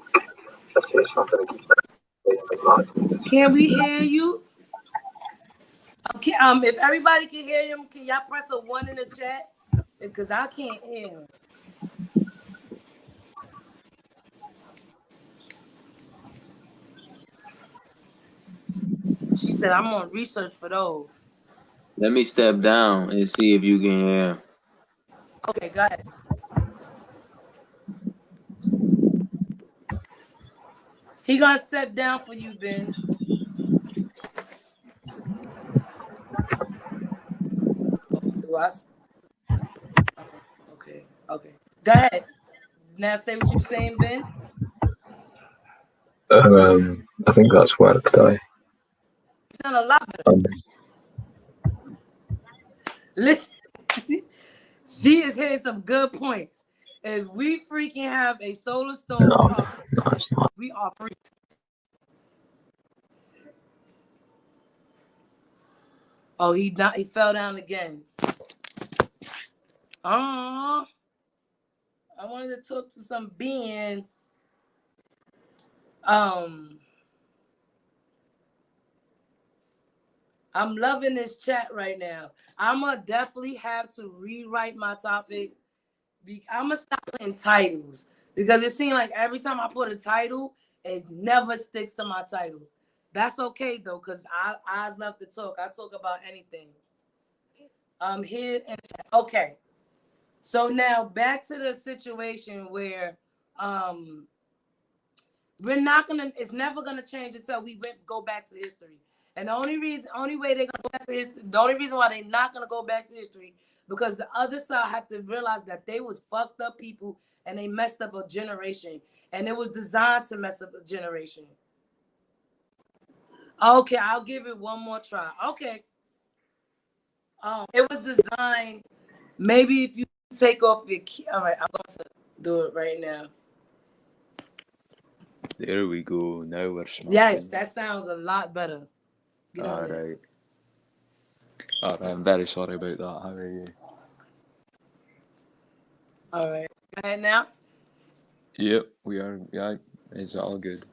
I say something, it keeps on replaying, and that's. Can we hear you? Okay, if everybody can hear him, can y'all press a 1 in the chat? Because I can't hear him. She said, I'm on research for those. Let me step down and see if you can hear. Okay, go ahead. He gonna step down for you, Ben. Okay. Go ahead. Now say what you were saying, Ben. I think that's worked. You sound a lot better. Listen, she is hitting some good points. If we freaking have a solar storm, no, it's not. we are free. Oh, he fell down again. I wanted to talk to some being. I'm loving this chat right now. I'm gonna definitely have to rewrite my topic. I'm gonna stop putting titles because it seems like every time I put a title, it never sticks to my title. That's okay though, because I love to talk. I talk about anything. Here and okay. So now back to the situation where it's never gonna change until we go back to history. And the only way they're gonna go back to history, the only reason why they're not gonna go back to history, because the other side have to realize that they was fucked up people and they messed up a generation. And it was designed to mess up a generation. Okay, I'll give it one more try. Okay. It was designed, maybe if you take off your key. All right, I'm going to do it right now. There we go. Now we're smashing. Yes, that sounds a lot better. All right. I'm very sorry about that. How are you? All right. Go ahead now. Yep, we are. Yeah, it's all good.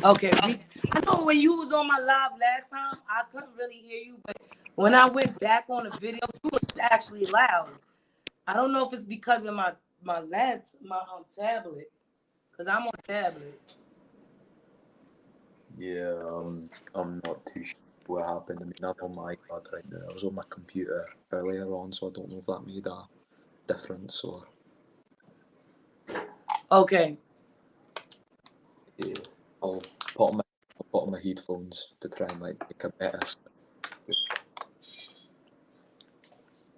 Okay. I know when you was on my live last time, I couldn't really hear you, but when I went back on the video, you was actually loud. I don't know if it's because of tablet, because I'm on tablet. Yeah, I'm not too sure what happened. I mean, I'm on my iPad right now. I was on my computer earlier on, so I don't know if that made a difference or. Okay. Yeah, I'll put on my headphones to try and like make a better.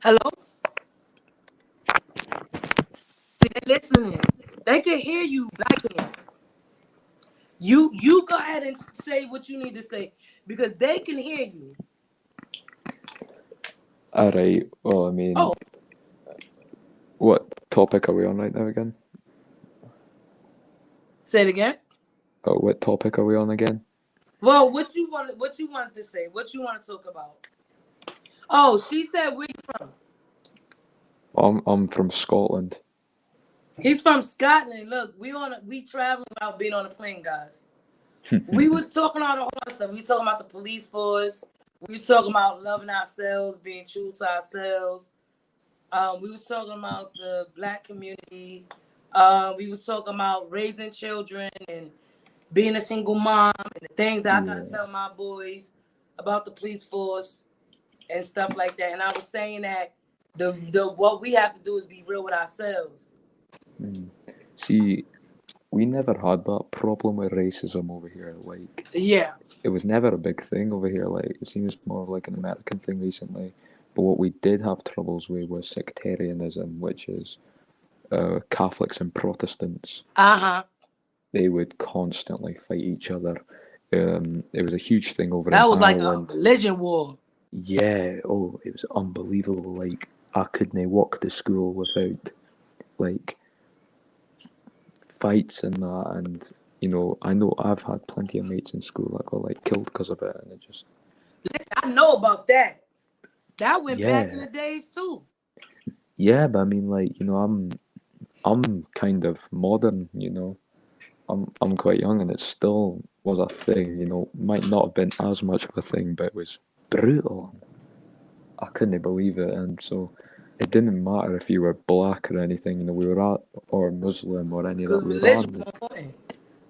Hello? See, they're listening. They can hear you, Black man. You go ahead and say what you need to say because they can hear you. All right. Well, I mean, Oh. what topic are we on right now again? Say it again. What topic are we on again? Well, what you wanted to say? What you want to talk about? Oh, she said where you from? I'm from Scotland. He's from Scotland. Look, we traveling without being on a plane, guys. We was talking all the whole stuff. We was talking about the police force. We was talking about loving ourselves, being true to ourselves. We was talking about the Black community. We was talking about raising children and being a single mom and the things that I gotta tell my boys about the police force and stuff like that. And I was saying that the what we have to do is be real with ourselves. See, we never had that problem with racism over here. Like, yeah, it was never a big thing over here. Like, it seems more like an American thing recently. But what we did have troubles with was sectarianism, which is Catholics and Protestants. They would constantly fight each other. It was a huge thing over in Ireland. That was like a religion war. Yeah, oh, it was unbelievable. Like, I couldn't walk to school without, like, fights and that. And, you know I've had plenty of mates in school that got, like, killed because of it. And it just... Listen, I know about that. That went back in the days, too. Yeah, but I mean, like, I'm kind of modern, I'm quite young, and it still was a thing, might not have been as much of a thing, but it was brutal. I couldn't believe it, and so it didn't matter if you were Black or anything, we were or Muslim or any of that.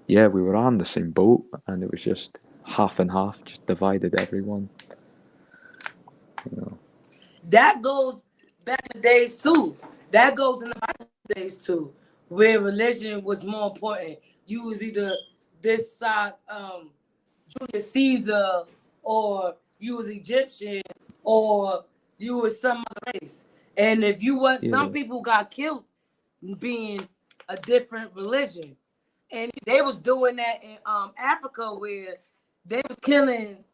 We were on the same boat, and it was just half and half, just divided everyone. That goes back in the days too. That goes in the Bible days too, where religion was more important. You was either this side, Julius Caesar, or you was Egyptian, or you was some other race. And if you was, some people got killed being a different religion, and they was doing that in Africa, where they was killing.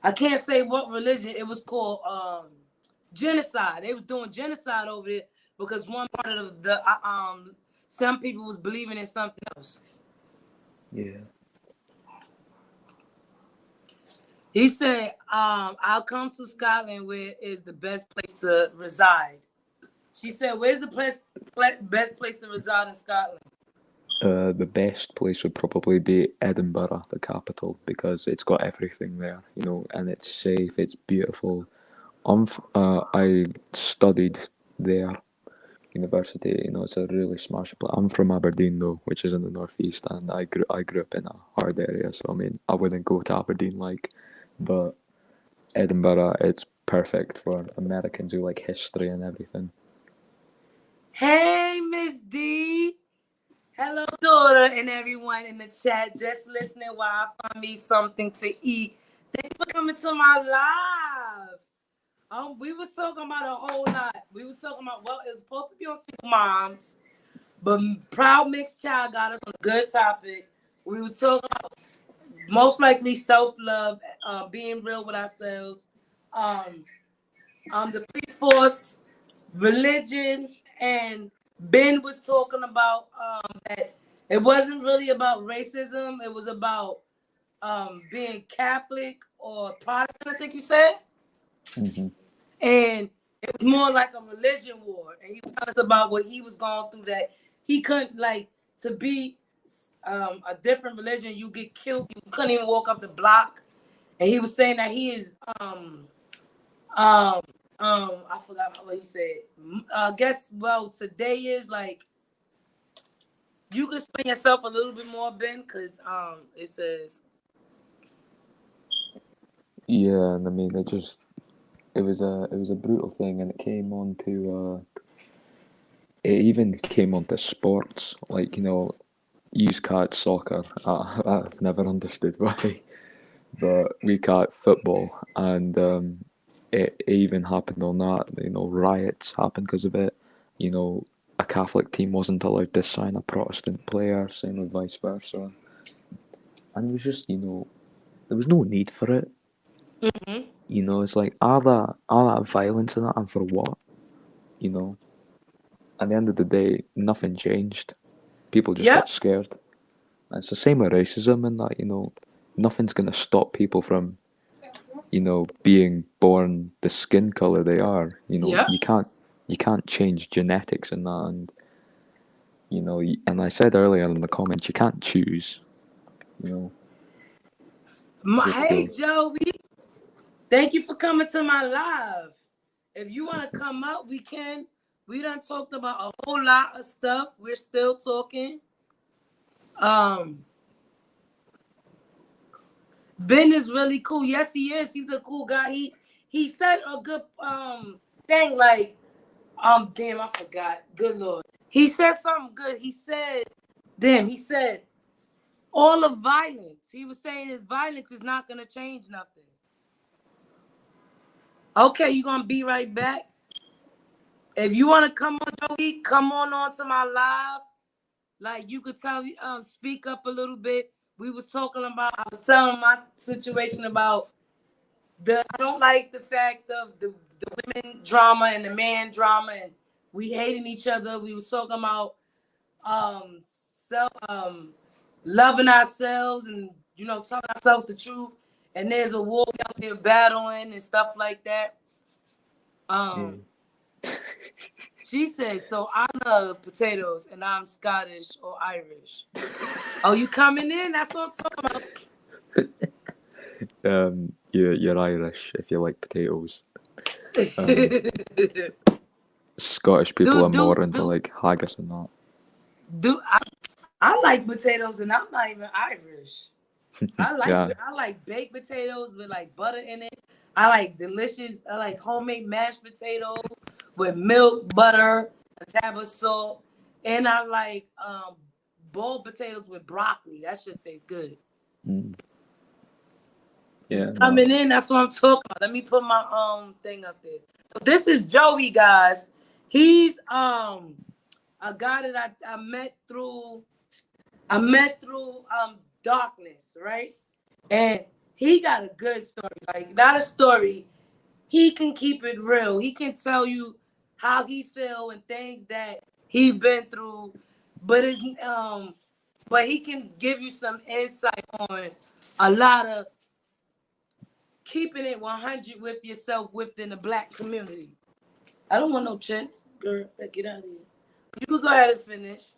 I can't say what religion it was called. Genocide. They was doing genocide over there because one part of the some people was believing in something else. Yeah. He said, "I'll come to Scotland, where is the best place to reside." She said, "Where's the best place to reside in Scotland?" The best place would probably be Edinburgh, the capital, because it's got everything there, and it's safe, it's beautiful. I studied there, university, it's a really smash place. I'm from Aberdeen though, which is in the northeast, and I grew up in a hard area, so I mean, I wouldn't go to Aberdeen but Edinburgh, it's perfect for Americans who like history and everything. Hey, Miss D. Hello, daughter, and everyone in the chat. Just listening while I find me something to eat. Thanks for coming to my live. We was talking about a whole lot. We was talking about, well, it was supposed to be on single moms, but Proud Mixed Child got us on a good topic. We was talking about most likely self-love, being real with ourselves, the police force, religion, and Ben was talking about that it wasn't really about racism. It was about being Catholic or Protestant, I think you said. Mm-hmm. And it was more like a religion war. And he was telling us about what he was going through, that he couldn't, like, to be a different religion, you get killed. You couldn't even walk up the block. And he was saying that he is I forgot what he said. Guess well today is like you could explain yourself a little bit more, Ben, because it says Yeah, and I mean, it was a brutal thing, and it came on to it even came onto sports, like use cat soccer. I've never understood why, but we cat football, and it even happened on that. Riots happened because of it. You know, a Catholic team wasn't allowed to sign a Protestant player, same with vice versa, and it was just there was no need for it. It's like all that violence and that, and for what? You know, at the end of the day, nothing changed. People just yep. got scared. And it's the same with racism and that, nothing's gonna stop people from, being born the skin color they are. Yep. You can't change genetics and that, and and I said earlier in the comments, you can't choose. Hey Joey, thank you for coming to my live. If you want to come up, we can. We done talked about a whole lot of stuff. We're still talking. Ben is really cool. Yes, he is. He's a cool guy. He said a good thing like damn, I forgot. Good Lord. He said something good. He said all of violence. He was saying his violence is not gonna change nothing. Okay, you gonna be right back. If you want to come on, Joey, come on to my live. Like you could tell, speak up a little bit. I was telling my situation about I don't like the fact of the women drama and the man drama, and we hating each other. We was talking about loving ourselves and telling ourselves the truth. And there's a war out there battling and stuff like that. She says, so I love potatoes and I'm Scottish or Irish. Oh, you coming in? That's what I'm talking about. You're Irish if you like potatoes. Scottish people are more into like haggis and that. I like potatoes and I'm not even Irish. I like baked potatoes with like butter in it. I like homemade mashed potatoes with milk, butter, a tab of salt, and I like boiled potatoes with broccoli. That shit tastes good. Yeah, coming in. That's what I'm talking about. Let me put my thing up there. So this is Joey, guys. He's a guy that I met through darkness, right? And he got a good story. Like not a story. He can keep it real. He can tell you how he feel and things that he been through, but he can give you some insight on a lot of keeping it 100 with yourself within the Black community. I don't want no chimps, girl. Get out of here. You could go ahead and finish.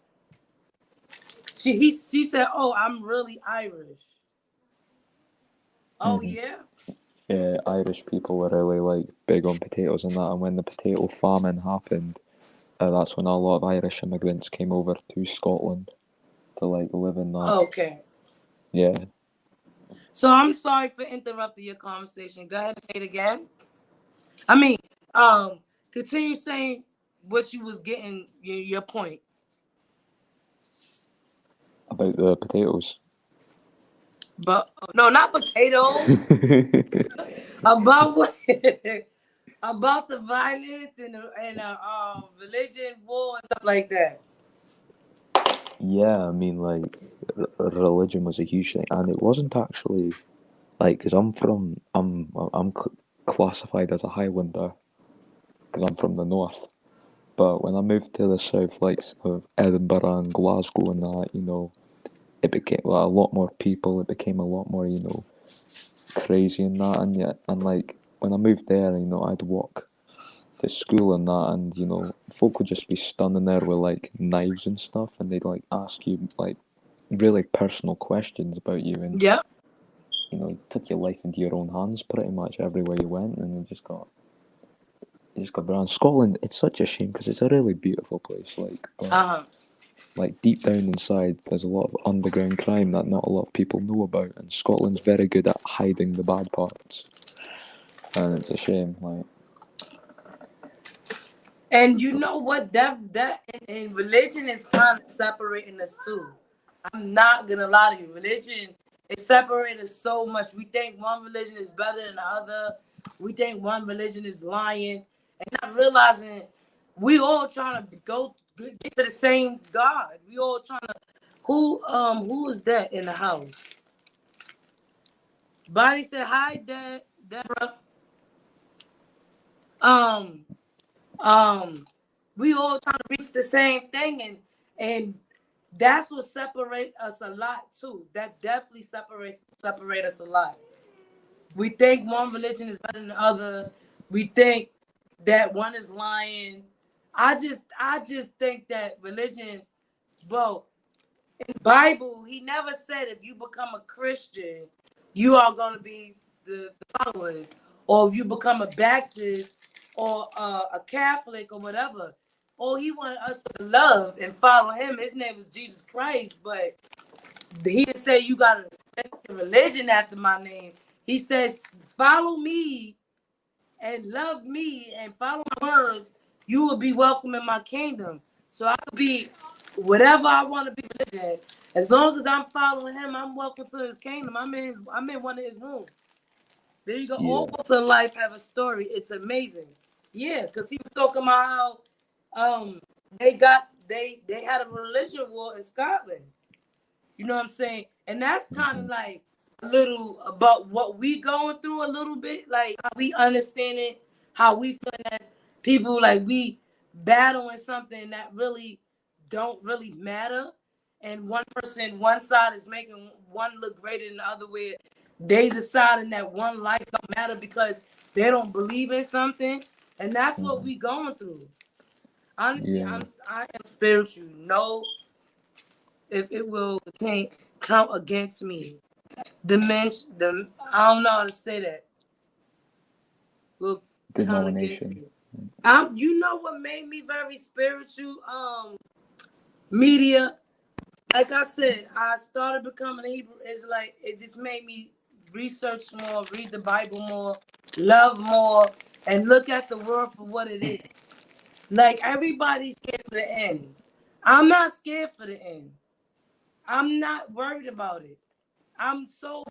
She said, "Oh, I'm really Irish." Oh yeah. Yeah, Irish people were really like big on potatoes and that, and when the potato famine happened, that's when a lot of Irish immigrants came over to Scotland to like live in that. Okay. Yeah. So I'm sorry for interrupting your conversation. Go ahead and say it again. I mean, continue saying what you was getting your point. About the potatoes. But no, not potatoes. About what? About the violence and religion, war, and stuff like that. Yeah, I mean, like religion was a huge thing, and it wasn't actually like because I'm classified as a Highlander because I'm from the north. But when I moved to the south, like of Edinburgh and Glasgow and that, it became a lot more people. It became a lot more, crazy and that. And yet, and like when I moved there, I'd walk to school and that, and folk would just be standing there with like knives and stuff, and they'd like ask you like really personal questions about you, and yeah, you took your life into your own hands pretty much everywhere you went, and it just got just got around Scotland. It's such a shame because it's a really beautiful place. Uh-huh. Like deep down inside, there's a lot of underground crime that not a lot of people know about, and Scotland's very good at hiding the bad parts. And it's a shame. Like, And you know what? And religion is kind of separating us too. I'm not gonna lie to you. Religion is separating us so much. We think one religion is better than the other. We think one religion is lying, and not realizing we all trying to get to the same God. We all trying to. Who is that in the house? Bonnie said, "Hi, Deborah." We all trying to reach the same thing, and that's what separate us a lot too. That definitely separate us a lot. We think one religion is better than the other. We think that one is lying. I just think that religion, bro, in the Bible, he never said if you become a Christian, you are going to be the followers, or if you become a Baptist or a Catholic or whatever. All he wanted us to love and follow him. His name was Jesus Christ, but he didn't say you got to make a religion after my name. He says, follow me and love me and follow my words. You will be welcome in my kingdom. So I could be whatever I want to be religion. As long as I'm following him, I'm welcome to his kingdom. I'm in one of his rooms. There you go. yeah. All books in life have a story. It's amazing. Yeah, because he was talking about how they had a religion war in Scotland. You know what I'm saying? And that's kind of like a little about what we going through a little bit, like how we understand it, how we feeling as people, like we battling something that really don't really matter. And one side is making one look greater than the other, where they deciding that one life don't matter because they don't believe in something. And that's what we going through. Honestly, Yeah. I am spiritual. No, if it will count against me. I don't know how to say that. Will count against Denomination. me. You know what made me very spiritual? Media. Like I said, I started becoming a Hebrew Israelite. It just made me research more, read the Bible more, love more, and look at the world for what it is. Like everybody's scared for the end. I'm not scared for the end. I'm not worried about it. I'm so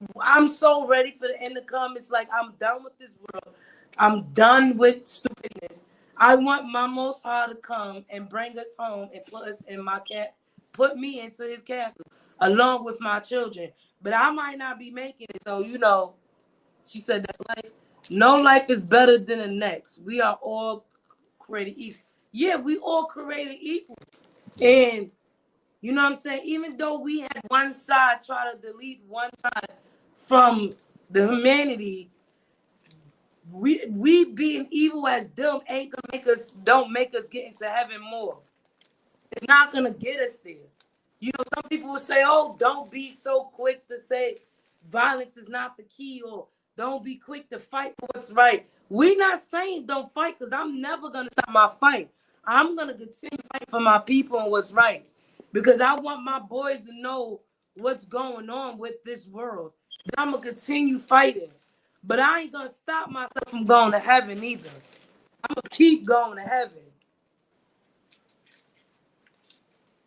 ready for the end to come. It's like I'm done with this world. I'm done with stupidness. I want my Most High to come and bring us home and put me into his castle along with my children. But I might not be making it. So she said that's life. No life is better than the next. We are all created equal. Yeah, we all created equal. And you know what I'm saying? Even though we had one side try to delete one side from the humanity, we being evil as them don't make us get into heaven more. It's not gonna get us there. You know, some people will say, "Oh, don't be so quick to say violence is not the key," or "Don't be quick to fight for what's right." We're not saying don't fight, because I'm never gonna stop my fight. I'm gonna continue to fight for my people and what's right, because I want my boys to know what's going on with this world. Then I'm gonna continue fighting, but I ain't gonna stop myself from going to heaven either. I'm gonna keep going to heaven.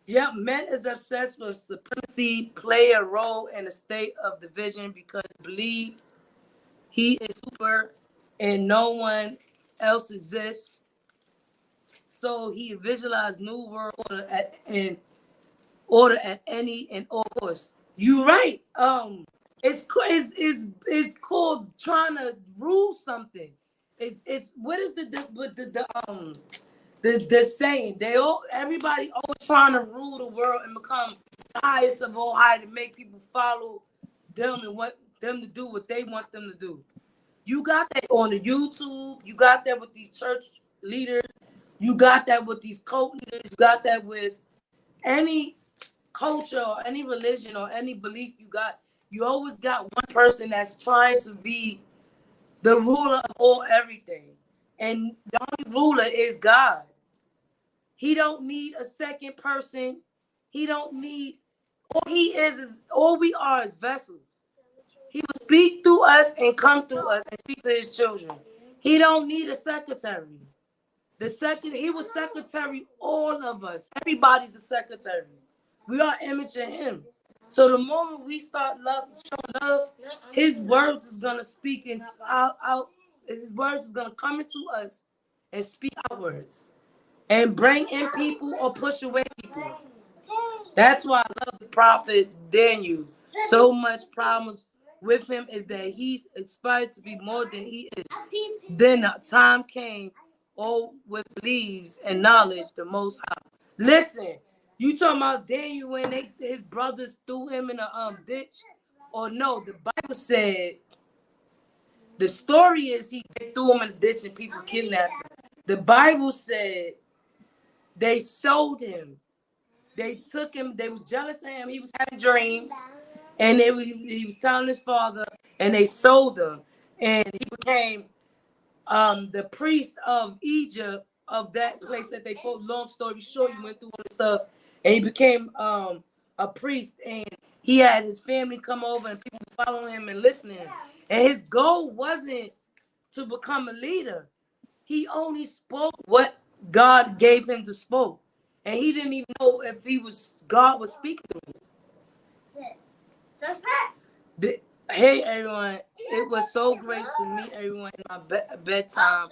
Yep, men is obsessed with supremacy, play a role in a state of division because believe he is super and no one else exists. So he visualized new world order at any and all costs. You're right. It's called trying to rule something. It's what is the saying? Everybody always trying to rule the world and become the highest of all high to make people follow them and want them to do what they want them to do. You got that on the YouTube. You got that with these church leaders. You got that with these cult leaders. You got that with any culture or any religion or any belief you got. You always got one person that's trying to be the ruler of all everything. And the only ruler is God. He don't need a second person. He don't need, all we are is vessels. He will speak through us and come through us and speak to his children. He don't need a secretary. He was secretary, all of us. Everybody's a secretary. We are imaging him. So the moment we start showing love, his words is gonna speak out. His words is gonna come into us and speak our words and bring in people or push away people. That's why I love the prophet Daniel. So much problems with him is that he's aspired to be more than he is. Then the time came, all with leaves and knowledge, the Most High. Listen, you talking about Daniel when his brothers threw him in a ditch? Or no, the Bible said, the story is they threw him in a ditch and people kidnapped him. The Bible said they sold him. They took him, they was jealous of him, he was having dreams, and he was telling his father, and they sold him. And he became the priest of Egypt, of that place that they fought. Long story short, he went through all this stuff, and he became a priest, and he had his family come over, and people following him and listening. And his goal wasn't to become a leader. He only spoke what God gave him to speak. And he didn't even know if God was speaking to him. Hey everyone, it was so great to meet everyone in my bedtime.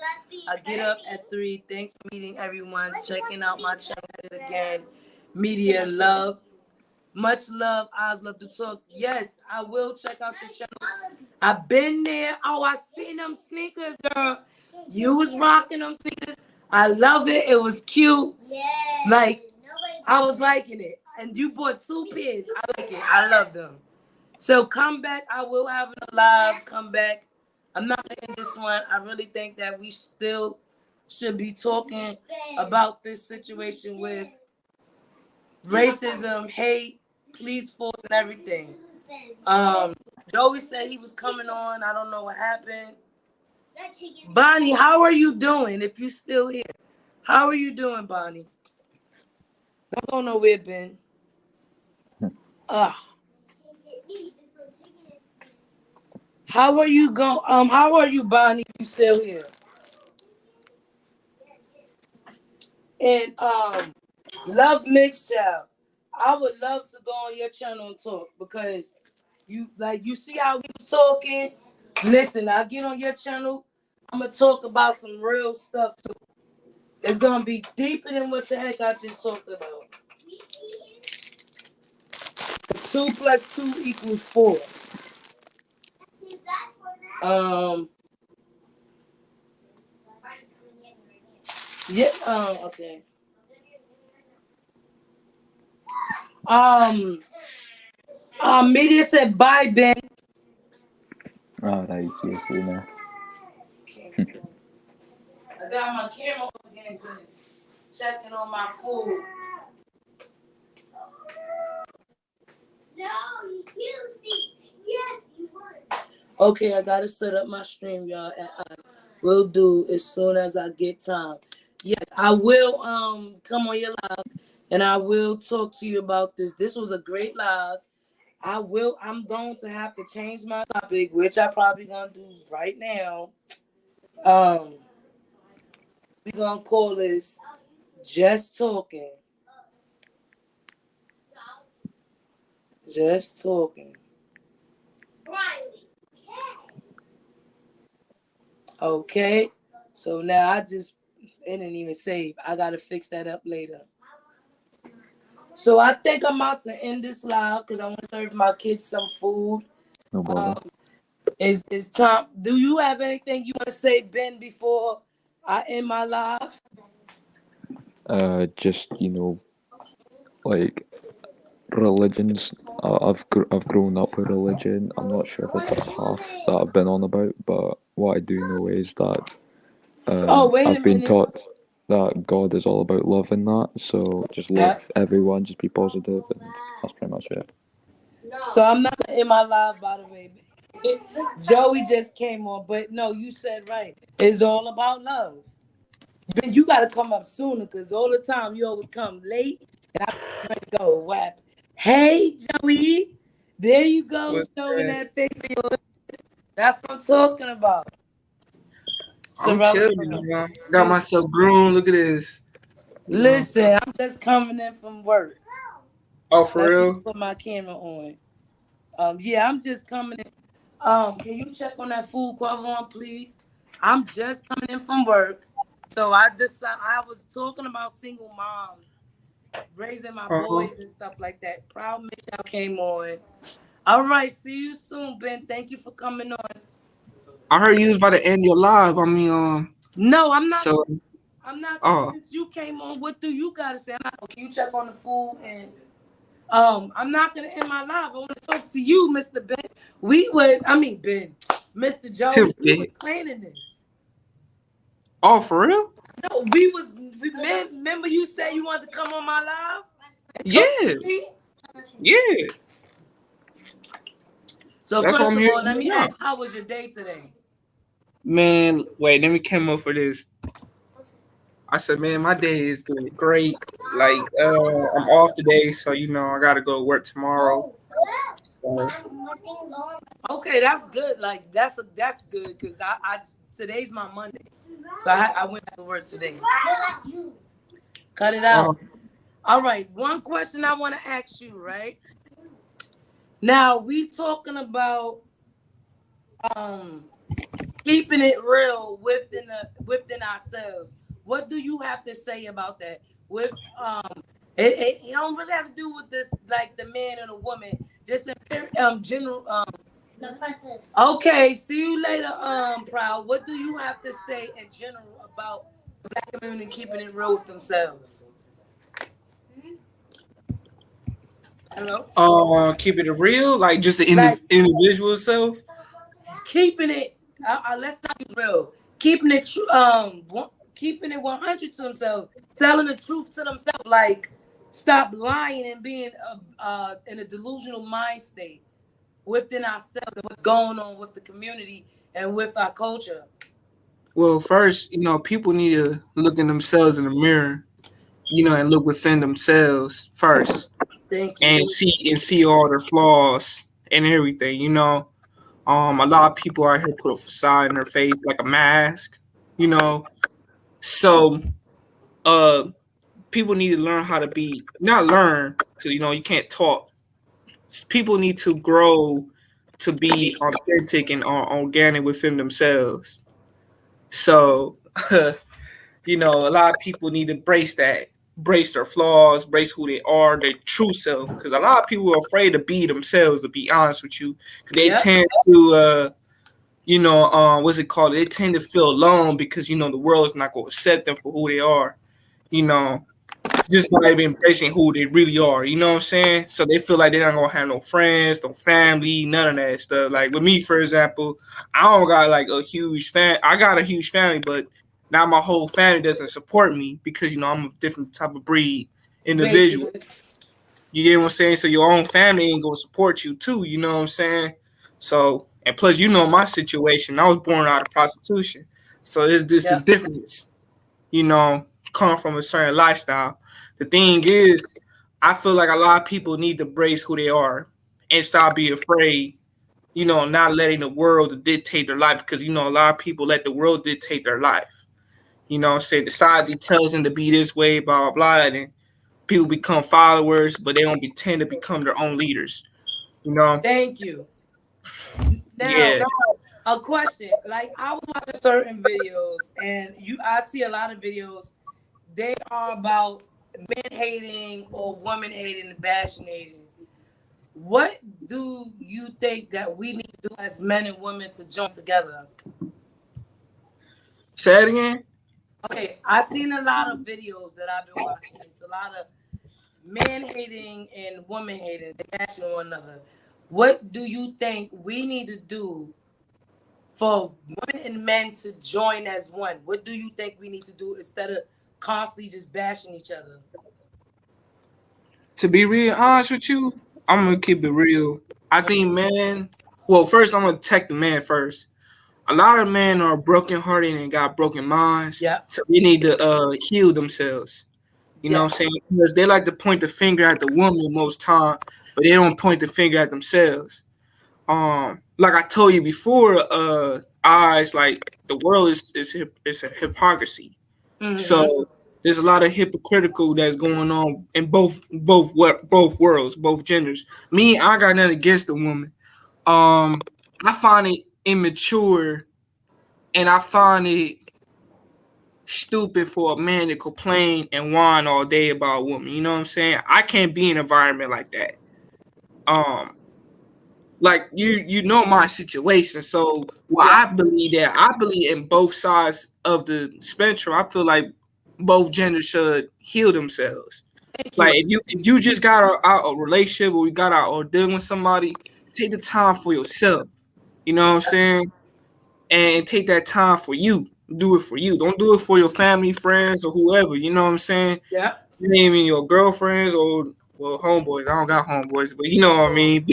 I get up at 3. Thanks for meeting everyone, checking out my channel again. Media love. Much love. I love to talk. Yes, I will check out your channel. I've been there. Oh, I seen them sneakers, girl. You was rocking them sneakers. I love it. It was cute. Like, I was liking it. And you bought 2 pairs. I like it. I love them. So come back. I will have a live. Come back. I'm not going to end this one. I really think that we still should be talking about this situation with racism, hate, police force, and everything. Joey said he was coming on. I don't know what happened. Bonnie, how are you doing if you still here? How are you doing, Bonnie? Don't go nowhere, Ben. How are you going? How are you, Bonnie? If you still here? And Love Mixed Child, I would love to go on your channel and talk, because you see how we was talking. Listen, I'll get on your channel. I'm gonna talk about some real stuff too. It's gonna be deeper than what the heck I just talked about. 2 + 2 = 4. Yeah. Okay. Media said bye, Ben. Alright, see you soon now. I got my camera on again, checking on my food. No, you killed me. Yes, you would. Okay, I gotta set up my stream, y'all. Will do as soon as I get time. Yes, I will come on your live, and I will talk to you about this. This was a great live. I'm going to have to change my topic, which I probably gonna do right now. We're gonna call this Just Talking. Just Talking. Okay. So now it didn't even save. I gotta fix that up later. So I think I'm about to end this live because I want to serve my kids some food. No bother. It's time. Do you have anything you want to say, Ben, before I end my live? Just, like religions. I've grown up with religion. I'm not sure if it's a path that I've been on about, but what I do know is that I've been taught that God is all about love and that. So just love everyone, just be positive, and that's pretty much it. So I'm not gonna end my live, by the way. Joey just came on, but no, you said right. It's all about love. Ben, you gotta come up sooner because all the time you always come late and I'm ready to go. Whap. Hey, Joey. There you go, What's showing that? that face of yours. That's what I'm talking about. I'm Sorella, chilling, man. Got myself groomed. Look at this. You know. listen, I'm just coming in from work. Oh, for Let me real? put my camera on. Yeah, I'm just coming in. Can you check on that food cover on, please? I'm just coming in from work. So I was talking about single moms, raising my Uh-huh. boys and stuff like that. Proud Michelle came on. All right, see you soon, Ben. Thank you for coming on. I heard you was about to end your live. I mean, No, I'm not. so, I'm not. oh, Since you came on, what do you gotta say? Can you check on the food and I'm not gonna end my live. I want to talk to you, Mr. Ben. Ben, Mr. Joey. We were planning this. oh, for real? No, remember you said you wanted to come on my live? Yeah, yeah. So That's what first I'm of here all, let me now. ask, how was your day today? Man, wait, let me come up for this. I said, man, my day is doing great. Like, I'm off today, so I gotta go to work tomorrow. So, Okay, that's good. Like that's good because I today's my Monday, so I went to work today. Cut it out. All right, one question I want to ask you, right? Now we talking about keeping it real within ourselves. What do you have to say about that? With it don't really have to do with this like the man and the woman. Just in general. Okay, see you later, Proud. What do you have to say in general about the black community keeping it real with themselves? Hello? keeping it real, like just the Like individual self. keeping it. Let's not be real. Keeping it 100 to themselves, telling the truth to themselves. Like stop lying and being in a delusional mind state within ourselves and what's going on with the community and with our culture. Well, first, people need to look in themselves in the mirror, and look within themselves first, Thank you. and see all their flaws and everything. A lot of people out here put a facade in their face like a mask, So, people need to learn how to be not learn because you can't talk. People need to grow to be authentic and organic within themselves. So, a lot of people need to brace their flaws, brace who they are, their true self. Because a lot of people are afraid to be themselves, to be honest with you. They tend to, what's it called? They tend to feel alone because, the world's not going to accept them for who they are, just not even embracing who they really are. You know what I'm saying? So they feel like they're not gonna have no friends, no family, none of that stuff. Like with me, for example, I don't got like a huge I got a huge family, but now my whole family doesn't support me because I'm a different type of breed individual. Basically. You get what I'm saying? So your own family ain't gonna support you too. You know what I'm saying? So and plus, my situation. I was born out of prostitution, so there's this a difference. Come from a certain lifestyle. The thing is, I feel like a lot of people need to embrace who they are and stop being afraid, not letting the world dictate their life because, a lot of people let the world dictate their life. Say society tells them to be this way, blah, blah, blah, and people become followers, but they don't tend to become their own leaders, Thank you. Now, a question. Like I was watching certain videos and I see a lot of videos. They are about men hating or women hating and bashing hating. What do you think that we need to do as men and women to join together? Say it again. Okay, I've seen a lot of videos that I've been watching. It's a lot of men hating and women hating, they bashing one another. What do you think we need to do for women and men to join as one? What do you think we need to do instead of constantly just bashing each other? To be real honest with you, I'm gonna keep it real. I think men well, first I'm gonna attack the man first. A lot of men are brokenhearted and got broken minds. Yeah. So they need to heal themselves. You know what I'm Yes. saying? Because they like to point the finger at the woman most time, but they don't point the finger at themselves. Like I told you before, eyes like the world is it's a hypocrisy. Mhm. So there's a lot of hypocritical that's going on in both worlds, both genders. Me, I got nothing against the woman. I find it immature, and I find it stupid for a man to complain and whine all day about a woman. You know what I'm saying? I can't be in an environment like that. Like you know my situation. So I believe in both sides of the spectrum. I feel like both genders should heal themselves. Thank you. Like if you just got a relationship or you got out or dealing with somebody, take the time for yourself. You know what I'm saying? And take that time for you. Do it for you. Don't do it for your family, friends, or whoever. You know what I'm saying? Yeah. You ain't even your girlfriends or homeboys. I don't got homeboys, but you know what I mean.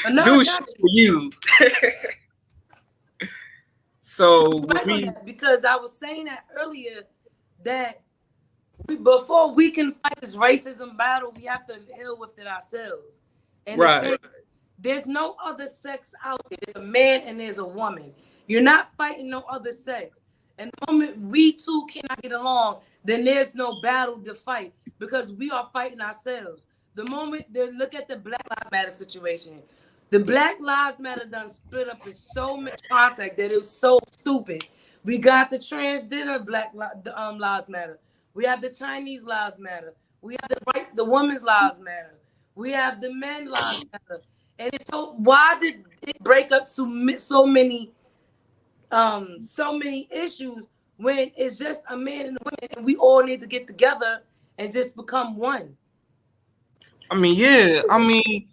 No, Do I shit got for you. So Right on that, because I was saying that earlier that before we can fight this racism battle, we have to heal with it ourselves. And Right. there's no other sex out there. There's a man and there's a woman. You're not fighting no other sex. And the moment we two cannot get along, then there's no battle to fight because we are fighting ourselves. The moment they look at the Black Lives Matter situation, the Black Lives Matter done split up in so much contact that it was so stupid. We got the transgender Lives Matter. We have the Chinese Lives Matter. We have the women's lives matter. We have the men lives matter. And it's so why did it break up so many issues when it's just a man and a woman and we all need to get together and just become one? I mean, yeah. I mean,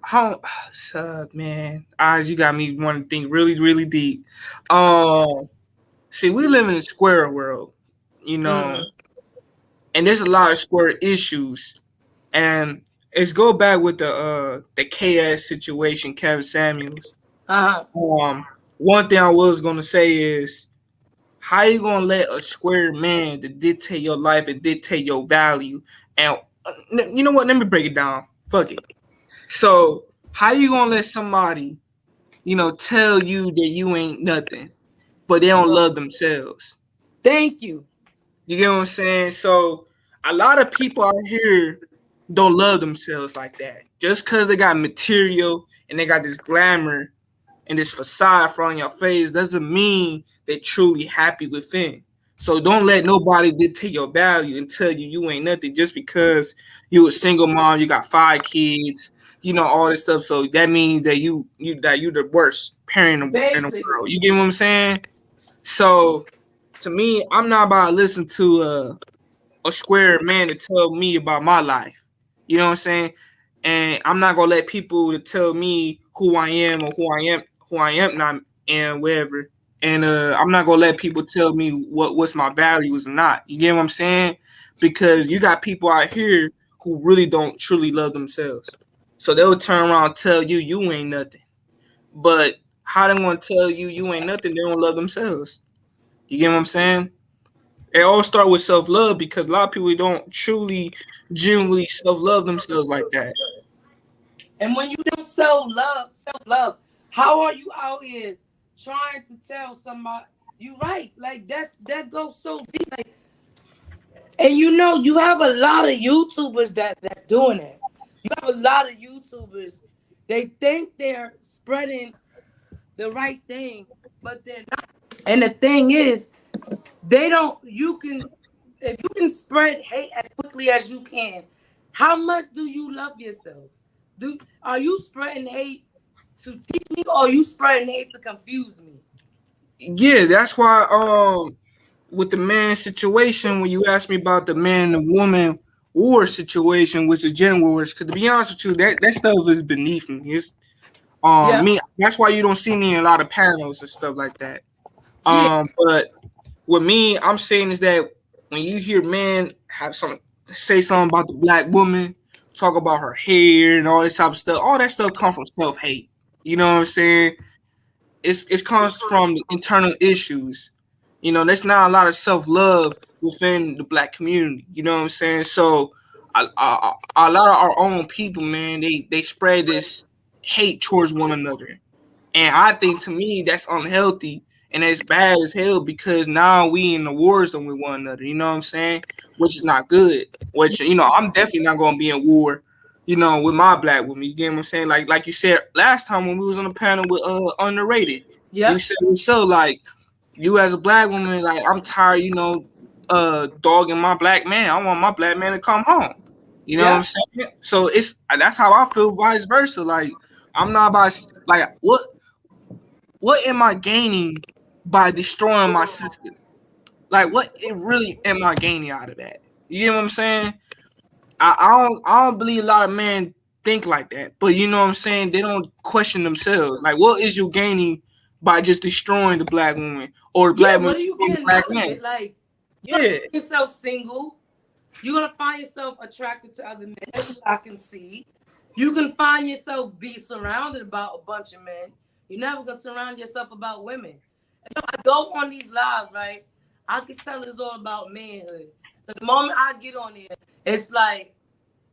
how man, you got me wanting to think really, really deep. See, we live in a square world, you know, and there's a lot of square issues. And it's go back with the KS situation, Kevin Samuels. One thing I was gonna say is, how you gonna let a square man to dictate your life and dictate your value? And you know what? Let me break it down. Fuck it. So how you gonna let somebody, tell you that you ain't nothing, but they don't love themselves? Thank you. You get what I'm saying? So a lot of people out here don't love themselves like that. Just because they got material and they got this glamour and this facade from your face doesn't mean they're truly happy within. So don't let nobody dictate your value and tell you you ain't nothing just because you a single mom, you got 5 kids, all this stuff. So that means that you the worst parent in the world. You get what I'm saying? So to me, I'm not about to listen to a square man to tell me about my life. You know what I'm saying? And I'm not gonna let people to tell me who I am or who I am not and whatever. And I'm not gonna let people tell me what's my values or not. You get what I'm saying? Because you got people out here who really don't truly love themselves. So they'll turn around and tell you you ain't nothing. But how they gonna tell you ain't nothing? They don't love themselves. You get what I'm saying? It all start with self-love because a lot of people don't truly, genuinely self-love themselves like that. And when you don't self-love, how are you out here trying to tell somebody you right? Like that goes so deep. Like, and you have a lot of YouTubers that's doing that. You have a lot of YouTubers. They think they're spreading the right thing, but they're not. And the thing is, if you can spread hate as quickly as you can, how much do you love yourself? Are you spreading hate to teach me, or are you spreading hate to confuse me? Yeah, that's why with the man situation, when you ask me about the man and woman war situation, which is gender wars, because to be honest with you, that stuff is beneath me. It's me. That's why you don't see me in a lot of panels and stuff like that. But with me, I'm saying is that when you hear men say something about the black woman, talk about her hair and all this type of stuff, all that stuff comes from self-hate. You know what I'm saying? It comes from internal issues. You know, there's not a lot of self-love within the black community. You know what I'm saying? So a lot of our own people, man, they spread this hate towards one another. And I think to me that's unhealthy and it's bad as hell because now we in the war zone with one another. You know what I'm saying? Which is not good. Which I'm definitely not gonna be in war. With my black woman. You get what I'm saying? Like you said last time when we was on the panel with Underrated. Yeah. You said so like you as a black woman, like I'm tired, dogging my black man. I want my black man to come home. You know what I'm saying? So that's how I feel, vice versa. Like I'm not about like what am I gaining by destroying my sister? Like what it really am I gaining out of that? You get what I'm saying? I don't believe a lot of men think like that, but you know what I'm saying? They don't question themselves. Like what is you gaining by just destroying the black woman or the black what woman are you or the getting black out of man? it? Like Yeah. you're gonna find yourself single. You're gonna find yourself attracted to other men, as I can see. You can find yourself be surrounded about a bunch of men. You're never gonna surround yourself about women. If I go on these lives, right? I can tell it's all about manhood. The moment I get on there, it's like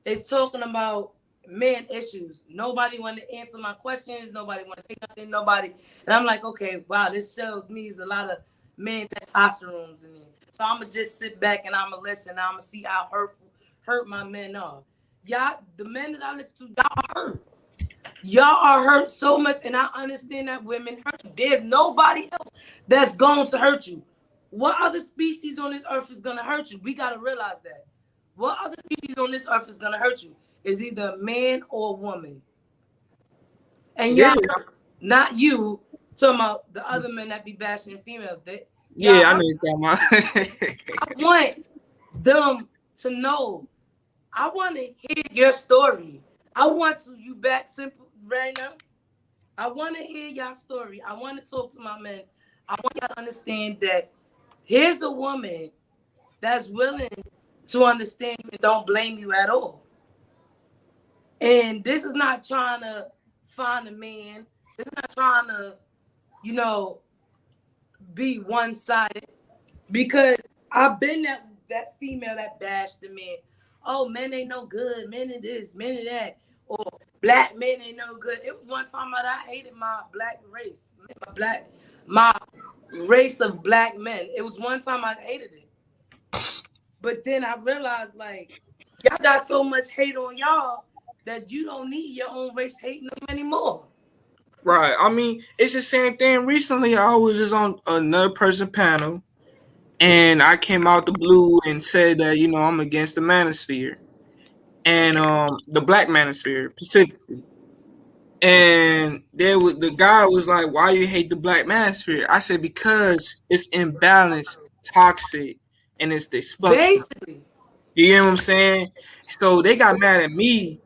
it's talking about men issues. Nobody want to answer my questions. Nobody want to say nothing. Nobody. And I'm like, okay, wow, this shows me there's a lot of men testosterones in there. So I'm gonna just sit back and I'm gonna listen. I'm gonna see how hurt my men are. Y'all, the men that I listen to, y'all are hurt. Y'all are hurt so much, and I understand that women hurt you. There's nobody else that's going to hurt you. What other species on this earth is gonna hurt you? We gotta realize that. What other species on this earth is gonna hurt you? Is either a man or a woman. And y'all, not you, talking about the other men that be bashing females. I know you're talking about. I want them to know. I want to hear your story. I want to you back simple right now. I want to hear your story. I want to talk to my men. I want y'all to understand that here's a woman that's willing to understand you and don't blame you at all. And this is not trying to find a man. This is not trying to, be one-sided. Because I've been that female that bashed the man. Oh, men ain't no good. Men are this, men are that. Or black men ain't no good. It was one time that I hated my black race. My race of black men. It was one time I hated it. But then I realized, like, y'all got so much hate on y'all that you don't need your own race hating them anymore. Right. I mean, it's the same thing. Recently, I was just on another person panel, and I came out the blue and said that, I'm against the manosphere. And the black manosphere, specifically. And the guy was like, why you hate the black manosphere? I said, because it's imbalanced, toxic, and it's dysfunctional. Basically. You get what I'm saying? So they got mad at me.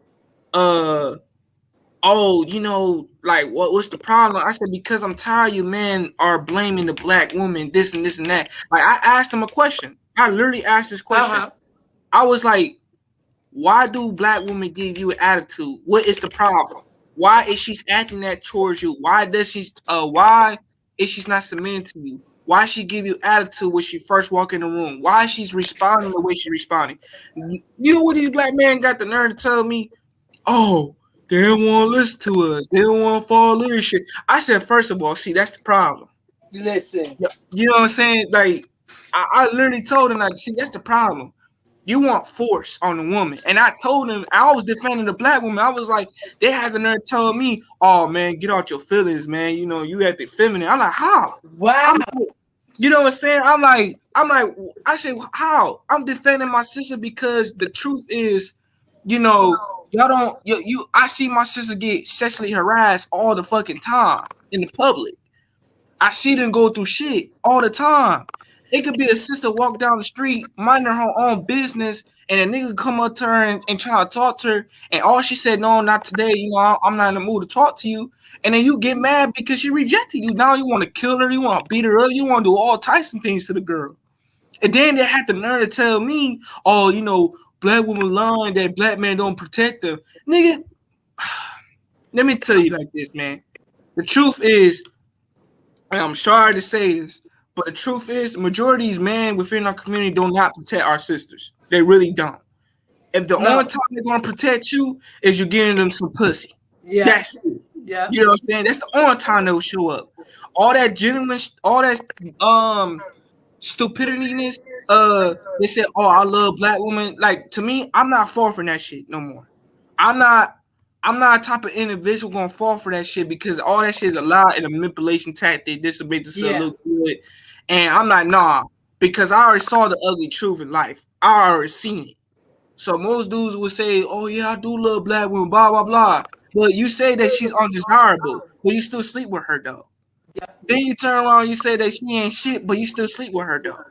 Like what's the problem? I said, because I'm tired you men are blaming the black woman, this and this and that. Like I asked him a question. I literally asked this question. I was like, why do black women give you an attitude? What is the problem? Why is she acting that towards you? Why is she not submitting to you? Why she give you attitude when she first walk in the room? Why she's responding the way she's responding? You know what these black men got the nerve to tell me? Oh, they don't want to listen to us. They don't want to follow leadership. I said, first of all, see, that's the problem. Listen. You know what I'm saying? Like, I literally told him, like, see, that's the problem. You want force on the woman. And I told him, I was defending the black woman. I was like, they had the nerve telling me, oh, man, get out your feelings, man. You acting feminine. I'm like, how? Wow. You know what I'm saying? I'm like, I said, how? I'm defending my sister because the truth is, y'all don't, I see my sister get sexually harassed all the fucking time in the public. I see them go through shit all the time. It could be a sister walk down the street, minding her own business, and a nigga come up to her and try to talk to her, and all she said, no, not today, I'm not in the mood to talk to you. And then you get mad because she rejected you. Now you want to kill her, you want to beat her up, you want to do all types of things to the girl. And then they had the nerve to tell me, oh, black women lying that black men don't protect them. Nigga, let me tell you like this, man. the truth is, and I'm sorry to say this, but the truth is, the majority of these men within our community do not protect our sisters. They really don't. If the only time they're gonna protect you is you giving them some pussy. Yeah. That's it. Yeah. You know what I'm saying? That's the only time they'll show up. All that genuine, all that stupidityness. They said, "Oh, I love black women." Like, to me, I'm not fall for that shit no more. I'm not a type of individual gonna fall for that shit because all that shit is a lie and a manipulation tactic. This will make this look good, and I'm like, nah, because I already saw the ugly truth in life. I already seen it. So most dudes would say, "Oh yeah, I do love black women," blah blah blah. But you say that she's undesirable, but you still sleep with her though. Yeah. Then you turn around, you say that she ain't shit, but you still sleep with her though.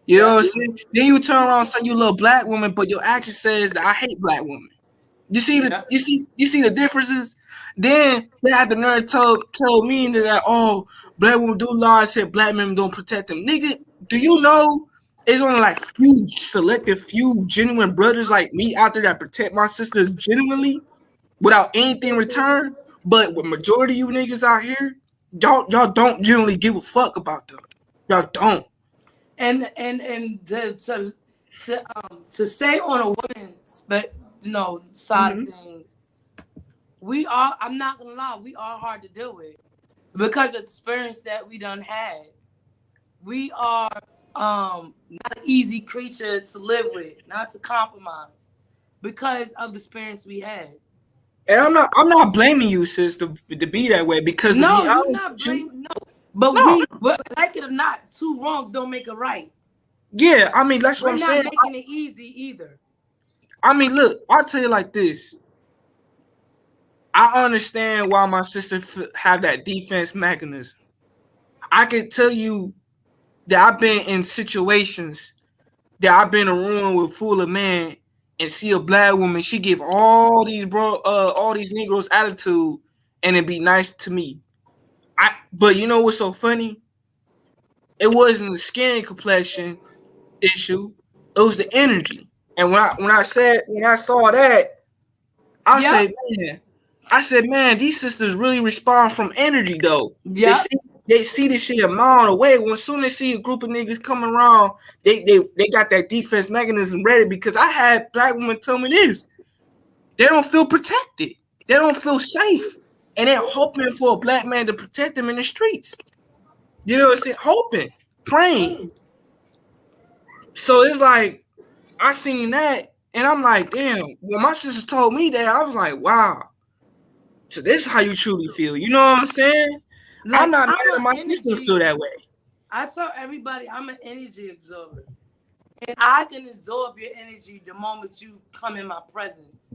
You know what I'm saying? Then you turn around and say you love black women, but your action says that I hate black women. You see you see the differences. Then they had the nerve told me that, oh, black women do lie, said black men don't protect them. Nigga, do you know it's only like few genuine brothers like me out there that protect my sisters genuinely without anything in return? But with majority of you niggas out here, y'all don't generally give a fuck about them. Y'all don't. And to say on a woman's side of things, I'm not gonna lie, we are hard to deal with because of the experience that we done had. We are not an easy creature to live with, not to compromise, because of the experience we had. And I'm not blaming you, sis, to be that way because no, you're not blaming. But like it or not, two wrongs don't make a right. Yeah, I mean that's what I'm saying. We're not making it easy either. I mean, look, I'll tell you like this. I understand why my sister have that defense mechanism. I can tell you that I've been in situations that I've been in a room with full of men and see a black woman, she give all these Negroes attitude and it be nice to me. But you know what's so funny? It wasn't the skin complexion issue, it was the energy. And when I saw that, I said, man, these sisters really respond from energy though. Yeah. They see this shit a mile away. When soon as they see a group of niggas coming around, they got that defense mechanism ready because I had black women tell me this. They don't feel protected. They don't feel safe. And they're hoping for a black man to protect them in the streets. You know what I'm saying? Hoping, praying. So it's like, I seen that, and I'm like, damn. When my sisters told me that, I was like, wow. So this is how you truly feel. You know what I'm saying? Like, I'm not mad at my sisters feel that way. I tell everybody I'm an energy absorber. And I can absorb your energy the moment you come in my presence.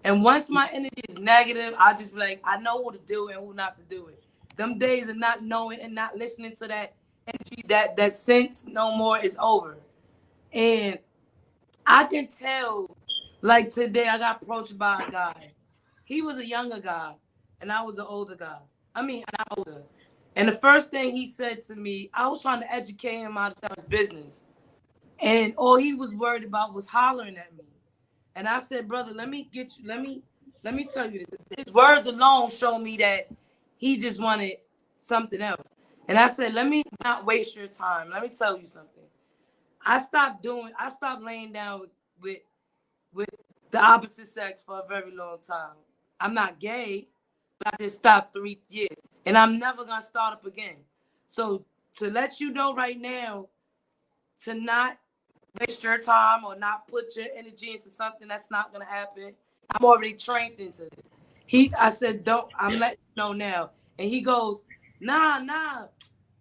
And once my energy is negative, I just be like, I know who to do and who not to do it. Them days of not knowing and not listening to that energy, that sense no more is over. And I can tell, like today, I got approached by a guy. He was a younger guy, and I was an older guy. I mean, not older. And the first thing he said to me, I was trying to educate him out of his business. And all he was worried about was hollering at me. And I said, brother, let me tell you, his words alone show me that he just wanted something else. And I said, let me not waste your time. Let me tell you something. I stopped laying down with the opposite sex for a very long time. I'm not gay, but I just stopped 3 years. And I'm never going to start up again. So to let you know right now, to not waste your time or not put your energy into something that's not going to happen. I'm already trained into this. I said, I'm letting you know now. And he goes, nah,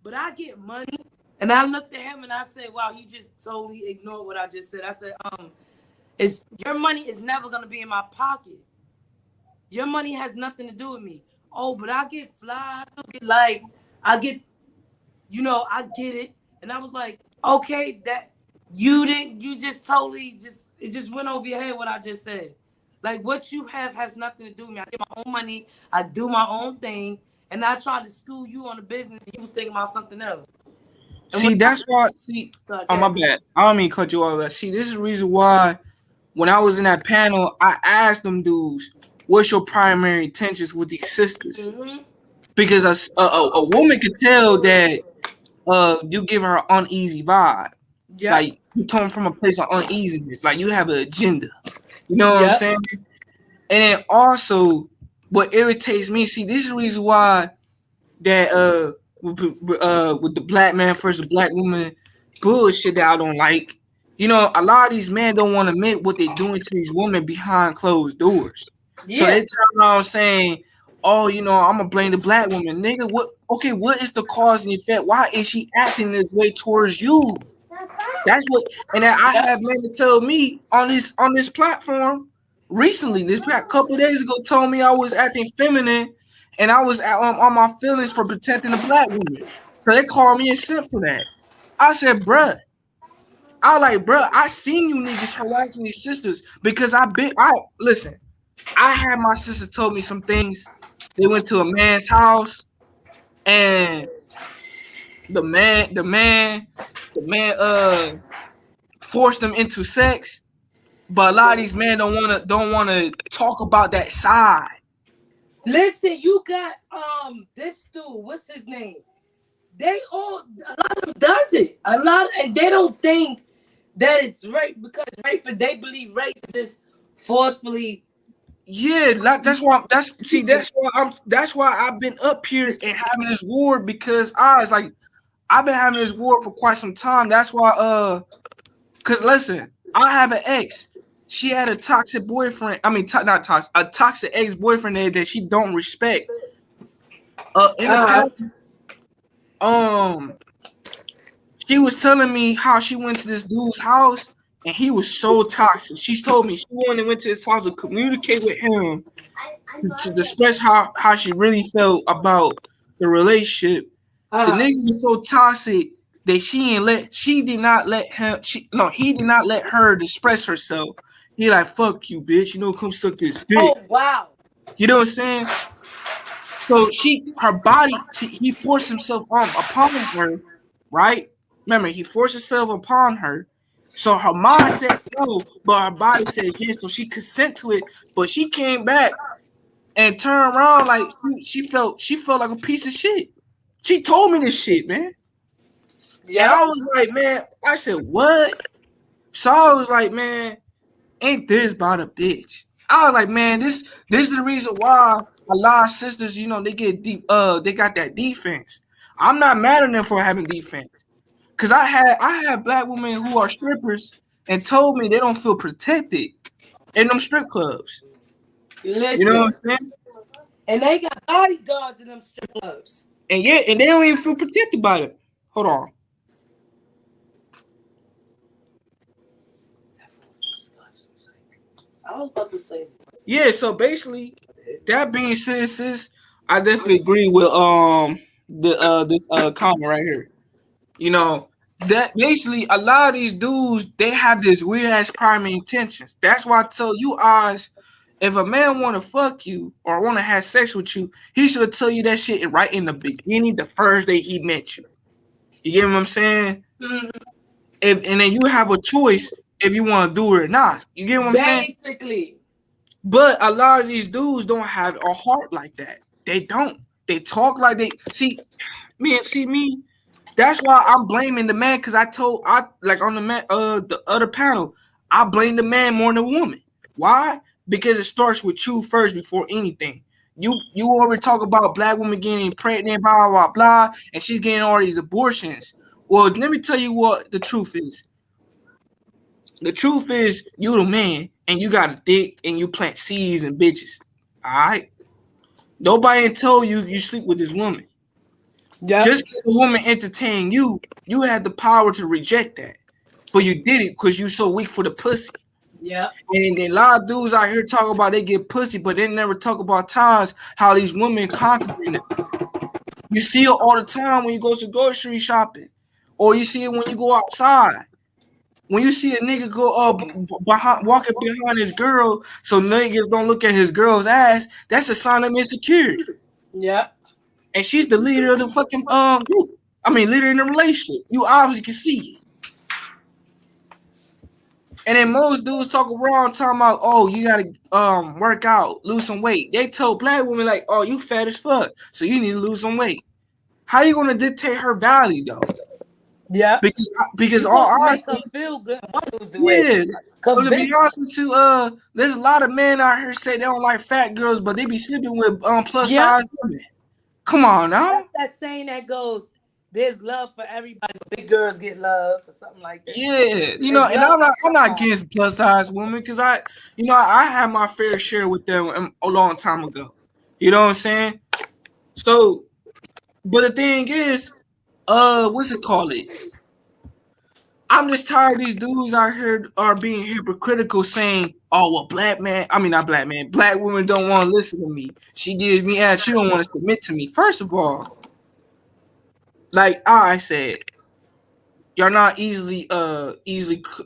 but I get money. And I looked at him and I said, wow, you just totally ignored what I just said. I said, your money is never going to be in my pocket. Your money has nothing to do with me. Oh, but I get fly. I get it. And I was like, okay, that you just totally it just went over your head what I just said. Like what you have has nothing to do with me. I get my own money. I do my own thing. And I tried to school you on the business and you was thinking about something else. See, that's why. Oh, my bad. I don't mean to cut you off. See, this is the reason why when I was in that panel, I asked them dudes, what's your primary intentions with these sisters? Mm-hmm. because a woman could tell that you give her an uneasy vibe. Yep. Like you come from a place of uneasiness, like you have an agenda. You know what I'm Yep. saying? And then also, what irritates me, see, this is the reason why that with the black man versus black woman bullshit that I don't like. You know, a lot of these men don't want to admit what they're doing to these women behind closed doors. So Yeah. they turn around saying, "Oh, you know, I'm gonna blame the black woman, nigga. What? Okay, what is the cause and effect? Why is she acting this way towards you? That's what." And then I have men to tell me on this platform recently, this couple days ago, told me I was acting feminine, and I was on my feelings for protecting the black woman. So they called me a simp for that. I said, "Bruh." I was like, "Bruh, I seen you niggas harassing these sisters because I listen. I had my sister told me some things. They went to a man's house, and the man forced them into sex. But a lot of these men don't wanna talk about that side. Listen, you got this dude. What's his name? A lot of them does it. And they don't think that it's rape because rape, but they believe rape is just forcefully. Yeah, that's why I've been up here and having this war, because I've been having this war for quite some time. That's why cause listen, I have an ex. She had a toxic boyfriend. I mean, not toxic, a toxic ex-boyfriend that she don't respect. In the past, she was telling me how she went to this dude's house and he was so toxic. She told me she went to his house to communicate with him to express how she really felt about the relationship. The nigga was so toxic that he did not let her express herself. He like, "Fuck you, bitch. You know, come suck this dick." Oh wow. You know what I'm saying? So he forced himself upon her, right? Remember, he forced himself upon her. So her mind said no, but her body said yes. So she consent to it, but she came back and turned around like she felt like a piece of shit. She told me this shit, man. Yeah, and I was like, man, I said, what? So I was like, man, ain't this about a bitch? I was like, man, this is the reason why a lot of sisters, you know, they get deep, they got that defense. I'm not mad at them for having defense. Cause I had black women who are strippers and told me they don't feel protected in them strip clubs. Listen, you know what I'm saying? And they got bodyguards in them strip clubs. And yeah, and they don't even feel protected by it. Hold on. I was about to say. Yeah, so basically, that being said, sis, I definitely agree with the comment right here. You know, that basically a lot of these dudes, they have this weird ass primary intentions. That's why I tell you guys, if a man want to fuck you or want to have sex with you, he should have tell you that shit right in the beginning, the first day he met you. You get what I'm saying? Mm-hmm. And then you have a choice if you want to do it or not. You get what I'm saying? Basically. But a lot of these dudes don't have a heart like that. They don't. They talk like they see me. That's why I'm blaming the man, because like on the other panel, I blame the man more than the woman. Why? Because it starts with you first before anything. You already talk about black women getting pregnant, blah, blah, blah, blah, and she's getting all these abortions. Well, let me tell you what the truth is. The truth is, you the man, and you got a dick, and you plant seeds and bitches. All right? Nobody told you sleep with this woman. Yep. Just because a woman entertain you, you had the power to reject that. But you did it because you so weak for the pussy. Yeah. And a lot of dudes out here talk about they get pussy, but they never talk about times how these women conquering them. You see it all the time when you go to grocery shopping, or you see it when you go outside. When you see a nigga go walking behind his girl, so niggas don't look at his girl's ass, that's a sign of insecurity. Yeah. And she's the leader of the fucking group. I mean, leader in the relationship. You obviously can see it. And then most dudes talk around talking about, oh, you gotta work out, lose some weight. They told black women like, oh, you fat as fuck, so you need to lose some weight. How you gonna dictate her value though? Yeah. Because You all supposed to honesty, make her feel good. Want to lose the weight. yeah. But to be Convince. honest with you, there's a lot of men out here say they don't like fat girls, but they be sleeping with plus size women. Come on now. That's that saying that goes, there's love for everybody, but big girls get love or something like that. Yeah, you know, and I'm not against plus size women because I had my fair share with them a long time ago. You know what I'm saying? So, but the thing is, what's it called? I'm just tired of these dudes out here are being hypocritical, saying, "Oh, well, black women don't want to listen to me. She gives me ass. She don't want to submit to me." First of all, like I said, you're not easily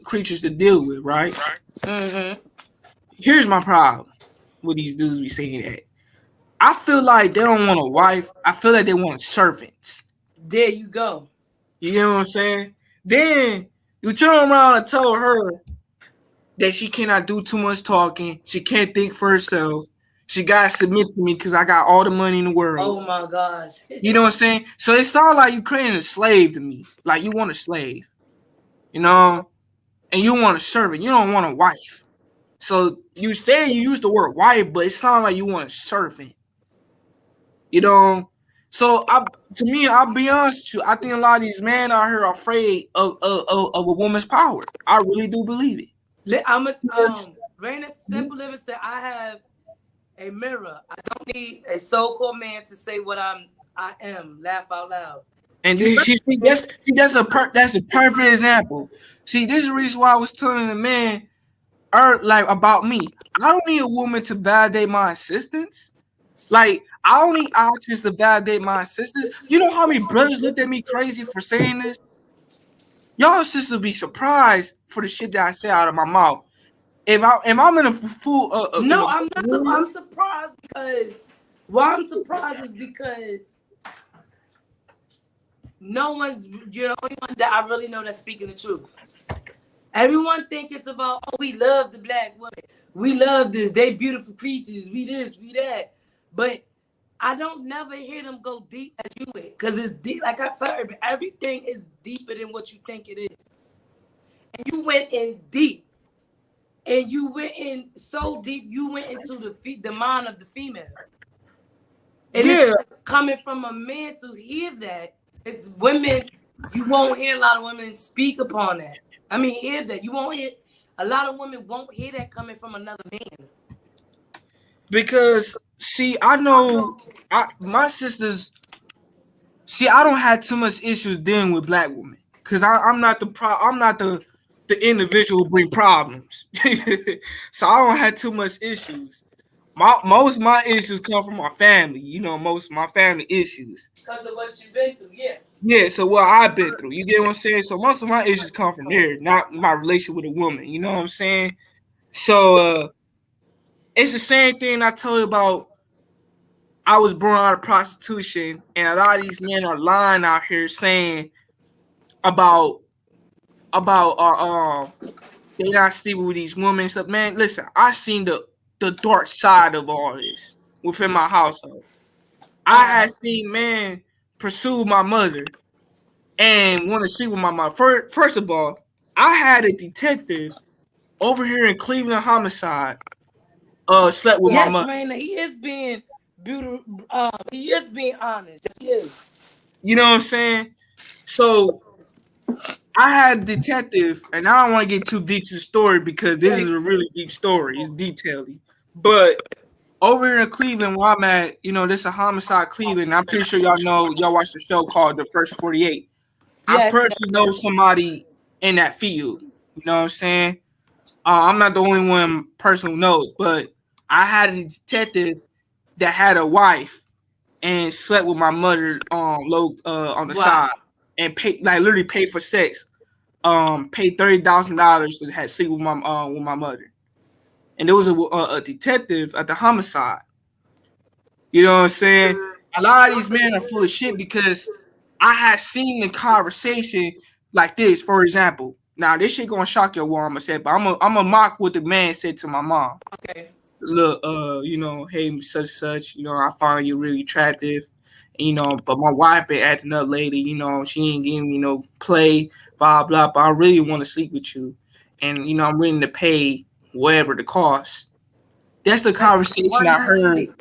creatures to deal with, right? Mm-hmm. Here's my problem with these dudes be saying that. I feel like they don't want a wife. I feel like they want servants. There you go. You know what I'm saying? Then you turn around and tell her that she cannot do too much talking. She can't think for herself. She gotta submit to me because I got all the money in the world. Oh my gosh. You know what I'm saying? So it sounds like you creating a slave to me. Like you want a slave. You know? And you want a servant. You don't want a wife. So you say you use the word wife, but it sounds like you want a servant. You know? So to me, I'll be honest with you, I think a lot of these men out here are afraid of a woman's power. I really do believe it. I'm a Raina Simple Living said, I have a mirror. I don't need a so-called man to say what I am. Laugh out loud. And that's a perfect example. See, this is the reason why I was telling the man like about me. I don't need a woman to validate my existence. Like, I don't need options to validate my existence. You know how many brothers looked at me crazy for saying this? Y'all sisters be surprised for the shit that I say out of my mouth. If I'm in a full no, I'm not. I'm surprised because why I'm surprised is because no one's, you're the only one that I really know that's speaking the truth. Everyone think it's about, oh, we love the black women. We love this. They beautiful creatures. We this, we that. But I don't never hear them go deep as you would. Because it's deep. Like I said, everything is deeper than what you think it is. And you went in deep. And you went in so deep, you went into the mind of the female. And it's coming from a man to hear that. It's women, you won't hear a lot of women speak upon that. I mean, hear that. You won't hear, a lot of women won't hear that coming from another man. Because, see, I know, my sisters, see, I don't have too much issues dealing with black women. Because I'm not the individual who bring problems. So I don't have too much issues. Most of my issues come from my family. You know, most of my family issues. Because of what you've been through, yeah. Yeah, so what I've been through. You get what I'm saying? So most of my issues come from there, not my relationship with a woman. You know what I'm saying? So it's the same thing I told you about. I was born out of prostitution, and a lot of these men are lying out here saying about they not sleeping with these women and stuff. Man, listen, I seen the dark side of all this within my household. I had seen men pursue my mother and want to sleep with my mother. First of all, I had a detective over here in Cleveland homicide slept with my mother. Yes, Raina, he is being beautiful. He is being honest. Yes, he is. You know what I'm saying? So I had a detective, and I don't want to get too deep to the story because this is a really deep story. It's detailed. But over here in Cleveland, where I'm at, you know, this is a homicide Cleveland. I'm pretty sure y'all watched the show called The First 48. I personally know somebody in that field. You know what I'm saying? I'm not the only one person who knows, but I had a detective that had a wife and slept with my mother on the side and literally paid for sex. Paid $30,000 to have sleep with my mother. And there was a detective at the homicide. You know what I'm saying? A lot of these men are full of shit because I had seen a conversation like this. For example, Now this shit gonna shock your what I'm gonna say, but I'm a mock what the man said to my mom. Okay. Look, you know, hey, such, you know, I find you really attractive, you know, but my wife been acting up lately, you know, she ain't giving me no play, blah blah, but I really want to sleep with you, and you know, I'm willing to pay whatever the cost. That's the conversation I heard.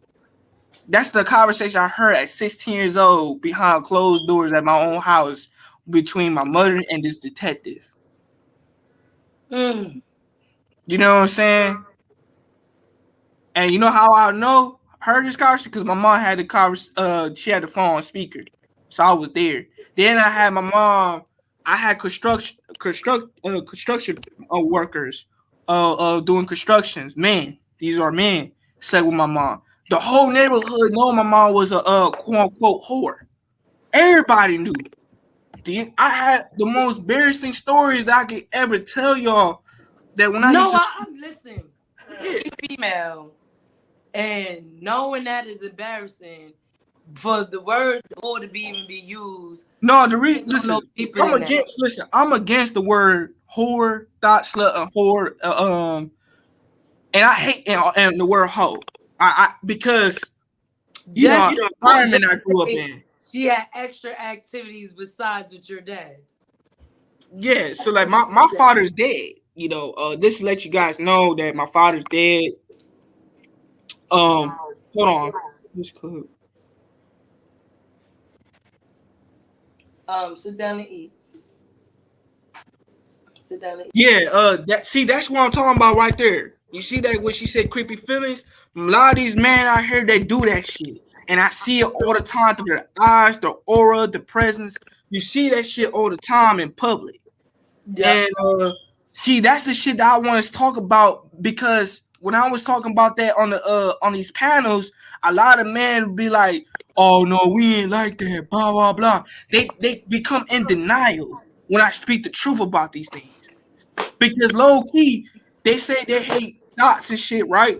That's the conversation I heard at 16 years old behind closed doors at my own house between my mother and this detective. Mm. You know what I'm saying? And you know how I know heard this conversation? Because my mom had the she had the phone on speaker. So I was there. Then I had my mom, I had construction workers doing constructions. Men, these are men, slept with my mom. The whole neighborhood know my mom was a quote unquote whore. Everybody knew. I had the most embarrassing stories that I could ever tell y'all. That when I used to listen, female, and knowing that is embarrassing for the word "whore" to even be used. No, the reason. Listen, I'm against the word whore, thought slut, and whore. And I hate and the word hoe. I because you know the environment I grew up in. She had extra activities besides with your dad. Yeah, so like my father's dead. You know, this to let you guys know that my father's dead. Hold on. This cool. Sit down and eat. Sit down and eat. Yeah, that's what I'm talking about right there. You see that when she said creepy feelings? A lot of these men out here, they do that shit. And I see it all the time through their eyes, their aura, the presence. You see that shit all the time in public. Yeah. And see, that's the shit that I want to talk about, because when I was talking about that on these panels, a lot of men would be like, "Oh no, we ain't like that." Blah blah blah. They become in denial when I speak the truth about these things, because low key they say they hate thoughts and shit, right?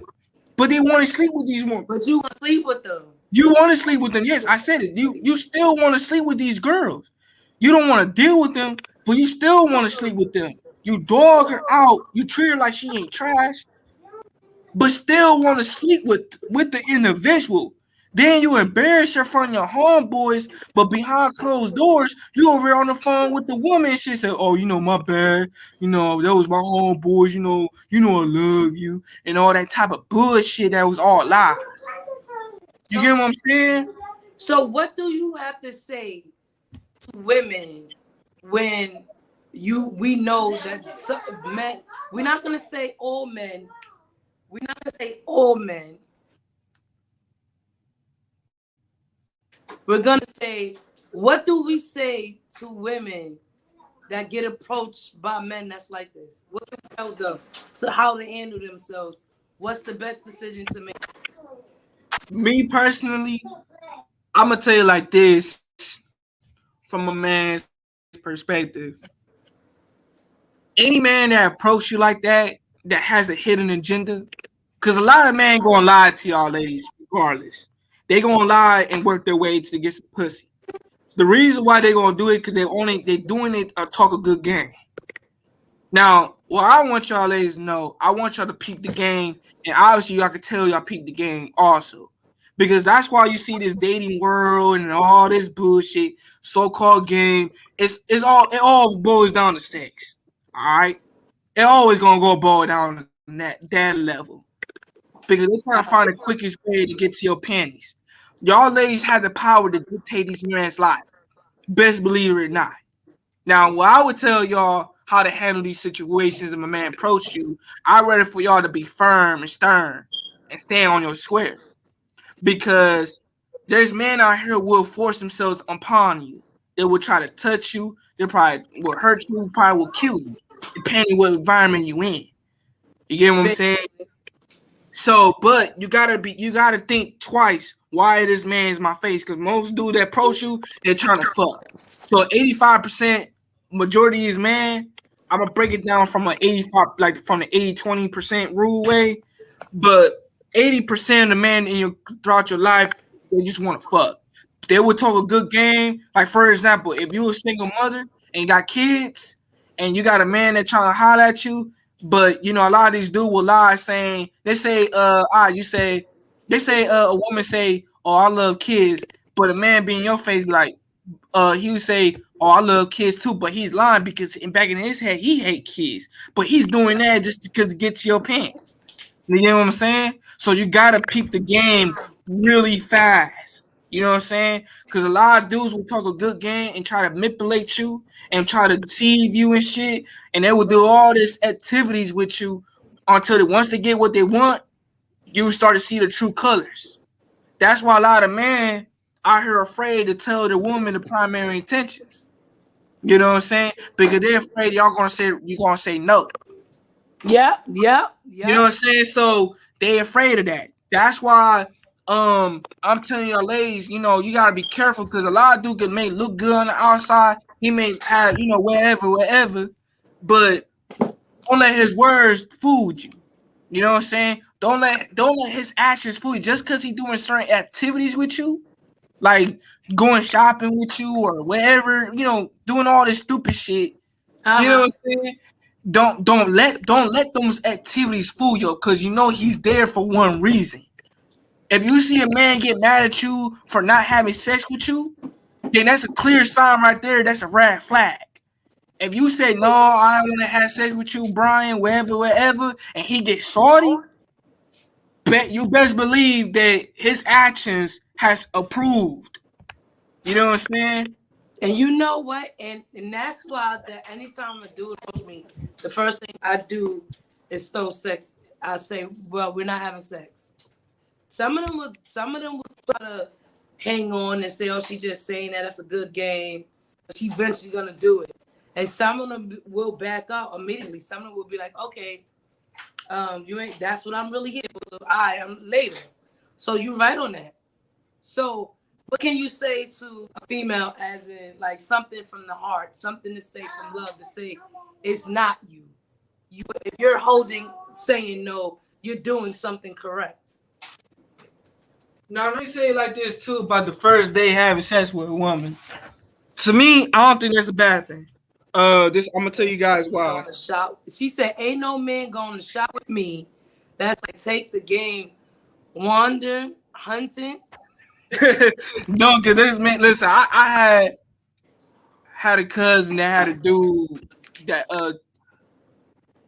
But they want to sleep with these women. But you want to sleep with them. You want to sleep with them. Yes, I said it. You still want to sleep with these girls. You don't want to deal with them, but you still want to sleep with them. You dog her out. You treat her like she ain't trash, but still want to sleep with the individual. Then you embarrass her in front of your homeboys, but behind closed doors, you over here on the phone with the woman and she said, "Oh, you know, my bad. You know, that was my homeboys. You know, I love you," and all that type of bullshit that was all lies. You get what I'm saying? So what do you have to say to women when we know that some men, we're not gonna say all men, we're not gonna say all men. We're gonna say, what do we say to women that get approached by men that's like this? What can we tell them to how to handle themselves? What's the best decision to make? Me personally, I'm gonna tell you like this from a man's perspective. Any man that approaches you like that has a hidden agenda, because a lot of men gonna lie to y'all ladies regardless. They gonna lie and work their way to get some pussy. The reason why they gonna do it because they doing it or talk a good game. Now, what I want y'all ladies to know, I want y'all to peep the game, and obviously y'all can tell y'all peep the game also. Because that's why you see this dating world and all this bullshit, so-called game. It all boils down to sex. All right, it always gonna go boil down to that level, because they're trying to find the quickest way to get to your panties. Y'all ladies have the power to dictate these men's life. Best believe it or not. Now, what I would tell y'all how to handle these situations if a man approach you, I'd rather for y'all to be firm and stern and stay on your square. Because there's men out here who will force themselves upon you. They will try to touch you. They probably will hurt you. Probably will kill you, depending what environment you in. You get what I'm saying? So, but you gotta think twice why this man is my face. Because most dudes that approach you, they're trying to fuck. So 85% majority is man. I'm gonna break it down from an 85, like from the 80-20% rule way, but 80% of the men throughout your life, they just want to fuck. They would talk a good game. Like, for example, if you a single mother and got kids and you got a man that trying to holler at you, but you know a lot of these dudes will lie saying they say a woman say, oh, I love kids, but a man be in your face be like, he would say, oh, I love kids too, but he's lying because back in his head he hate kids, but he's doing that just because to get to your pants. You know what I'm saying? So you gotta peep the game really fast. You know what I'm saying? Because a lot of dudes will talk a good game and try to manipulate you and try to deceive you and shit, and they will do all these activities with you until once they get what they want, you start to see the true colors. That's why a lot of men out here afraid to tell the woman the primary intentions. You know what I'm saying? Because they're afraid you're gonna say no. Yeah. You know what I'm saying? So they afraid of that. That's why I'm telling y'all ladies, you know, you gotta be careful because a lot of dudes may look good on the outside. He may have, you know, wherever, but don't let his words fool you. You know what I'm saying? Don't let his actions fool you. Just because he's doing certain activities with you, like going shopping with you or whatever, you know, doing all this stupid shit. You know what I'm saying? Don't let those activities fool you, because you know he's there for one reason. If you see a man get mad at you for not having sex with you, then that's a clear sign right there. That's a red flag. If you say no, I don't want to have sex with you, Brian, wherever, and he gets salty, you best believe that his actions has approved. You know what I'm saying? And you know what? And that's why that anytime a dude approaches me, the first thing I do is throw sex. I say, well, we're not having sex. Some of them will try to hang on and say, oh, she just saying that, that's a good game. She eventually gonna do it. And some of them will back out immediately. Some of them will be like, okay, you ain't, that's what I'm really here for. So I'm later. So you're right on that. So what can you say to a female as in like something from the heart, something to say from love, to say it's not you. If you're saying no, you're doing something correct. Now let me say it like this too about the first day having sex with a woman. To me, I don't think that's a bad thing. I'm gonna tell you guys why. She said, "Ain't no man going to shop with me." That's like take the game, hunting. No, because there's man. Listen, I had a cousin that had a dude that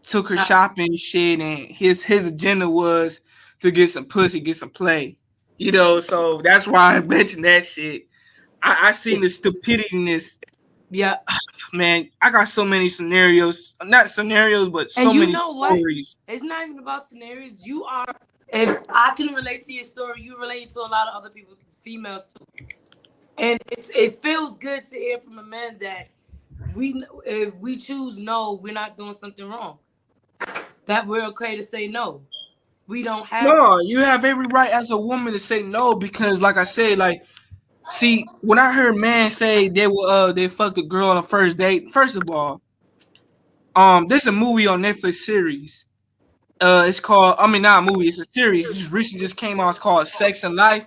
took her shopping and shit, and his agenda was to get some pussy, get some play. You know, so that's why I mentioned that shit. I seen the stupidity in this. Yeah, man, I got so many scenarios. Not scenarios, but so many stories. What? It's not even about scenarios. If I can relate to your story, you relate to a lot of other people, females too. And it feels good to hear from a man that if we choose no, we're not doing something wrong. That we're okay to say no. We don't have to. You have every right as a woman to say no, because like I said, see, when I heard man say they fucked a girl on a first date, first of all, there's a movie on Netflix series. It's called, not a movie, it's a series. It recently came out. It's called Sex and Life.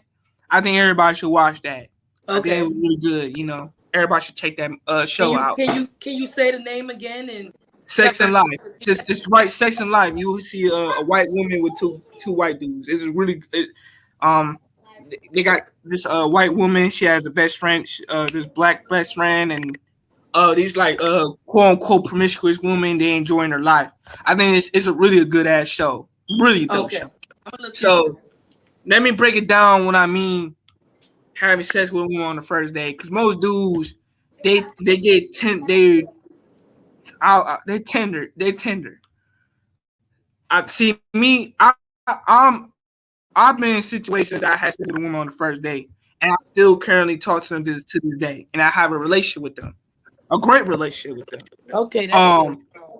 I think everybody should watch that. Okay, it was really good. You know, everybody should check that show out. Can you say the name again? And Sex and Life. Just write Sex and Life. You will see a white woman with two white dudes. It's really they got this white woman. She has a best friend. This black best friend, and these quote unquote promiscuous women. They enjoying their life. I think it's a really good ass show. Really dope show. So let me break it down. When I mean having sex with a woman on the first date, because most dudes they tender. I've been in situations that I had sex with a woman on the first date, and I still currently talk to them to this day, and I have a relationship with them, a great relationship with them. Okay.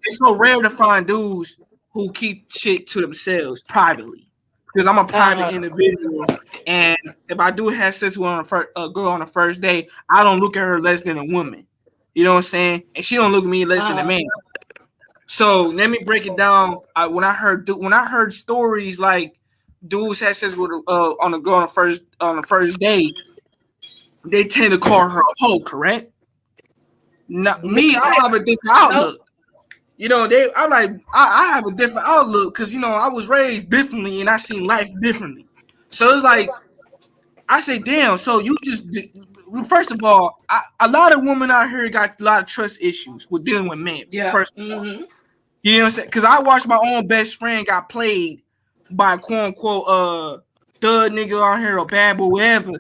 It's so rare to find dudes who keep shit to themselves privately, because I'm a private individual, and if I do have sex with a girl on the first date, I don't look at her less than a woman. You know what I'm saying? And she don't look at me less than a man. So let me break it down. When I heard stories like dudes had sex with on a girl on the first date, they tend to call her a hoe. Correct? Not me. I have a different outlook. You know, I'm like, I have a different outlook because, you know, I was raised differently and I seen life differently. So it's like, I say, damn, so you just, first of all, a lot of women out here got a lot of trust issues with dealing with men. Yeah. First of all. You know what I'm saying? Because I watched my own best friend got played by quote unquote thug nigga out here or bad boy, whatever.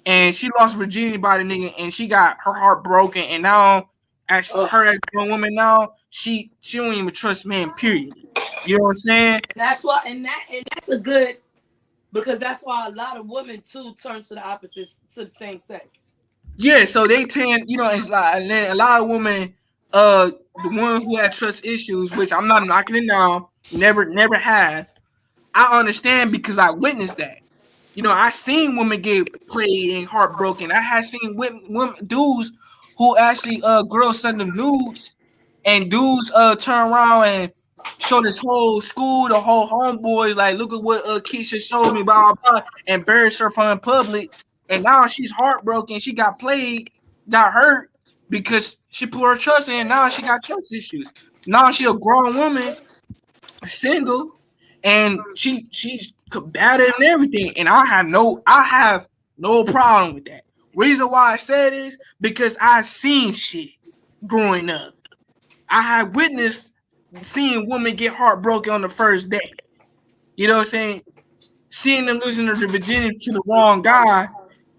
And she lost virginity by the nigga and she got her heart broken. And now, as her as a grown woman now, she don't even trust men, period. You know what I'm saying? That's why, and that's a good, because that's why a lot of women too turn to the opposites, to the same sex. Yeah, so they tend, you know, it's like, and then a lot of women, the one who had trust issues, which I'm not knocking it down, never have. I understand because I witnessed that. You know, I seen women get played and heartbroken. I have seen women dudes who actually girls send them nudes, and dudes turn around and show the whole school, the whole homeboys, like, look at what Keisha showed me, blah blah blah, and embarrass her for in public. And now she's heartbroken. She got played, got hurt because she put her trust in. Now she got trust issues. Now she a grown woman, single, and she's combative and everything. And I have no problem with that. Reason why I said is because I've seen shit growing up. I have witnessed seeing women get heartbroken on the first day. You know what I'm saying? Seeing them losing their virginity to the wrong guy.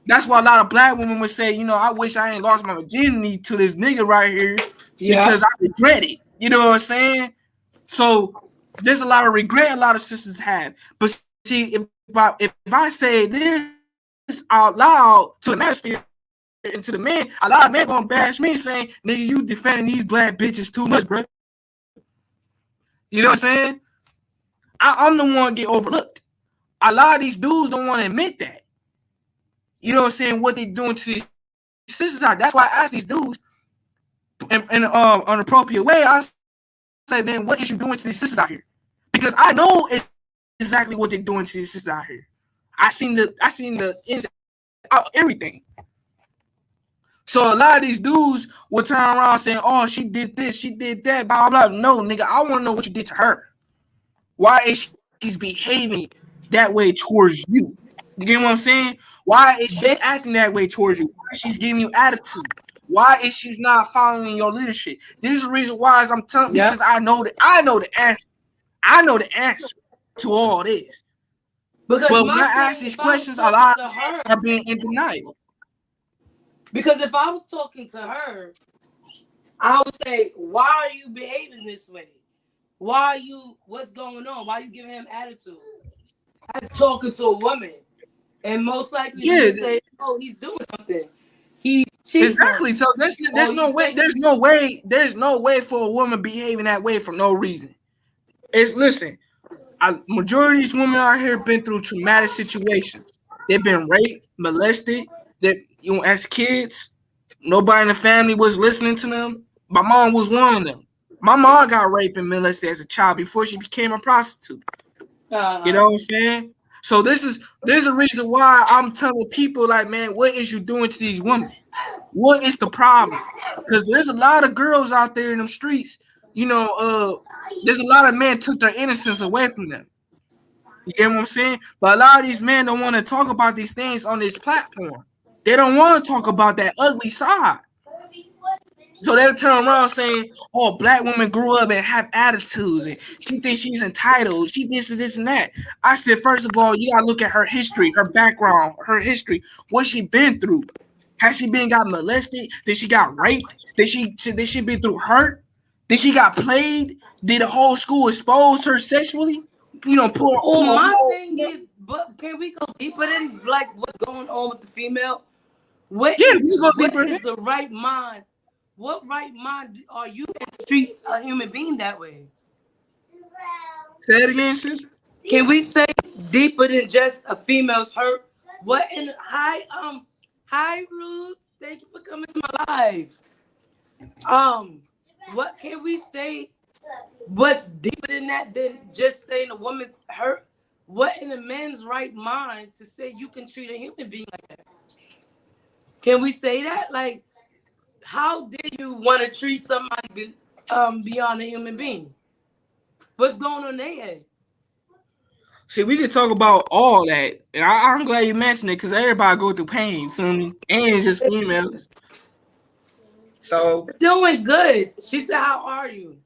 That's why a lot of black women would say, you know, I wish I ain't lost my virginity to this nigga right here because I regret it. You know what I'm saying? So there's a lot of regret a lot of sisters have. But see, if I say this out loud to the manosphere and to the man, a lot of men gonna bash me saying, nigga, you defending these black bitches too much, bro. You know what I'm saying? I'm the one get overlooked. A lot of these dudes don't want to admit that. You know what I'm saying? What they doing to these sisters out. That's why I ask these dudes in an appropriate way. I say, man, what is you doing to these sisters out here? Because I know exactly what they're doing to these sisters out here. I seen the ins out everything. So a lot of these dudes will turn around saying, "Oh, she did this, she did that, blah blah blah." No, nigga, I want to know what you did to her. Why is she's behaving that way towards you? You get what I'm saying? Why is she acting that way towards you? Why is she giving you attitude? Why is she not following your leadership? This is the reason why I'm telling you, because I know the answer. I know the answer to all this. Because but when I ask these questions, a lot are being in denial. Because if I was talking to her, I would say, why are you behaving this way? What's going on? Why are you giving him attitude? I was talking to a woman. And most likely you would say, oh, he's doing something. He's cheating. Exactly. So there's no way for a woman behaving that way for no reason. Listen, majority of these women out here been through traumatic situations. They've been raped, molested. That, you know, as kids, nobody in the family was listening to them. My mom was one of them. My mom got raped and molested as a child before she became a prostitute. You know what I'm saying? So there's a reason why I'm telling people, like, man, what is you doing to these women? What is the problem? Because there's a lot of girls out there in them streets. You know, there's a lot of men took their innocence away from them. You get what I'm saying? But a lot of these men don't want to talk about these things on this platform. They don't want to talk about that ugly side. So they'll turn around saying, oh, black women grew up and have attitudes and she thinks she's entitled. She thinks this and that. I said, first of all, you got to look at her history, her background, her history. What she been through? Has she got molested? Did she got raped? Did she been through hurt? Did she got played? Did the whole school expose her sexually? You know, my thing is, but can we go deeper than like what's going on with the female? What is the right mind? What right mind are you in to treat a human being that way? Say it again, sis. Can we say deeper than just a female's hurt? What in hi Roots, thank you for coming to my live. What can we say? What's deeper than that than just saying a woman's hurt? What in a man's right mind to say you can treat a human being like that? Can we say that? Like, how dare you want to treat somebody beyond a human being? What's going on there? See, we could talk about all that. And I'm glad you mentioned it because everybody go through pain, you feel me? And just females. So Doing good. She said, "How are you?"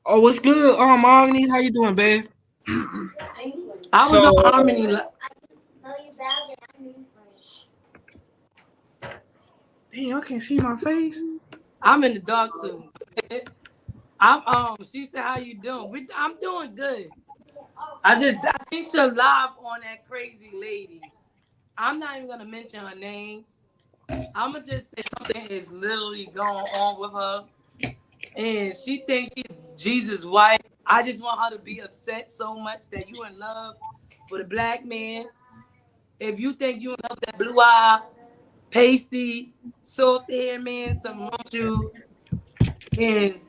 oh, what's good? Agni, how you doing, babe? I was on Harmony. Damn, I can't see my face. I'm in the dark too. She said, "How you doing?" I'm doing good. I seen you live on that crazy lady. I'm not even gonna mention her name. I'm gonna just say something is literally going on with her, and she thinks she's Jesus' wife. I just want her to be upset so much that you in love with a black man. If you think you in love with that blue eye, pasty, soft hair man, something wrong with you. And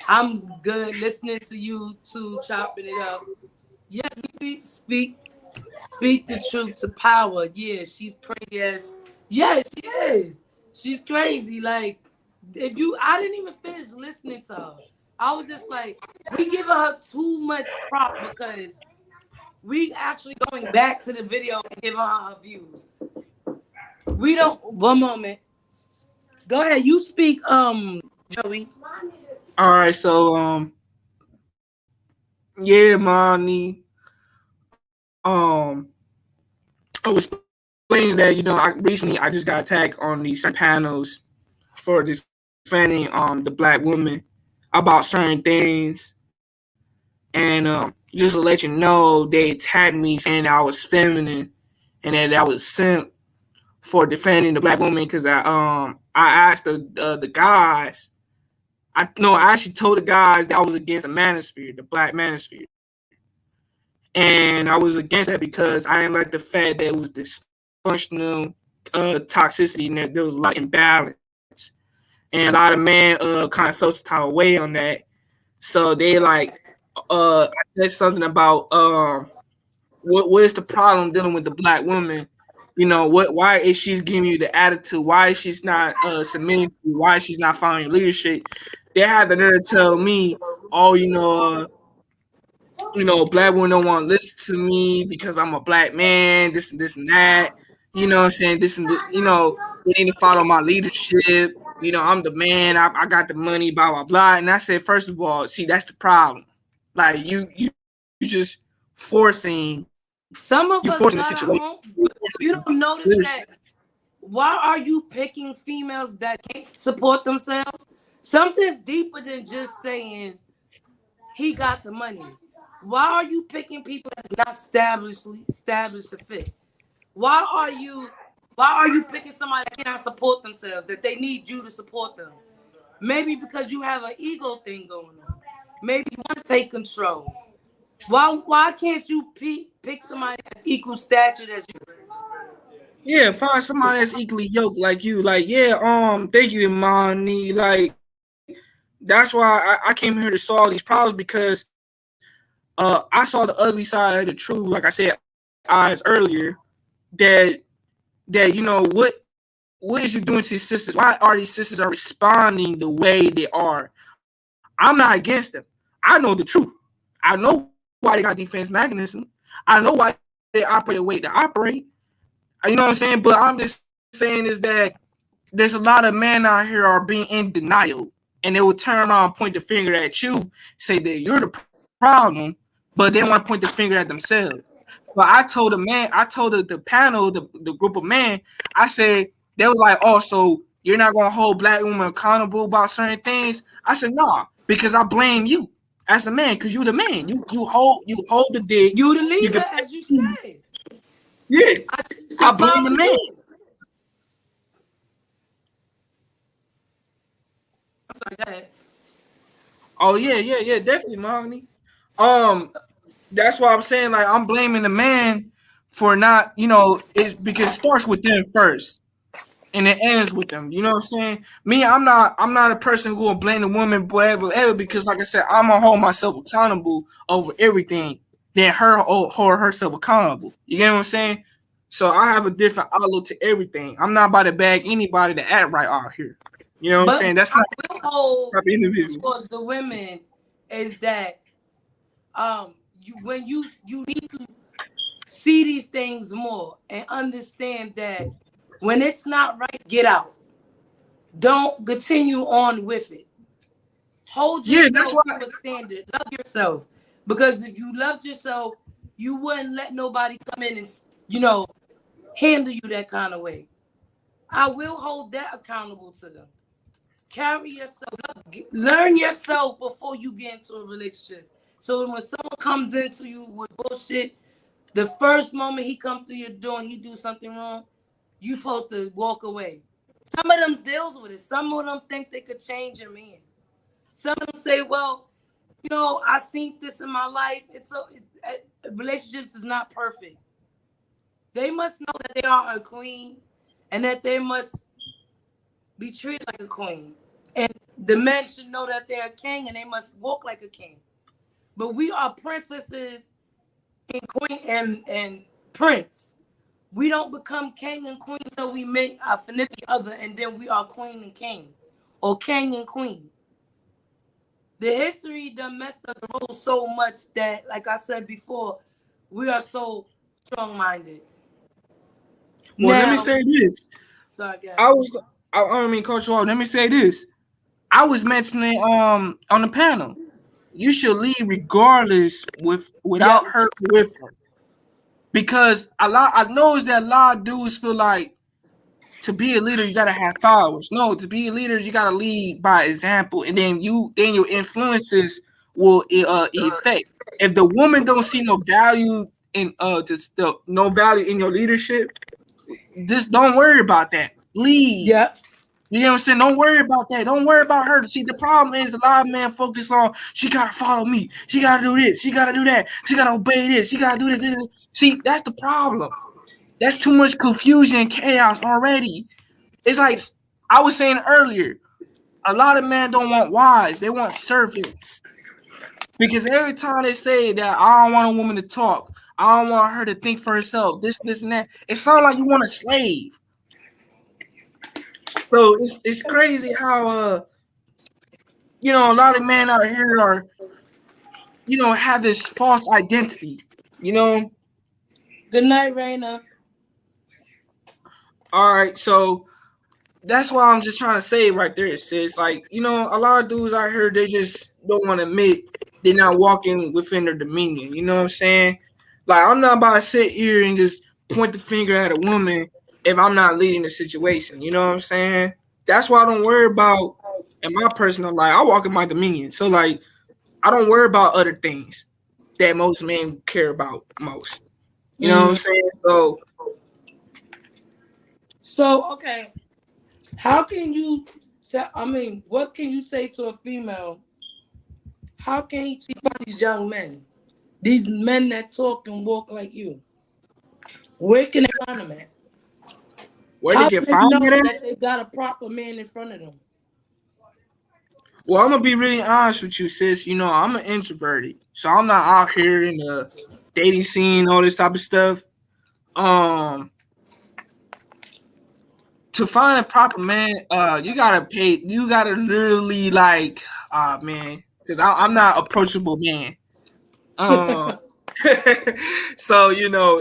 I'm good listening to you two chopping it up. Yes, speak the truth to power. Yeah, she's crazy as. Yes, she is. She's crazy. Like, I didn't even finish listening to her. I was just like, we giving her too much prop because we actually going back to the video and giving her views. We don't. One moment. Go ahead. You speak, Joey. All right, so yeah, mommy. I was explaining that I just got attacked on these panels for defending the black woman about certain things, and just to let you know, they attacked me saying I was feminine and that I was simp for defending the black woman because I asked the guys. I actually told the guys that I was against the manosphere, the black manosphere. And I was against that because I didn't like the fact that it was dysfunctional toxicity and there was a lot of imbalance. And a lot of men kind of felt some type of way on that. So they I said something about what is the problem dealing with the black woman? Why is she giving you the attitude? Why is she not submitting to you? Why is she not following leadership? They had the nerve to tell me, black women don't want to listen to me because I'm a black man, this and this and that. You know what I'm saying? This and they need to follow my leadership. I'm the man, I got the money, blah, blah, blah. And I said, first of all, see, that's the problem. Like you just forcing some of us forcing the situation. You don't notice that. Why are you picking females that can't support themselves? Something's deeper than just saying he got the money. Why are you picking people that's not established a fit? Why are you picking somebody that cannot support themselves, that they need you to support them? Maybe because you have an ego thing going on. Maybe you want to take control. Why can't you pick somebody that's equal stature as you? Yeah, find somebody that's equally yoked like you. Like, yeah, thank you, Imani. Like, that's why I came here to solve these problems because I saw the ugly side of the truth. Like I said, eyes earlier, that what is you doing to these sisters? Why are these sisters responding the way they are? I'm not against them. I know the truth. I know why they got defense mechanism. I know why they operate the way they operate. You know what I'm saying? But I'm just saying is that there's a lot of men out here are being in denial, and they will turn around and point the finger at you, say that you're the problem, but they want to point the finger at themselves. But I told the panel, the group of men, I said, they were like, oh, so you're not going to hold black women accountable about certain things? I said, no, because I blame you as a man, because you're the man. You hold the dick. You the leader, as you said. Yeah, I blame the man. I'm sorry, go ahead. Oh yeah, definitely, Mahogany. That's why I'm saying, like, I'm blaming the man for not, it's because it starts with them first, and it ends with them. You know what I'm saying? Me, I'm not a person who will blame the woman, whatever, because, like I said, I'm gonna hold myself accountable over everything. Then her hold herself accountable. You get what I'm saying? So I have a different outlook to everything. I'm not about to bag anybody to act right out here. You know what I'm But saying? That's I not will hold the type of individual. towards the women is that when you need to see these things more and understand that when it's not right, get out. Don't continue on with it. Hold Yeah, that's yourself why. to a standard. Love yourself. Because if you loved yourself, you wouldn't let nobody come in and, handle you that kind of way. I will hold that accountable to them. Carry yourself. Learn yourself before you get into a relationship. So when someone comes into you with bullshit, the first moment he come through your door and he do something wrong, you supposed to walk away. Some of them deals with it. Some of them think they could change a man. Some of them say, well, I seen this in my life. Relationships is not perfect. They must know that they are a queen and that they must be treated like a queen. And the men should know that they're a king and they must walk like a king. But we are princesses and queen and prince. We don't become king and queen until we meet our significant other, and then we are queen and king, or king and queen. The history done messed up the rules so much that, like I said before, we are so strong-minded. Well, let me Now, say this. sorry, guys. I don't mean Coach Wall. Let me say this. I was mentioning on the panel, you should leave regardless without her with her. Because I noticed that a lot of dudes feel like to be a leader you gotta have followers. No, to be a leader you gotta lead by example, and then your influences will affect. If the woman don't see no value in no value in your leadership, just don't worry about that. Lead. Yeah. You know what I'm saying? Don't worry about that. Don't worry about her. See, the problem is a lot of men focus on she gotta follow me. She gotta do this. She gotta do that. She gotta obey this. She gotta do this. See, that's the problem. That's too much confusion and chaos already. It's like I was saying earlier, a lot of men don't want wives, they want servants. Because every time they say that I don't want a woman to talk, I don't want her to think for herself, this, and that, it sounds like you want a slave. So it's crazy how a lot of men out here are have this false identity. Good night, Raina. All right, so that's why I'm just trying to say right there, sis. Like, a lot of dudes out here, they just don't want to admit they're not walking within their dominion. You know what I'm saying? Like, I'm not about to sit here and just point the finger at a woman if I'm not leading the situation. You know what I'm saying? That's why I don't worry about, in my personal life, I walk in my dominion. So, like, I don't worry about other things that most men care about most. You know what I'm saying? So, okay. How can you say, what can you say to a female? How can she find these young men? These men that talk and walk like you? Where can they find them at? Where How they can do find know it at? that they got a proper man in front of them? Well, I'm gonna be really honest with you, sis. I'm an introverted, so I'm not out here in the dating scene, all this type of stuff. To find a proper man, you gotta literally man, because I'm not approachable man. So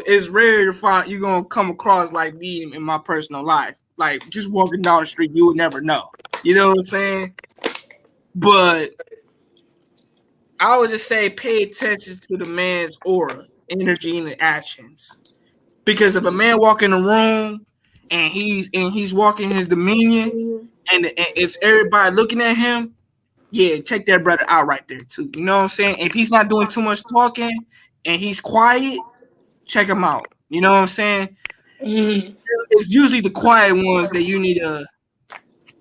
it's rare to find you gonna come across like me in my personal life. Like just walking down the street, you would never know. You know what I'm saying? But I would just say pay attention to the man's aura, energy, and actions. Because if a man walk in a room and he's walking his dominion, and if everybody looking at him, yeah, check that brother out right there too. You know what I'm saying? If he's not doing too much talking and he's quiet, check him out. You know what I'm saying? Mm-hmm. It's usually the quiet ones that you need to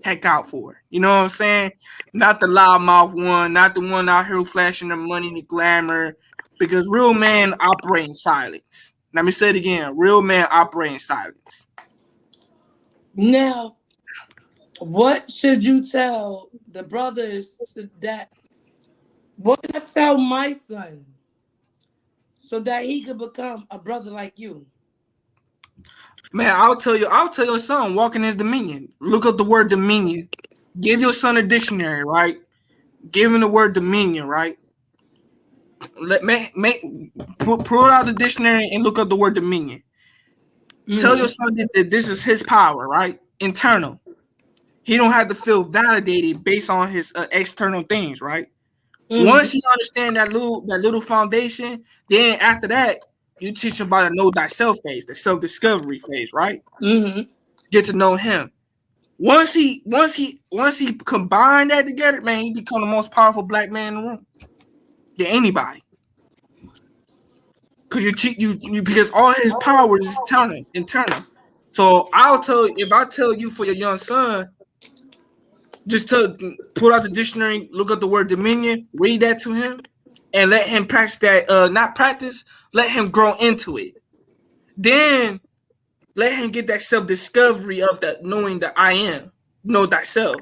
check out for. You know what I'm saying? Not the loudmouth one, not the one out here flashing the money and the glamour. Because real men operate in silence. Let me say it again. Real men operate in silence. Now, what should you tell the brothers that? What can I tell my son so that he could become a brother like you? Man, I'll tell your son walk in his dominion. Look up the word dominion Give your son a dictionary, right? Give him the word dominion, right? Pull out the dictionary and look up the word dominion. Tell your son that this is his power, right? Internal. He don't have to feel validated based on his external things, right? Once he understand that little foundation, then after that, you teach him about the know thyself phase, the self-discovery phase, right? Get to know him. Once he combine that together, man, he become the most powerful black man in the room than anybody. Because all his power is internal. So if I tell you for your young son, just to pull out the dictionary, look up the word dominion, read that to him, and let him practice that. Let him grow into it. Then let him get that self-discovery of that knowing that I am, know thyself.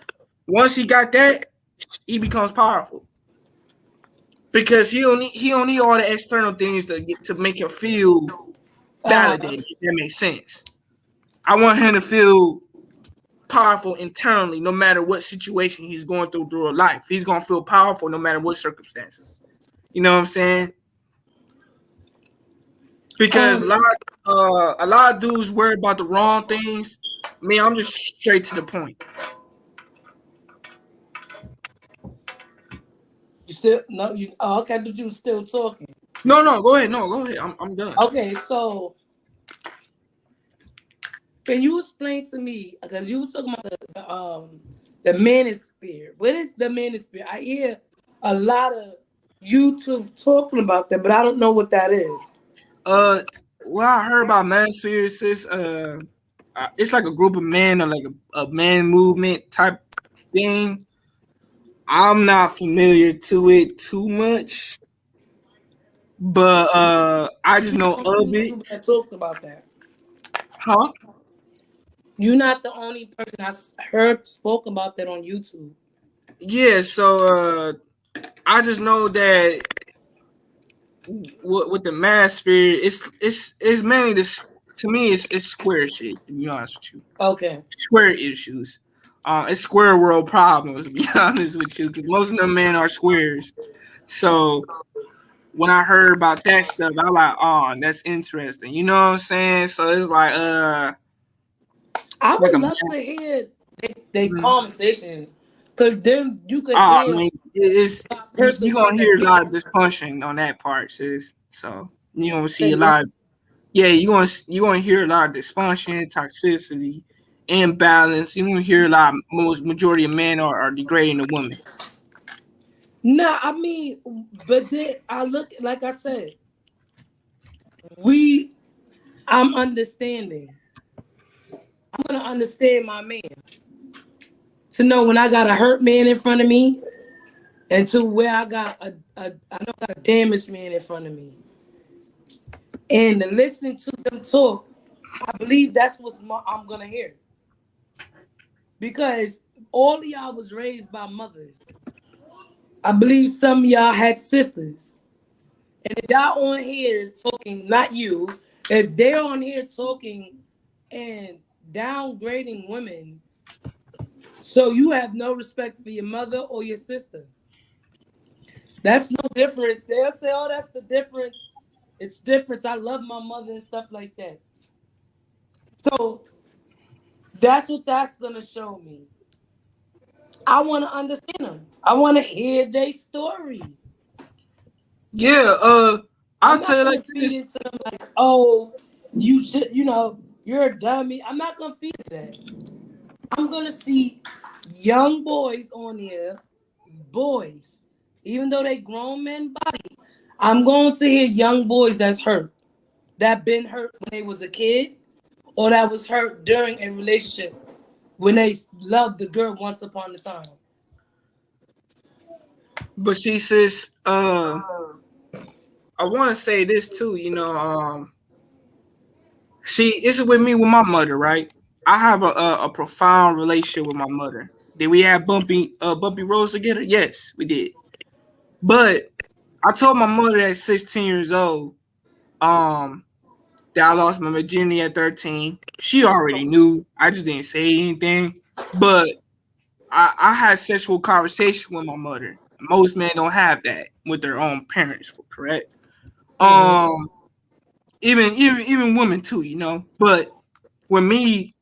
Once he got that, he becomes powerful. Because he don't need all the external things to make him feel validated. If that makes sense. I want him to feel powerful internally, no matter what situation he's going through life. He's gonna feel powerful no matter what circumstances. You know what I'm saying? Because a lot of dudes worry about the wrong things. Me, I'm just straight to the point. You still no? You okay? But you still talking? No, go ahead. No, go ahead. I'm done. Okay, so can you explain to me, because you was talking about the manosphere. What is the manosphere? I hear a lot of YouTube talking about that, but I don't know what that is. What I heard about manosphere is it's like a group of men or like a man movement type thing. I'm not familiar to it too much, but I just know of it. I talked about that. Huh? You're not the only person I heard spoke about that on YouTube. Yeah, so I just know that with the manosphere, it's mainly this. To me, it's square shit. To be honest with you, okay, square issues. It's square world problems. To be honest with you, because most of the men are squares. So when I heard about that stuff, I was like, oh, that's interesting. You know what I'm saying? So it's like, I would love to hear they conversations, because then you could hear. I mean, you're gonna hear a lot of dysfunction on that part, sis. So you gonna see a lot. You're gonna hear a lot of dysfunction, toxicity, imbalance. You're gonna hear a lot. Majority of men are degrading the woman. No, I mean, but then I look, like I said, I'm understanding. I'm gonna understand my man to know when I got a hurt man in front of me, and to where I got a damaged man in front of me, and to listen to them talk. I believe that's what I'm gonna hear, because all of y'all was raised by mothers. I believe some of y'all had sisters. And if y'all on here talking, not you, if they're on here talking and downgrading women, so you have no respect for your mother or your sister. That's no difference. They'll say, oh, that's the difference. It's difference. I love my mother and stuff like that. So that's what that's going to show me. I want to understand them. I want to hear their story. Yeah, I'll tell you like this. Into them like, oh, you should, you're a dummy. I'm not gonna feed that. I'm gonna see young boys on here, boys, even though they grown men body. I'm going to hear young boys that's hurt, that been hurt when they was a kid, or that was hurt during a relationship when they loved the girl once upon a time. But see, sis, I want to say this too. See, it's with me with my mother, right? I have a profound relationship with my mother. Did we have bumpy roads together? Yes, we did. But I told my mother at 16 years old, that I lost my virginity at 13. She already knew. I just didn't say anything. But I had sexual conversation with my mother. Most men don't have that with their own parents, correct? Even women too, you know. But with me,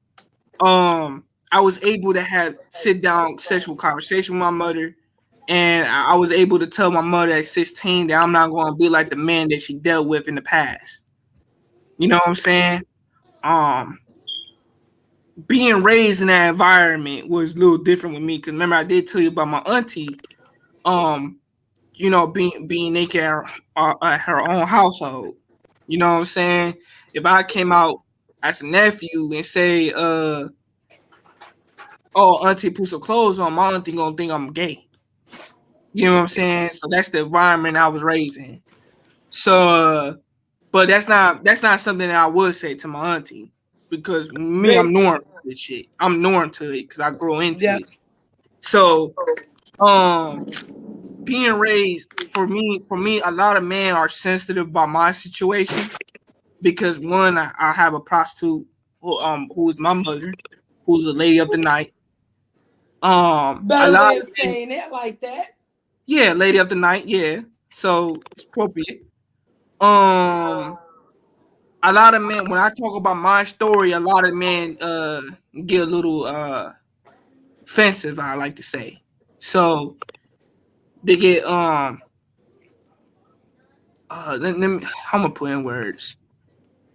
I was able to have sit down sexual conversation with my mother, and I was able to tell my mother at 16 that I'm not going to be like the man that she dealt with in the past. You know what I'm saying? Being raised in that environment was a little different with me because remember I did tell you about my auntie, you know, being naked at her own household. You know what I'm saying? If I came out as a nephew and say, oh, auntie put some clothes on, my auntie gonna think I'm gay. You know what I'm saying? So that's the environment I was raised in. So, but that's not something that I would say to my auntie because me, I'm normal to this shit. I'm normal to it because I grew into it. So, being raised for me, a lot of men are sensitive about my situation because one, I have a prostitute who is my mother, who's a lady of the night. Better way of saying it like that. Yeah, lady of the night. Yeah, so it's appropriate. A lot of men, when I talk about my story, a lot of men get a little offensive, I like to say. So they get let me, I'm gonna put in words.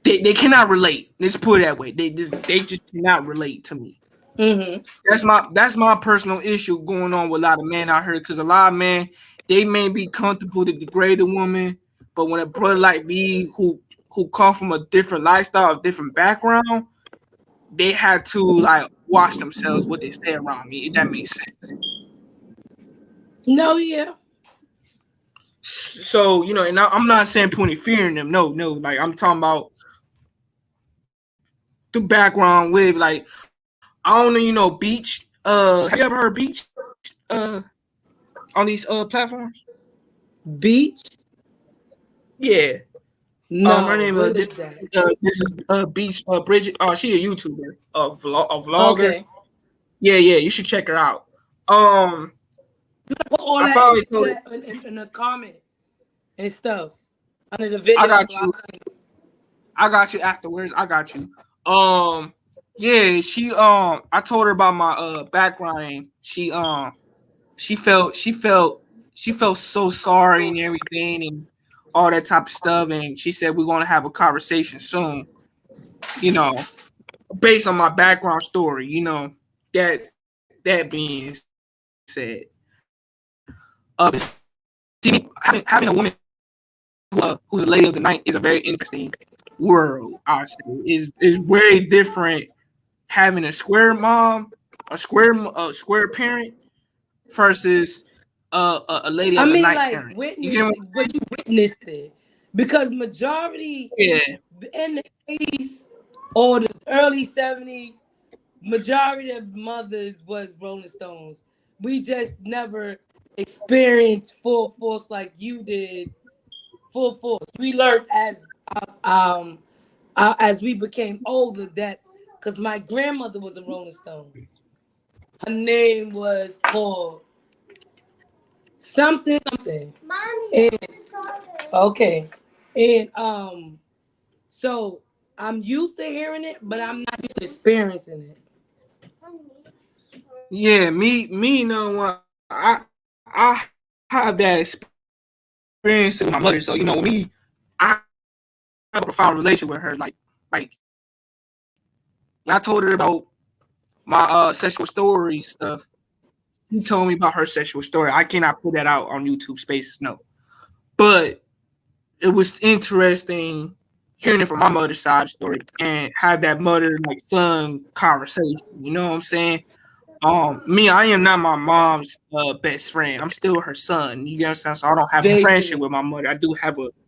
They cannot relate. Let's put it that way. They just cannot relate to me. That's my personal issue going on with a lot of men out here because a lot of men, they may be comfortable to degrade a woman, but when a brother like me who come from a different lifestyle, a different background, they had to like watch themselves what they say around me. If that makes sense. No, yeah. So you know, and I'm not saying putting fear in them. No, like I'm talking about the background with like I don't know, you know, Beach. Have you ever heard Beach? On these platforms. Beach. Yeah. No, her name is this is Beach Bridget. She a YouTuber, a vlogger. Okay. Yeah, you should check her out. You put all that in the comment and stuff under the video. I got you afterwards. I got you. Yeah, she I told her about my background. She felt so sorry and everything and all that type of stuff, and she said we're gonna have a conversation soon. You know, based on my background story. You know, that being said, see, having a woman who's a lady of the night is a very interesting world. I say is very different. Having a square mom, a square parent, versus a lady of the night parent. But you witnessed it because majority in the 80s or the early 70s, majority of mothers was Rolling Stones. We just never experienced full force like you did. Full force. We learned as we became older that because my grandmother was a Rolling Stone. Her name was called something. And, okay. And so I'm used to hearing it, but I'm not used to experiencing it. Yeah, me, you know what? I have that experience with my mother. So you know, me, I have a profound relationship with her. Like when I told her about my sexual story stuff, she told me about her sexual story. I cannot put that out on YouTube Spaces, no. But it was interesting hearing it from my mother's side story and have that mother like son conversation. You know what I'm saying? Me, I am not my mom's best friend. I'm still her son. You understand? So I don't have a friendship with my mother. I do have a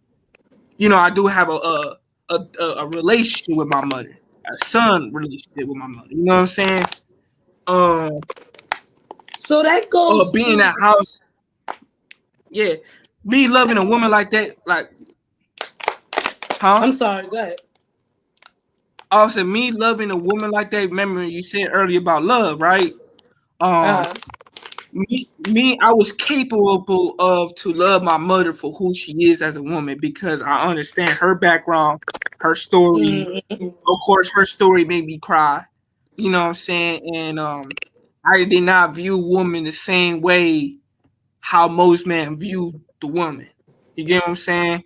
relationship with my mother, a son relationship with my mother. You know what I'm saying? So that goes being in that house. Yeah, me loving a woman like that, like, huh? I'm sorry. Go ahead. Also, me loving a woman like that. Remember you said earlier about love, right? Uh-huh. I was capable of to love my mother for who she is as a woman because I understand her background, her story. Mhm. Of course, her story made me cry. You know what I'm saying? And I did not view women the same way how most men view the woman. You get what I'm saying?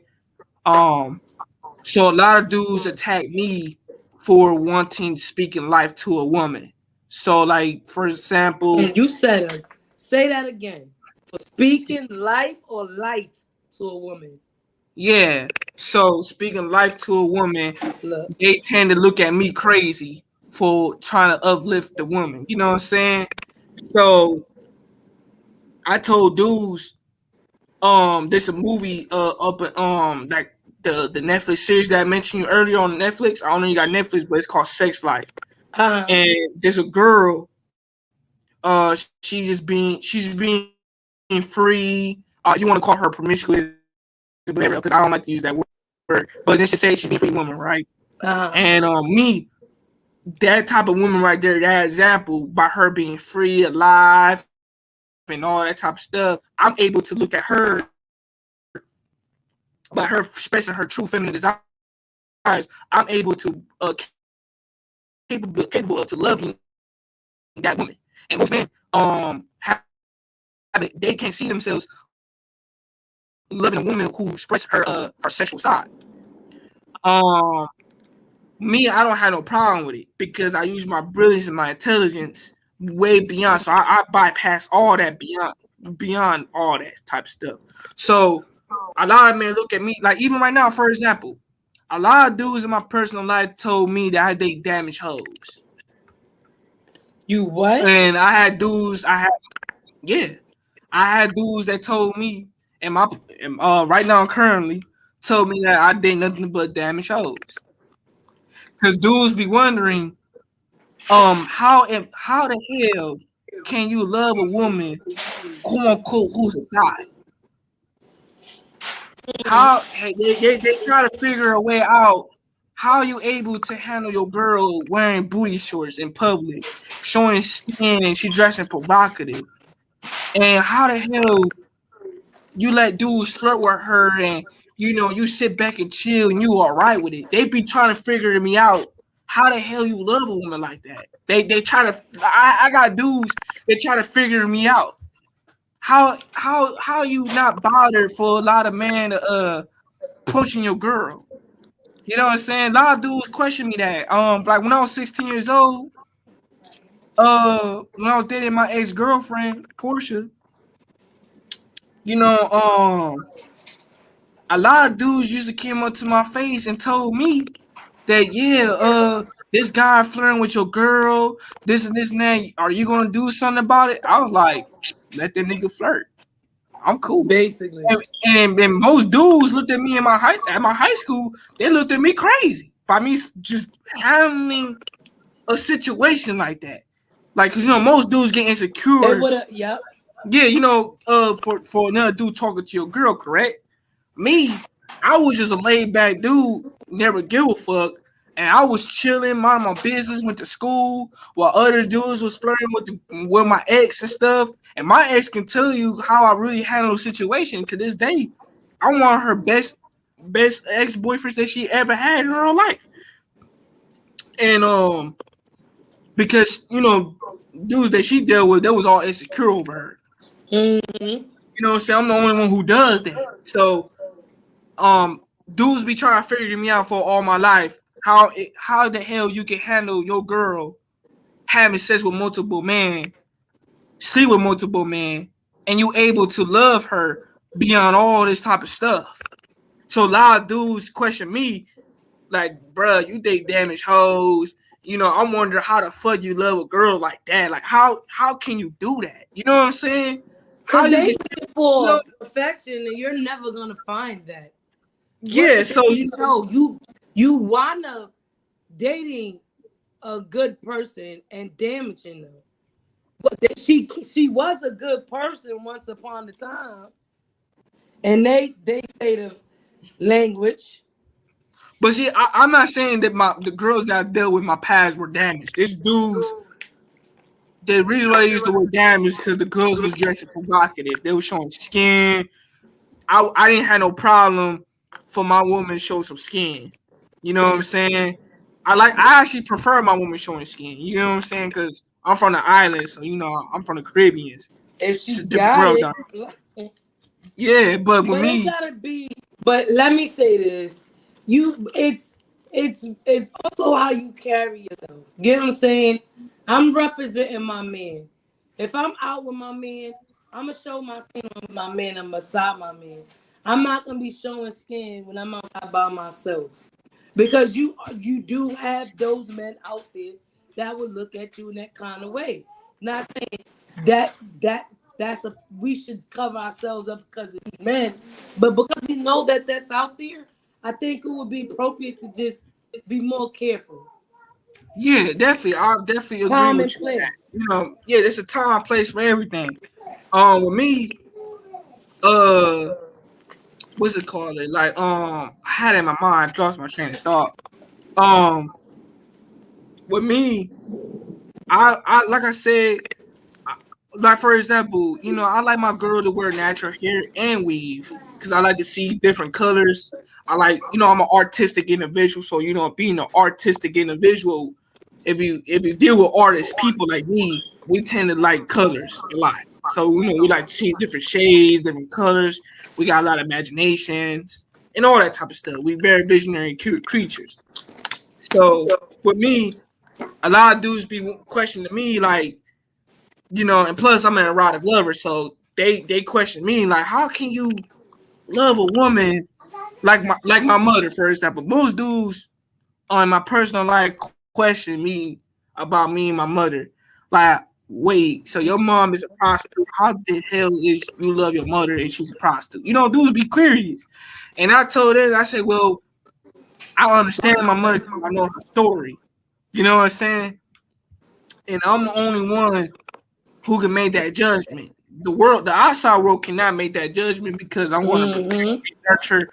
So a lot of dudes attack me for wanting speaking life to a woman. So, like for example, You said it. Say that again. For speaking life or light to a woman. yeah. So speaking life to a woman, Look. they tend to look at me crazy for trying to uplift the woman. You know what I'm saying? So I told dudes, there's a movie up at, like the Netflix series that I mentioned you earlier on Netflix. I don't know you got Netflix, but it's called Sex Life. Uh-huh. And there's a girl, she's being free. You want to call her promiscuous, because I don't like to use that word. But then she says she's a free woman, right? Uh-huh. And me, that type of woman right there, that example, by her being free, alive, and all that type of stuff, I'm able to look at her by her expressing her true feminine desires. I'm able to capable of to loving that woman. And most men they can't see themselves loving a woman who express her sexual side. Me, I don't have no problem with it because I use my brilliance and my intelligence way beyond. So I bypass all that beyond all that type of stuff. So a lot of men look at me like, even right now, for example, a lot of dudes in my personal life told me that I date damaged hoes. You what? And I had dudes that told me, and right now currently told me that I date nothing but damaged hoes. Because dudes be wondering, how the hell can you love a woman, quote unquote, who's a guy? How they try to figure a way out. How are you able to handle your girl wearing booty shorts in public, showing skin, and she dressing provocative? And how the hell you let dudes flirt with her, and you sit back and chill and you all right with it? They be trying to figure me out. How the hell you love a woman like that? They try to. I got dudes that try to figure me out. How you not bothered for a lot of men pushing your girl? You know what I'm saying? A lot of dudes question me that. Like when I was 16 years old, when I was dating my ex-girlfriend, Portia, a lot of dudes used to come up to my face and told me that, this guy flirting with your girl, this and this and that. Are you gonna do something about it? I was like, let that nigga flirt. I'm cool. Basically. And most dudes looked at me at my high school. They looked at me crazy by me just handling a situation like that. Like, cause most dudes get insecure. They would have. Yep. Yeah, for another dude talking to your girl, correct? Me, I was just a laid back dude, never give a fuck, and I was chilling, mind my business, went to school, while other dudes was flirting with my ex and stuff. And my ex can tell you how I really handle the situation to this day. I want her best ex-boyfriends that she ever had in her life. And because dudes that she dealt with, that was all insecure over her. Mm-hmm. You know what I'm saying? I'm the only one who does that. So dudes be trying to figure me out for all my life. How the hell you can handle your girl having sex with multiple men, sleep with multiple men, and you able to love her beyond all this type of stuff. So a lot of dudes question me, like, bruh, you date damaged hoes. I'm wondering how the fuck you love a girl like that. Like, how can you do that? You know what I'm saying? How Because you they get look for perfection, and you're never gonna find that. Yeah, so you wanna dating a good person and damaging them. But she was a good person once upon a time. And they say the language. But see, I'm not saying that the girls that I dealt with in my past were damaged. There's the reason why they used the word damn is because the girls was dressing provocative. They were showing skin. I didn't have no problem for my woman to show some skin. You know what I'm saying? I actually prefer my woman showing skin. You know what I'm saying? Because I'm from the island, so I'm from the Caribbean. If she It's a different got world it, down there. Yeah, but with but it me, gotta be. But let me say this: it's also how you carry yourself. Get what I'm saying? I'm representing my man. If I'm out with my man, I'm gonna show my skin with my man. I'm beside my man. I'm not gonna be showing skin when I'm outside by myself. Because you do have those men out there that would look at you in that kind of way. Not saying that's a we should cover ourselves up because of these men, but because we know that that's out there, I think it would be appropriate to just be more careful. yeah, definitely, I definitely agree Time and with you on that. place. Yeah, there's a time, place for everything. With me, what's it called? Like, I had it in my mind, lost my train of thought. With me, I like I said, like for example, I like my girl to wear natural hair and weave because I like to see different colors. I like, I'm an artistic individual, so being an artistic individual, if you deal with artists, people like me, we tend to like colors a lot. So we like to see different shades, different colors. We got a lot of imaginations and all that type of stuff. We very visionary creatures. So with me, a lot of dudes be questioning me like, and plus I'm an erotic lover, so they question me like, how can you love a woman like my mother, for example? Most dudes on my personal life question me about me and my mother. Like, wait, so your mom is a prostitute? How the hell is you love your mother and she's a prostitute? Dudes be curious. And I told them, I said, well, I understand my mother because I know her story. You know what I'm saying? And I'm the only one who can make that judgment. The outside world cannot make that judgment because I'm going to protect and nurture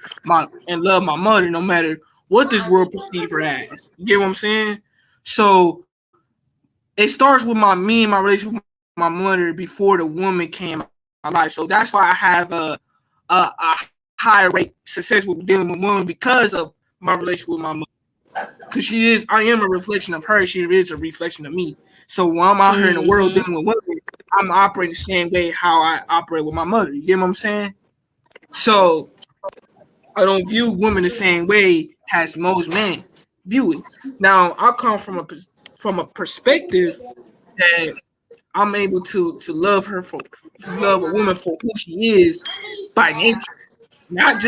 and love my mother no matter what this world perceives her as. You get what I'm saying? So it starts with me and my relationship with my mother before the woman came in my life. So that's why I have a higher rate success with dealing with women because of my relationship with my mother. Because I am a reflection of her. She is a reflection of me. So when I'm out here in the world dealing with women, I'm operating the same way how I operate with my mother. You get what I'm saying? So I don't view women the same way as most men view it. Now I come from a perspective that I'm able to love love a woman for who she is by nature, not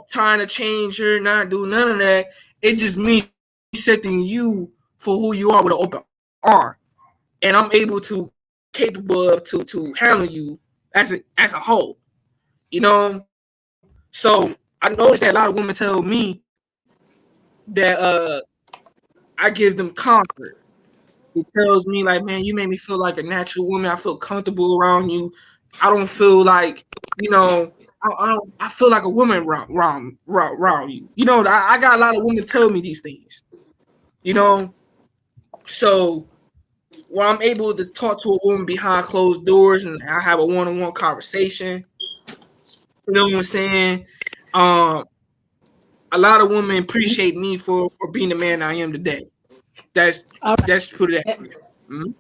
trying to change her, not do none of that. It just means accepting you for who you are with an open arm, and I'm capable of to handle you as a whole. So I noticed that a lot of women tell me that I give them comfort. It tells me like, man, you make me feel like a natural woman. I feel comfortable around you. I don't feel like, I feel like a woman around you. I got a lot of women tell me these things. So when I'm able to talk to a woman behind closed doors and I have a one-on-one conversation, you know what I'm saying? A lot of women appreciate me for being the man I am today. That's put it that way.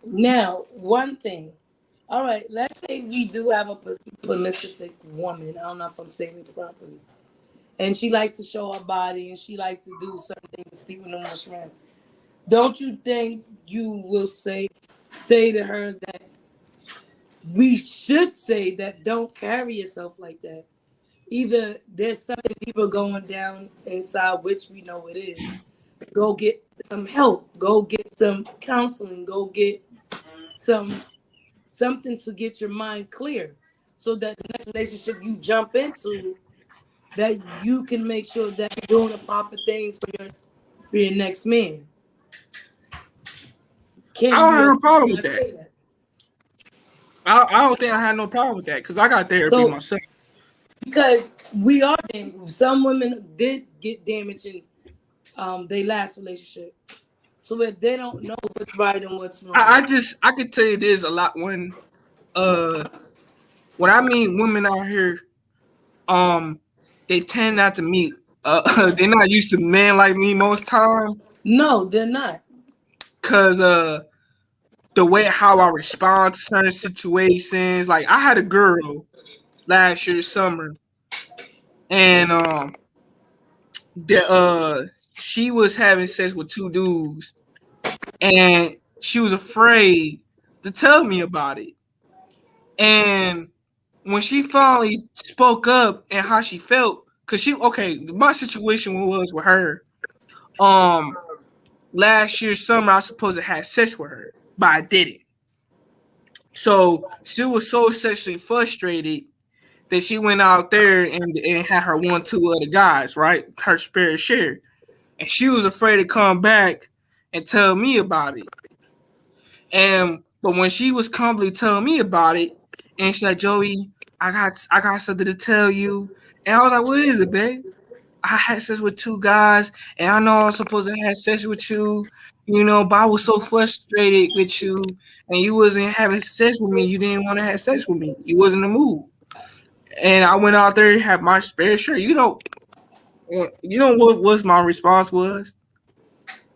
Now, one thing. All right, let's say we do have a specific woman. I don't know if I'm saying it properly. And she likes to show her body and she likes to do certain things and sleep with no much friend. Don't you think you will say to her that we should say that don't carry yourself like that? Either there's something people going down inside, which we know it is. Go get some help. Go get some counseling. Go get something to get your mind clear, so that the next relationship you jump into, that you can make sure that you're doing the proper things for your next man. I don't have no problem with that. I don't think I had no problem with that because I got therapy myself. Because we are damaged. Some women did get damaged in their last relationship. so that they don't know what's right and what's wrong. I can tell you there's a lot when I meet women out here, they tend not to meet. They're not used to men like me most time. No, they're not. Cause the way how I respond to certain situations, like I had a girl last year summer, and she was having sex with two dudes, and she was afraid to tell me about it. And when she finally spoke up and how she felt, cause my situation was with her. Last year summer I was supposed to have sex with her, but I didn't. So she was so sexually frustrated that she went out there and had her 1-2 other guys, right? Her spirit share. And she was afraid to come back and tell me about it. But when she was calmly telling me about it, and she's like, Joey, I got something to tell you. And I was like, what is it, babe? I had sex with 2 guys, and I know I'm supposed to have sex with you, but I was so frustrated with you, and you wasn't having sex with me. You didn't want to have sex with me. You wasn't in the mood. And I went out there and had my spare shirt. You know what was my response was?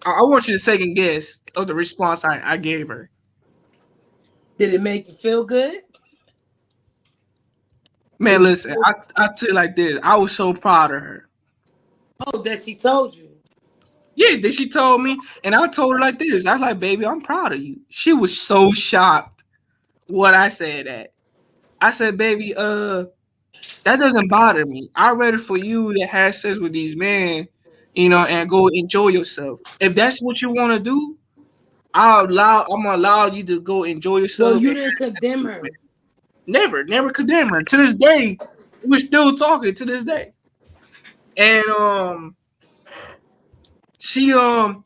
I want you to second guess of the response I gave her. Did it make you feel good? Man, listen, I tell you like this. I was so proud of her. Oh, that she told you. Yeah, that she told me, and I told her like this. I was like, baby, I'm proud of you. She was so shocked what I said that. I said, baby, that doesn't bother me. I'd rather for you to have sex with these men, and go enjoy yourself. If that's what you want to do, I'm gonna allow you to go enjoy yourself. Well, you didn't condemn her. Never condemn her. To this day, we're still talking to this day. And she was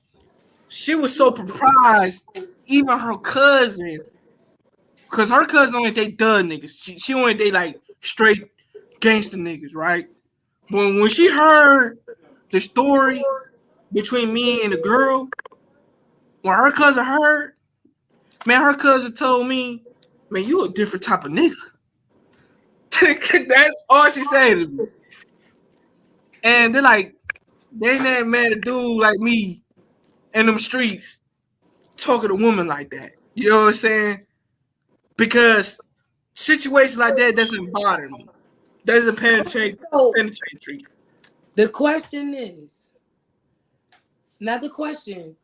so surprised, even her cousin, because her cousin only date dud niggas. She only date like straight gangster niggas, right? But when she heard the story between me and the girl, when her cousin heard, man, her cousin told me, man, you a different type of nigga. That's all she said to me. And they're like, they ain't that mad a dude like me in them streets talking to a woman like that. You know what I'm saying? Because situations like that doesn't bother me. Doesn't penetrate. The question is, not the question,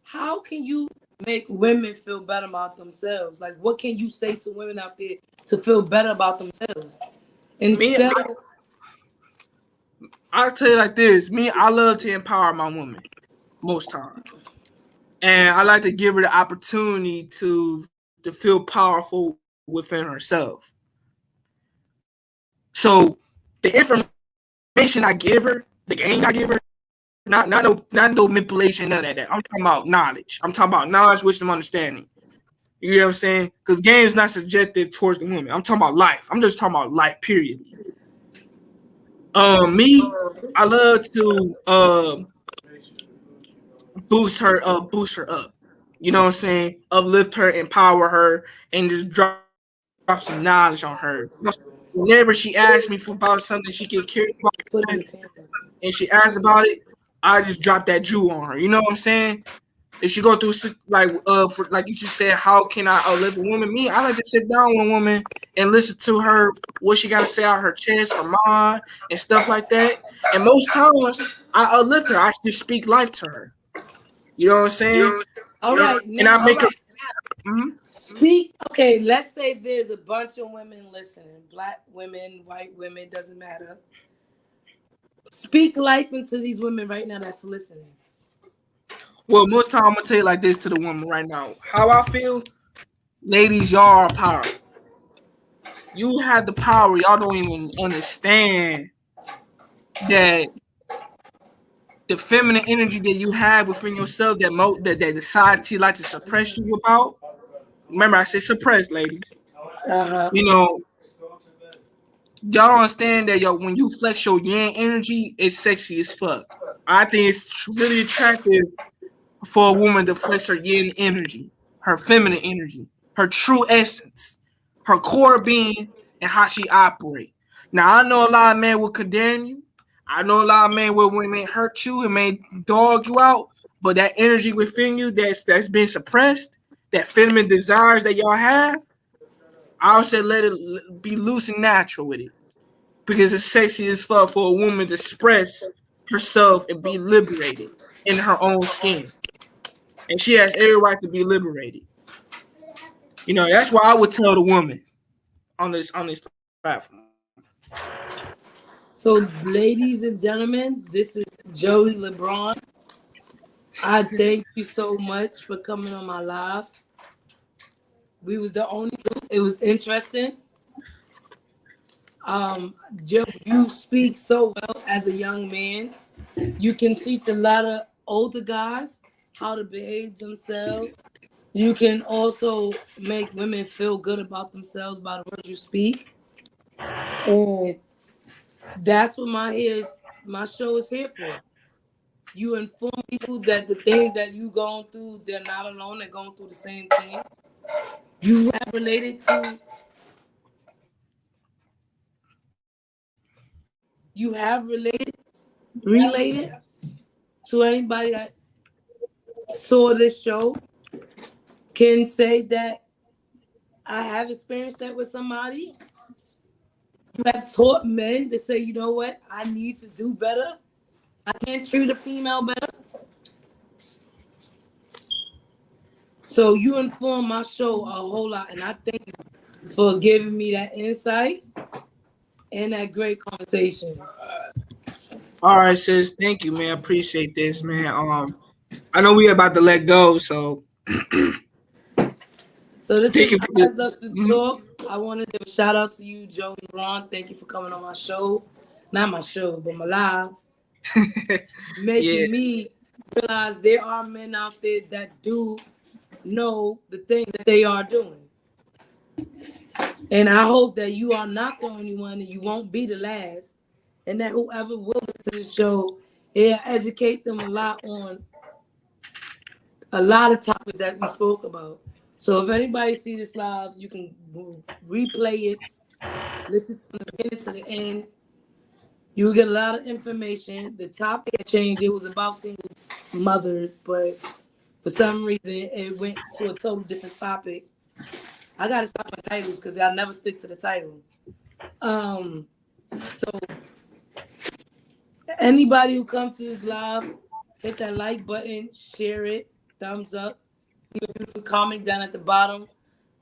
how can you make women feel better about themselves? Like, what can you say to women out there to feel better about themselves? Instead, I'll tell you like this. I love to empower my woman most times. And I like to give her the opportunity to feel powerful within herself. So the information I give her, the game I give her, not no manipulation, none of that. I'm talking about knowledge. I'm talking about knowledge, wisdom, understanding. You know what I'm saying? Because game is not subjective towards the women. I'm talking about life. I'm just talking about life, period. I love to boost her up. You know what I'm saying? Uplift her, empower her, and just drop some knowledge on her. Whenever she asks me about something she get curious about, and she asks about it, I just drop that jewel on her. You know what I'm saying? If she go through like you just said, how can I uplift a woman? I like to sit down with a woman and listen to her, what she got to say out her chest, her mind, and stuff like that. And most times, I uplift her. I just speak life to her. You know what I'm saying? All right. And I make her speak. Okay, let's say there's a bunch of women listening. Black women, white women, doesn't matter. Speak life into these women right now that's listening. Well, most time I'm gonna tell you like this to the woman right now. How I feel, ladies, y'all are powerful. You have the power. Y'all don't even understand that the feminine energy that you have within yourself that the society like to suppress you about. Remember, I said suppress, ladies. Y'all don't understand that when you flex your yang energy, it's sexy as fuck. I think it's really attractive for a woman to flex her yin energy, her feminine energy, her true essence, her core being, and how she operates. Now, I know a lot of men will condemn you. I know a lot of men will may hurt you and may dog you out, but that energy within you that's been suppressed, that feminine desires that y'all have, I would say let it be loose and natural with it. Because it's sexy as fuck for a woman to express herself and be liberated in her own skin. And she has every right to be liberated. You know, that's why I would tell the woman on this platform. So, ladies and gentlemen, this is Joey LeBron. I thank you so much for coming on my live. We was the only two. It was interesting. Joe, you speak so well as a young man. You can teach a lot of older guys how to behave themselves. You can also make women feel good about themselves by the words you speak. And that's what my show is here for. You inform people that the things that you going through, they're not alone, they're going through the same thing. You have related to anybody that saw this show can say that I have experienced that with somebody. You have taught men to say, you know what, I need to do better. I can't treat a female better. So you inform my show a whole lot, and I thank you for giving me that insight and that great conversation. All right, sis. Thank you, man. Appreciate this, man. I know we're about to let go, so So this thank is you for this. Eyes Up to Talk. I want to give a shout out to you, Joey Ron. Thank you for coming on my show. Not my show, but my live. Making me realize there are men out there that do know the things that they are doing. And I hope that you are not the only one and you won't be the last. And that whoever will listen to this show, it'll educate them a lot on a lot of topics that we spoke about. So if anybody see this live, you can replay it, listen from the beginning to the end. You will get a lot of information. The topic had changed. It was about single mothers, but for some reason it went to a total different topic. I gotta stop my titles because I'll never stick to the title. So anybody who comes to this live, hit that like button, share it, thumbs up, leave a beautiful comment down at the bottom.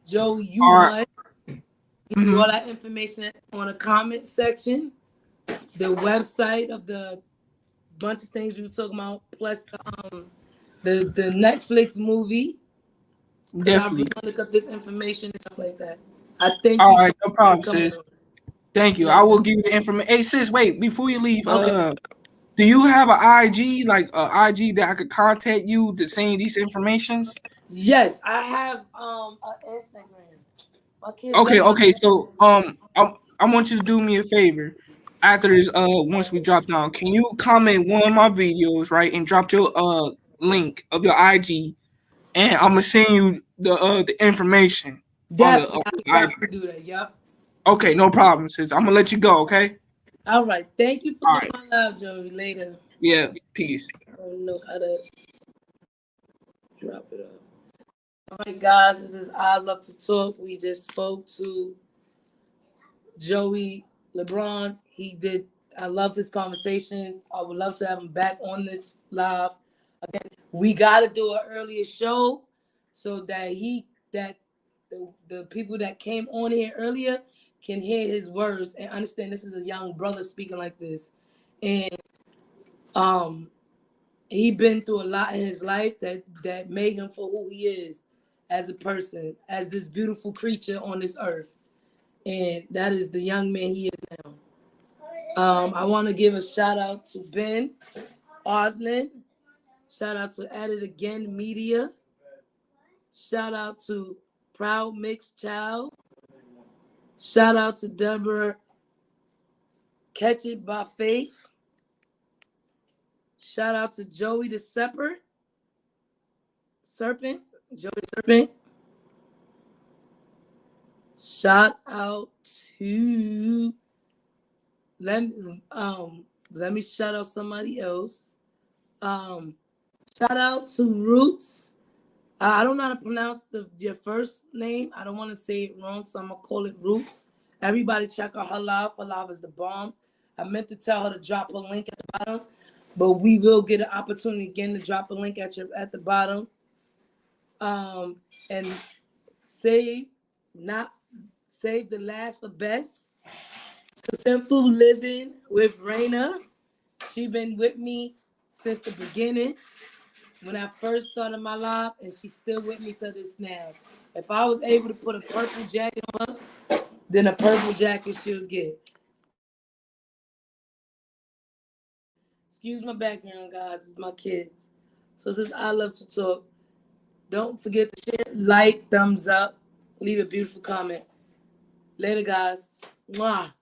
Joe, you must give all that information on the comment section, the website of the bunch of things you were talking about, plus the Netflix movie. Definitely. I really look up this information and stuff like that. I thank All you. right, no problem, sis. Thank you. I will give you the information. Hey, sis, wait, before you leave, do you have an IG, like an IG that I could contact you to send you these informations? Yes, I have an Instagram. Okay. So I want you to do me a favor. After this, once we drop down, can you comment one of my videos, right, and drop your link of your IG, and I'm gonna send you the information. Definitely, I can do that. Yep. Okay, no problem, sis. I'm gonna let you go. Okay. All right. Thank you for coming on live, Joey. Later. Yeah. Peace. I don't know how to drop it off. All right, guys. This is Eyes Up to Talk. We just spoke to Joey LeBron. I love his conversations. I would love to have him back on this live. Again, we got to do an earlier show so that the people that came on here earlier can hear his words and understand this is a young brother speaking like this. And he been through a lot in his life that made him for who he is as a person, as this beautiful creature on this earth. And that is the young man he is now. I want to give a shout out to Ben Ardlin. Shout out to At It Again Media. Shout out to Proud Mixed Child. Shout out to Deborah Catch It by Faith. Shout out to Joey the Separate. Serpent, Joey Serpent. Shout out to let me shout out somebody else. Shout out to Roots. I don't know how to pronounce your first name. I don't want to say it wrong, so I'm gonna call it Roots. Everybody check out her live. Her live is the bomb. I meant to tell her to drop a link at the bottom, but we will get an opportunity again to drop a link at the bottom. And save the last for best. To Simple Living with Raina. She been with me since the beginning when I first started my live, and she's still with me to this now. If I was able to put a purple jacket on her, then a purple jacket she'll get. Excuse my background, guys. It's my kids. So since I love to talk, don't forget to share, like, thumbs up, leave a beautiful comment. Later, guys. Mwah.